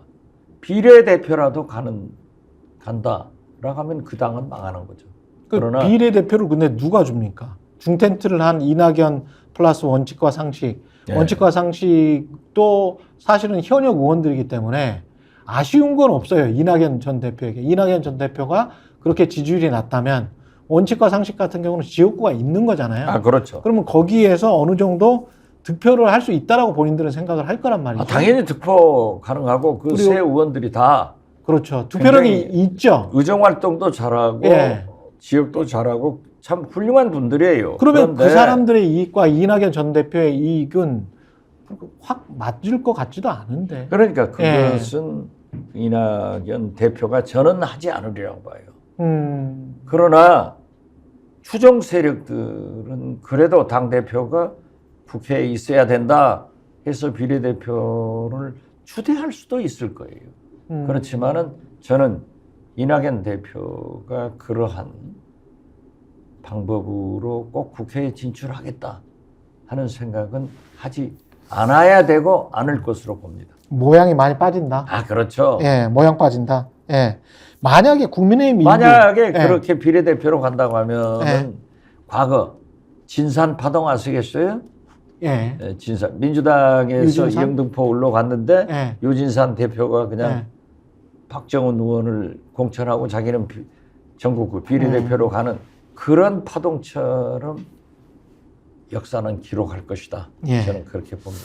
비례대표라도 간다라고 하면 그 당은 망하는 거죠.
그러나 비례대표를 근데 누가 줍니까? 중텐트를 한 이낙연 플러스 원칙과 상식.
네.
원칙과 상식도 사실은 현역 의원들이기 때문에 아쉬운 건 없어요. 이낙연 전 대표에게. 이낙연 전 대표가 그렇게 지지율이 낮다면 원칙과 상식 같은 경우는 지역구가 있는 거잖아요.
아, 그렇죠.
그러면 거기에서 어느 정도 득표를 할 수 있다라고 본인들은 생각을 할 거란 말이죠.
당연히 득표 가능하고 그 세 의원들이 다
그렇죠. 투표력이 있죠.
의정활동도 잘하고
예.
지역도 잘하고 참 훌륭한 분들이에요.
그러면
그런데
그 사람들의 이익과 이낙연 전 대표의 이익은 확 맞을 것 같지도 않은데.
그러니까 그것은 이낙연 대표가 저는 하지 않으리라고 봐요. 그러나 추종 세력들은 그래도 당대표가 국회에 있어야 된다 해서 비례대표를 추대할 수도 있을 거예요. 그렇지만은 저는 이낙연 대표가 그러한 방법으로 꼭 국회에 진출하겠다 하는 생각은 하지 않아야 되고 않을 것으로 봅니다.
모양이 많이 빠진다.
아, 그렇죠.
예, 모양 빠진다. 예. 만약에 국민의힘
만약에 그렇게 비례대표로 간다고 하면 과거 진산 파동 아시겠어요?
예.
진산 민주당에서
유진산?
이영등포 올라갔는데 유진산 대표가 그냥 박정훈 의원을 공천하고 자기는 전국구 비례대표로 가는 그런 파동처럼 역사는 기록할 것이다. 저는 그렇게 봅니다.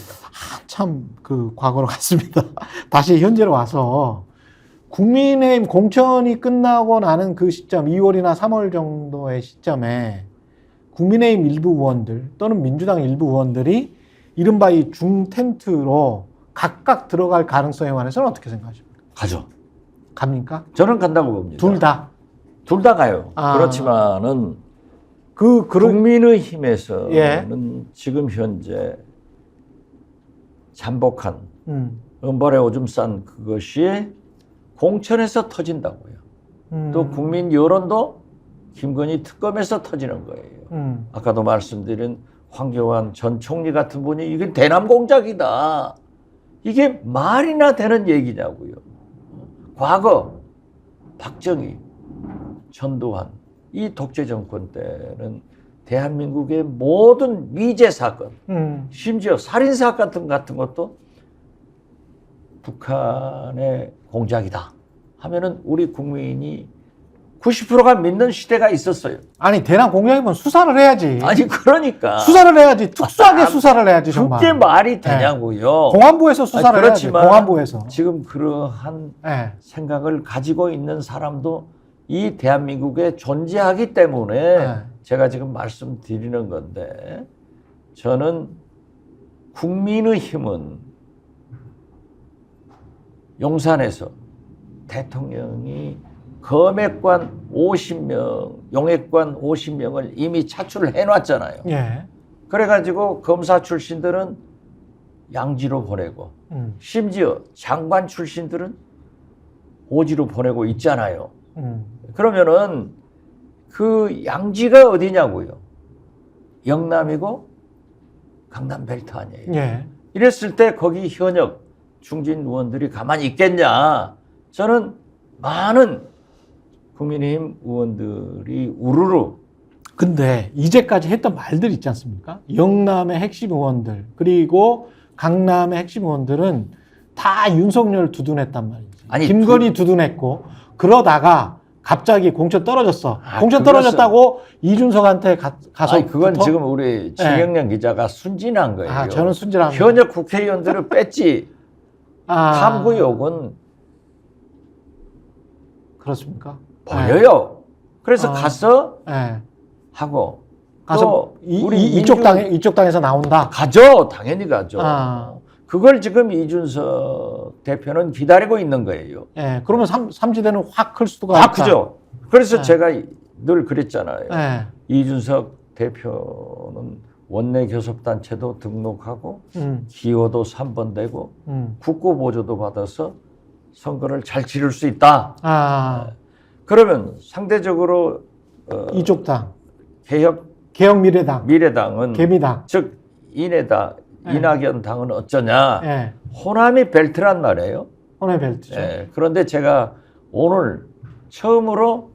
참 그 과거로 갔습니다. 다시 현재로 와서 국민의힘 공천이 끝나고 나는 그 시점 2월이나 3월 정도의 시점에 국민의힘 일부 의원들 또는 민주당 일부 의원들이 이른바 이 중텐트로 각각 들어갈 가능성에 관해서는 어떻게 생각하십니까?
가죠.
갑니까?
저는 간다고 봅니다.
둘 다?
둘 다 가요. 그렇지만은 국민의힘에서는 지금 현재 잠복한 은발에 오줌 싼 그것이 공천에서 터진다고요. 또 국민 여론도 김건희 특검에서 터지는 거예요. 아까도 말씀드린 황교안 전 총리 같은 분이 이게 대남 공작이다. 이게 말이나 되는 얘기냐고요. 과거 박정희, 전두환 이 독재 정권 때는 대한민국의 모든 미제 사건, 심지어 살인사 같은 것도 북한의 공작이다 하면은 우리 국민이 90%가 믿는 시대가 있었어요.
아니 대남 공약이면 수사를 해야지.
아니 그러니까
수사를 해야지. 특수하게 수사를 해야지 정말.
그게 말이 되냐고요.
공안부에서 수사를
아니,
해야지.
그렇지만
공안부에서.
지금 그러한
네.
생각을 가지고 있는 사람도 이 대한민국에 존재하기 때문에
네.
제가 지금 말씀드리는 건데 저는 국민의힘은 용산에서 대통령이 검액관 50명, 용액관 50명을 이미 차출을 해놨잖아요.
예.
그래가지고 검사 출신들은 양지로 보내고 심지어 장관 출신들은 오지로 보내고 있잖아요. 그러면은 그 양지가 어디냐고요? 영남이고 강남 벨트 아니에요.
예.
이랬을 때 거기 현역 중진 의원들이 가만히 있겠냐? 저는 많은 국민의힘 의원들이 우르르.
근데 이제까지 했던 말들 있지 않습니까? 영남의 핵심 의원들 그리고 강남의 핵심 의원들은 다 윤석열 두둔했단 말이지.
아니,
김건희 두둔했고 그러다가 갑자기 공천 떨어졌어. 공천
그것은-
떨어졌다고 이준석한테 가서
아니, 그건 지금 우리 진영렬 기자가 순진한 거예요.
아, 저는 순진합니다.
현역 국회의원들을 뺐지. 탐구 욕은
그렇습니까?
버려요. 그래서
아.
가서
네.
하고
가서
또 우리
이쪽 당에서 나온다.
가죠. 당연히 가죠.
아.
그걸 지금 이준석 대표는 기다리고 있는 거예요.
예. 그러면 삼지대는 확 클 수가
아,
있다.
그죠. 그래서
네.
제가 늘 그랬잖아요.
예.
이준석 대표는 원내 교섭단체도 등록하고
음.
기호도 3번 되고 국고보조도 받아서 선거를 잘 치를 수 있다.
아.
그러면 상대적으로
이쪽 당.
개혁
개혁미래당.
미래당은
개미당.
즉 이낙연 당은 어쩌냐.
예.
호남이 벨트란 말이에요.
혼의 벨트죠.
예, 그런데 제가 오늘 처음으로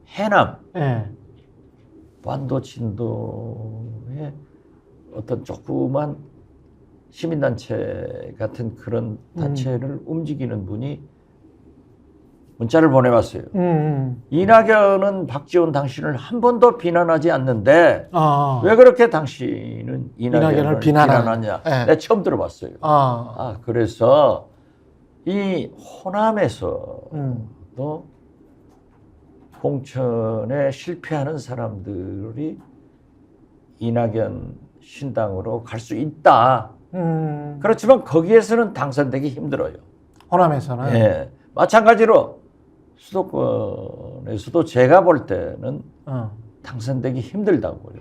해남
예.
완도 진도의 어떤 조그만 시민단체 같은 그런 단체를 움직이는 분이 문자를 보내왔어요. 이낙연은 박지원 당신을 한 번도 비난하지 않는데 왜 그렇게 당신은 이낙연을 비난하냐.
네.
내가 처음 들어봤어요. 그래서 이 호남에서도 공천에 실패하는 사람들이 이낙연 신당으로 갈 수 있다. 그렇지만 거기에서는 당선되기 힘들어요.
호남에서는.
예. 마찬가지로 수도권에서도 제가 볼 때는 당선되기 힘들다고요.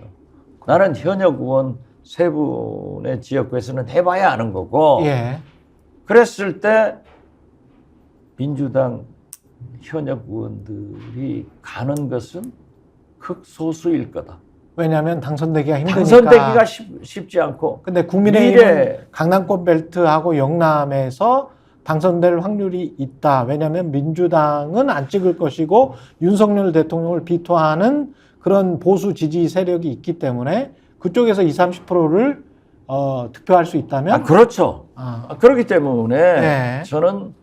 나는 현역 의원 세 분의 지역구에서는 해봐야 아는 거고
예.
그랬을 때 민주당 현역 의원들이 가는 것은 극소수일 거다.
왜냐하면 당선되기가 힘드니까.
당선되기가 쉽지 않고.
근데 국민의힘은 강남권 벨트하고 영남에서 당선될 확률이 있다. 왜냐하면 민주당은 안 찍을 것이고 윤석열 대통령을 비토하는 그런 보수 지지 세력이 있기 때문에 그쪽에서 20, 30%를 득표할 수 있다면.
그렇죠. 그렇기 때문에
네.
저는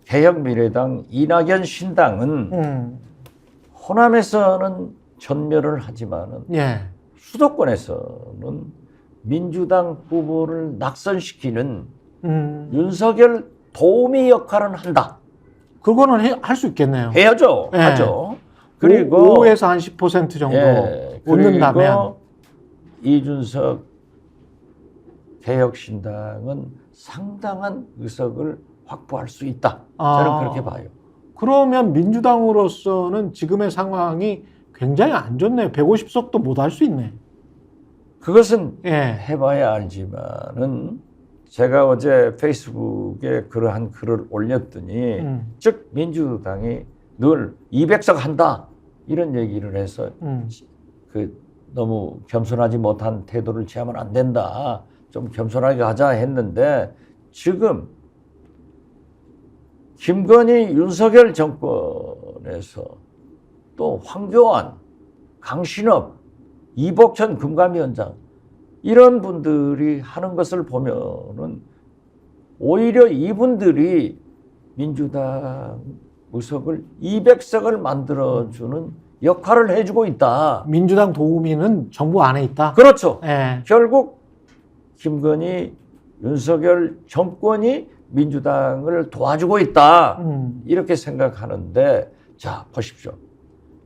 개혁미래당 이낙연 신당은 호남에서는 전멸을 하지만은 수도권에서는 민주당 후보를 낙선시키는 윤석열 도우미 역할은 한다.
그거는 할 수 있겠네요.
해야죠.
네.
하죠. 그리고
5에서 한 10% 정도 얻는다면
이준석 개혁신당은 상당한 의석을 확보할 수 있다. 저는 그렇게 봐요.
그러면 민주당으로서는 지금의 상황이 굉장히 안 좋네요. 150석도 못 할 수 있네.
그것은 해봐야 알지만은 제가 어제 페이스북에 그러한 글을 올렸더니 즉 민주당이 늘 200석 한다 이런 얘기를 해서 그 너무 겸손하지 못한 태도를 취하면 안 된다. 좀 겸손하게 하자 했는데 지금 김건희 윤석열 정권에서 또 황교안, 강신업, 이복천 금감위원장 이런 분들이 하는 것을 보면은 오히려 이분들이 민주당 의석을 200석을 만들어주는 역할을 해주고 있다.
민주당 도우미는 정부 안에 있다.
그렇죠.
예.
결국 김건희, 윤석열 정권이 민주당을 도와주고 있다. 이렇게 생각하는데 자 보십시오.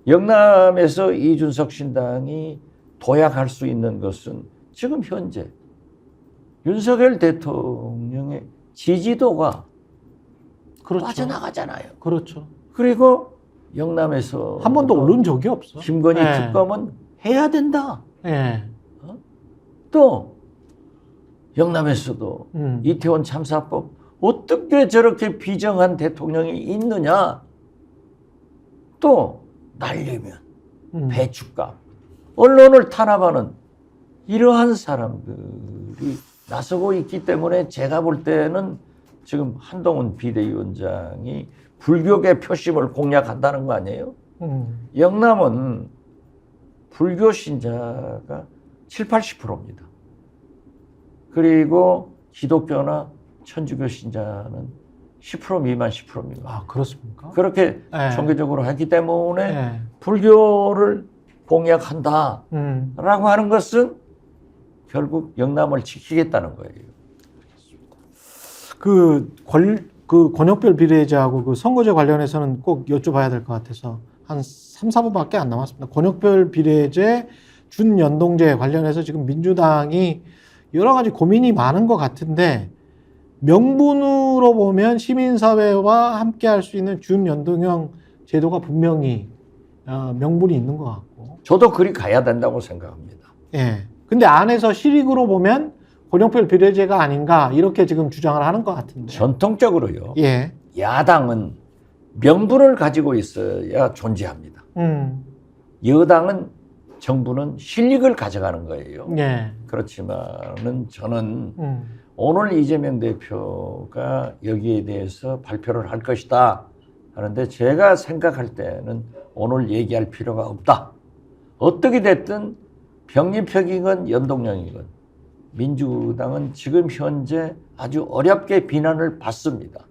영남에서 이준석 신당이 도약할 수 있는 것은 지금 현재 윤석열 대통령의 지지도가
그렇죠.
빠져나가잖아요.
그렇죠.
그리고 영남에서
한 번도 오른 적이 없어.
김건희
예.
특검은 해야 된다.
예.
또 영남에서도 이태원 참사법 어떻게 저렇게 비정한 대통령이 있느냐. 또 날리면 배춧값 언론을 탄압하는 이러한 사람들이 나서고 있기 때문에 제가 볼 때는 지금 한동훈 비대위원장이 불교계 표심을 공략한다는 거 아니에요? 영남은 불교 신자가 7, 80%입니다. 그리고 기독교나 천주교 신자는 10% 미만 10%입니다.
아, 그렇습니까?
그렇게
네.
종교적으로 하기 때문에
네.
불교를 공략한다라고 하는 것은 결국 영남을 지키겠다는 거예요.
그 권역별 비례제하고 그 선거제 관련해서는 꼭 여쭤봐야 될 것 같아서 한 3, 4분밖에 안 남았습니다. 권역별 비례제, 준연동제 관련해서 지금 민주당이 여러 가지 고민이 많은 것 같은데 명분으로 보면 시민사회와 함께 할 수 있는 준연동형 제도가 분명히 명분이 있는 것 같고.
저도 그리 가야 된다고 생각합니다.
예. 근데 안에서 실익으로 보면 권역별 비례제가 아닌가 이렇게 지금 주장을 하는 것 같은데.
전통적으로요.
예.
야당은 명분을 가지고 있어야 존재합니다. 여당은 정부는 실익을 가져가는 거예요.
예.
그렇지만은 저는 오늘 이재명 대표가 여기에 대해서 발표를 할 것이다 하는데 제가 생각할 때는 오늘 얘기할 필요가 없다. 어떻게 됐든 병립형이건 연동형이건 민주당은 지금 현재 아주 어렵게 비난을 받습니다.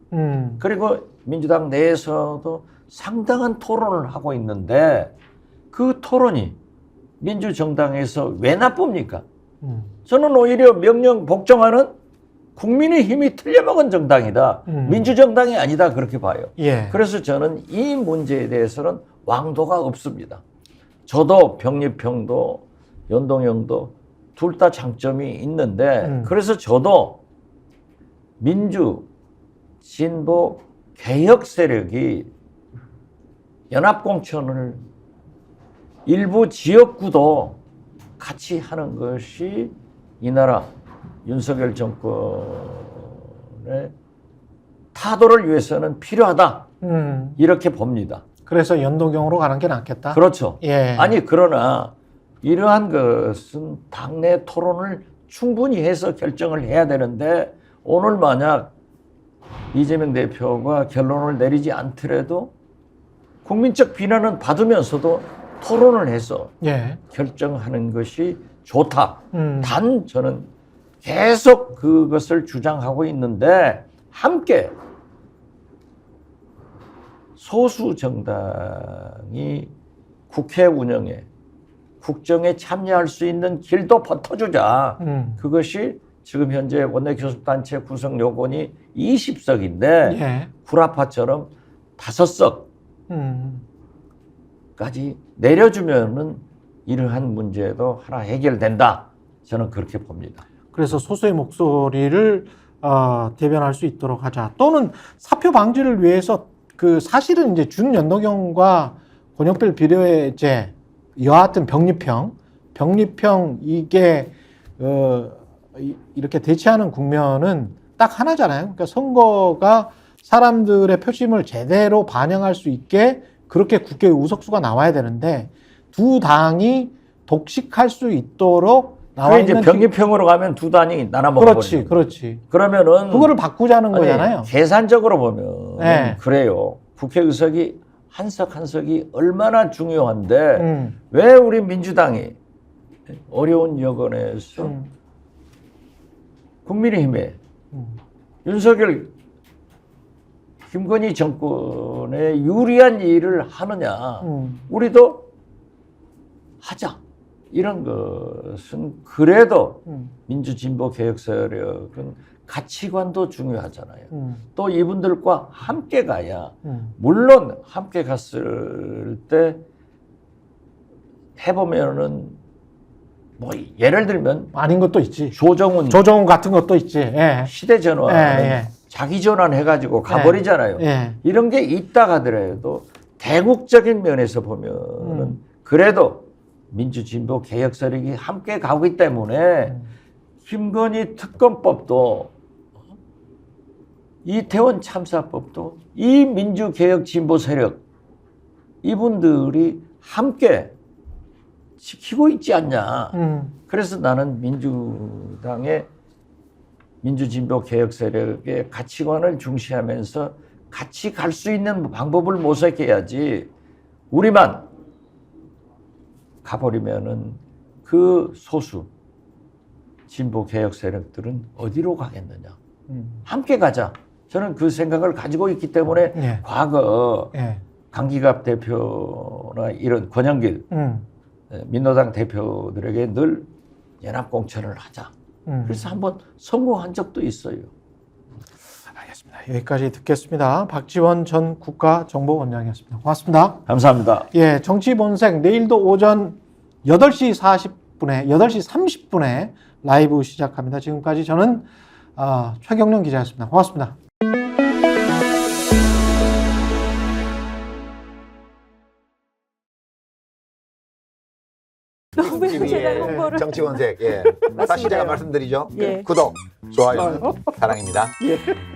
그리고 민주당 내에서도 상당한 토론을 하고 있는데 그 토론이 민주정당에서 왜 나쁩니까? 저는 오히려 명령 복종하는 국민의힘이 틀려먹은 정당이다. 민주정당이 아니다 그렇게 봐요.
예.
그래서 저는 이 문제에 대해서는 왕도가 없습니다. 저도 병립형도 연동형도 둘 다 장점이 있는데 그래서 저도 민주, 진보, 개혁 세력이 연합공천을 일부 지역구도 같이 하는 것이 이 나라 윤석열 정권의 타도를 위해서는 필요하다. 이렇게 봅니다.
그래서 연동형으로 가는 게 낫겠다.
그렇죠.
예.
아니 그러나 이러한 것은 당내 토론을 충분히 해서 결정을 해야 되는데 오늘 만약 이재명 대표가 결론을 내리지 않더라도 국민적 비난은 받으면서도 토론을 해서
예.
결정하는 것이 좋다. 단 저는 계속 그것을 주장하고 있는데 함께 소수 정당이 국회 운영에 국정에 참여할 수 있는 길도 버텨주자. 그것이 지금 현재 원내교섭단체 구성 요건이 20석인데
예.
구라파처럼 5석까지 내려주면은 이러한 문제도 하나 해결된다. 저는 그렇게 봅니다.
그래서 소수의 목소리를 대변할 수 있도록 하자. 또는 사표 방지를 위해서 그 사실은 이제 준연동형과 권역별 비례제 여하튼 병립형 이게 이렇게 대치하는 국면은 딱 하나잖아요. 그러니까 선거가 사람들의 표심을 제대로 반영할 수 있게 그렇게 국회 의석수가 나와야 되는데 두 당이 독식할 수 있도록 나와
그게 이제
있는
병기평으로 가면 두 단이 나눠
그렇지,
먹어버리는.
그렇지.
그러면은
그거를 바꾸자는
아니,
거잖아요.
계산적으로 보면
네.
그래요. 국회의석이 한 석 한 석이 얼마나 중요한데 왜 우리 민주당이 어려운 여건에서 국민의힘에 윤석열 김건희 정권에 유리한 일을 하느냐. 우리도 하자. 이런 것은 그래도 민주진보 개혁 세력은 가치관도 중요하잖아요. 또 이분들과 함께 가야 물론 함께 갔을 때 해보면은 뭐 예를 들면
아닌 것도 있지.
조정훈
같은 것도 있지. 예.
시대전환
예.
자기 전환해가지고 가버리잖아요.
예.
이런 게 있다 하더라도 대국적인 면에서 보면은 그래도 민주진보 개혁 세력이 함께 가고 있기 때문에 김건희 특검법도 이태원 참사법도 이 민주개혁 진보 세력 이분들이 함께 지키고 있지 않냐. 그래서 나는 민주당의 민주진보 개혁 세력의 가치관을 중시하면서 같이 갈 수 있는 방법을 모색해야지 우리만 가버리면은 그 소수 진보 개혁 세력들은 어디로 가겠느냐. 함께 가자. 저는 그 생각을 가지고 있기 때문에
예.
과거
예.
강기갑 대표나 이런 권영길 민노당 대표들에게 늘 연합공천을 하자. 그래서 한번 성공한 적도 있어요.
알겠습니다. 여기까지 듣겠습니다. 박지원 전 국가정보원장이었습니다. 고맙습니다.
감사합니다.
예, 정치본색 내일도 오전 8시 40분에 8시 30분에 라이브 시작합니다. 지금까지 저는 최경련 기자였습니다. 고맙습니다.
너무 제가 홍보를
정치원색. 예. 다시 제가 말씀드리죠.
예.
구독, 좋아요, 사랑입니다.
예.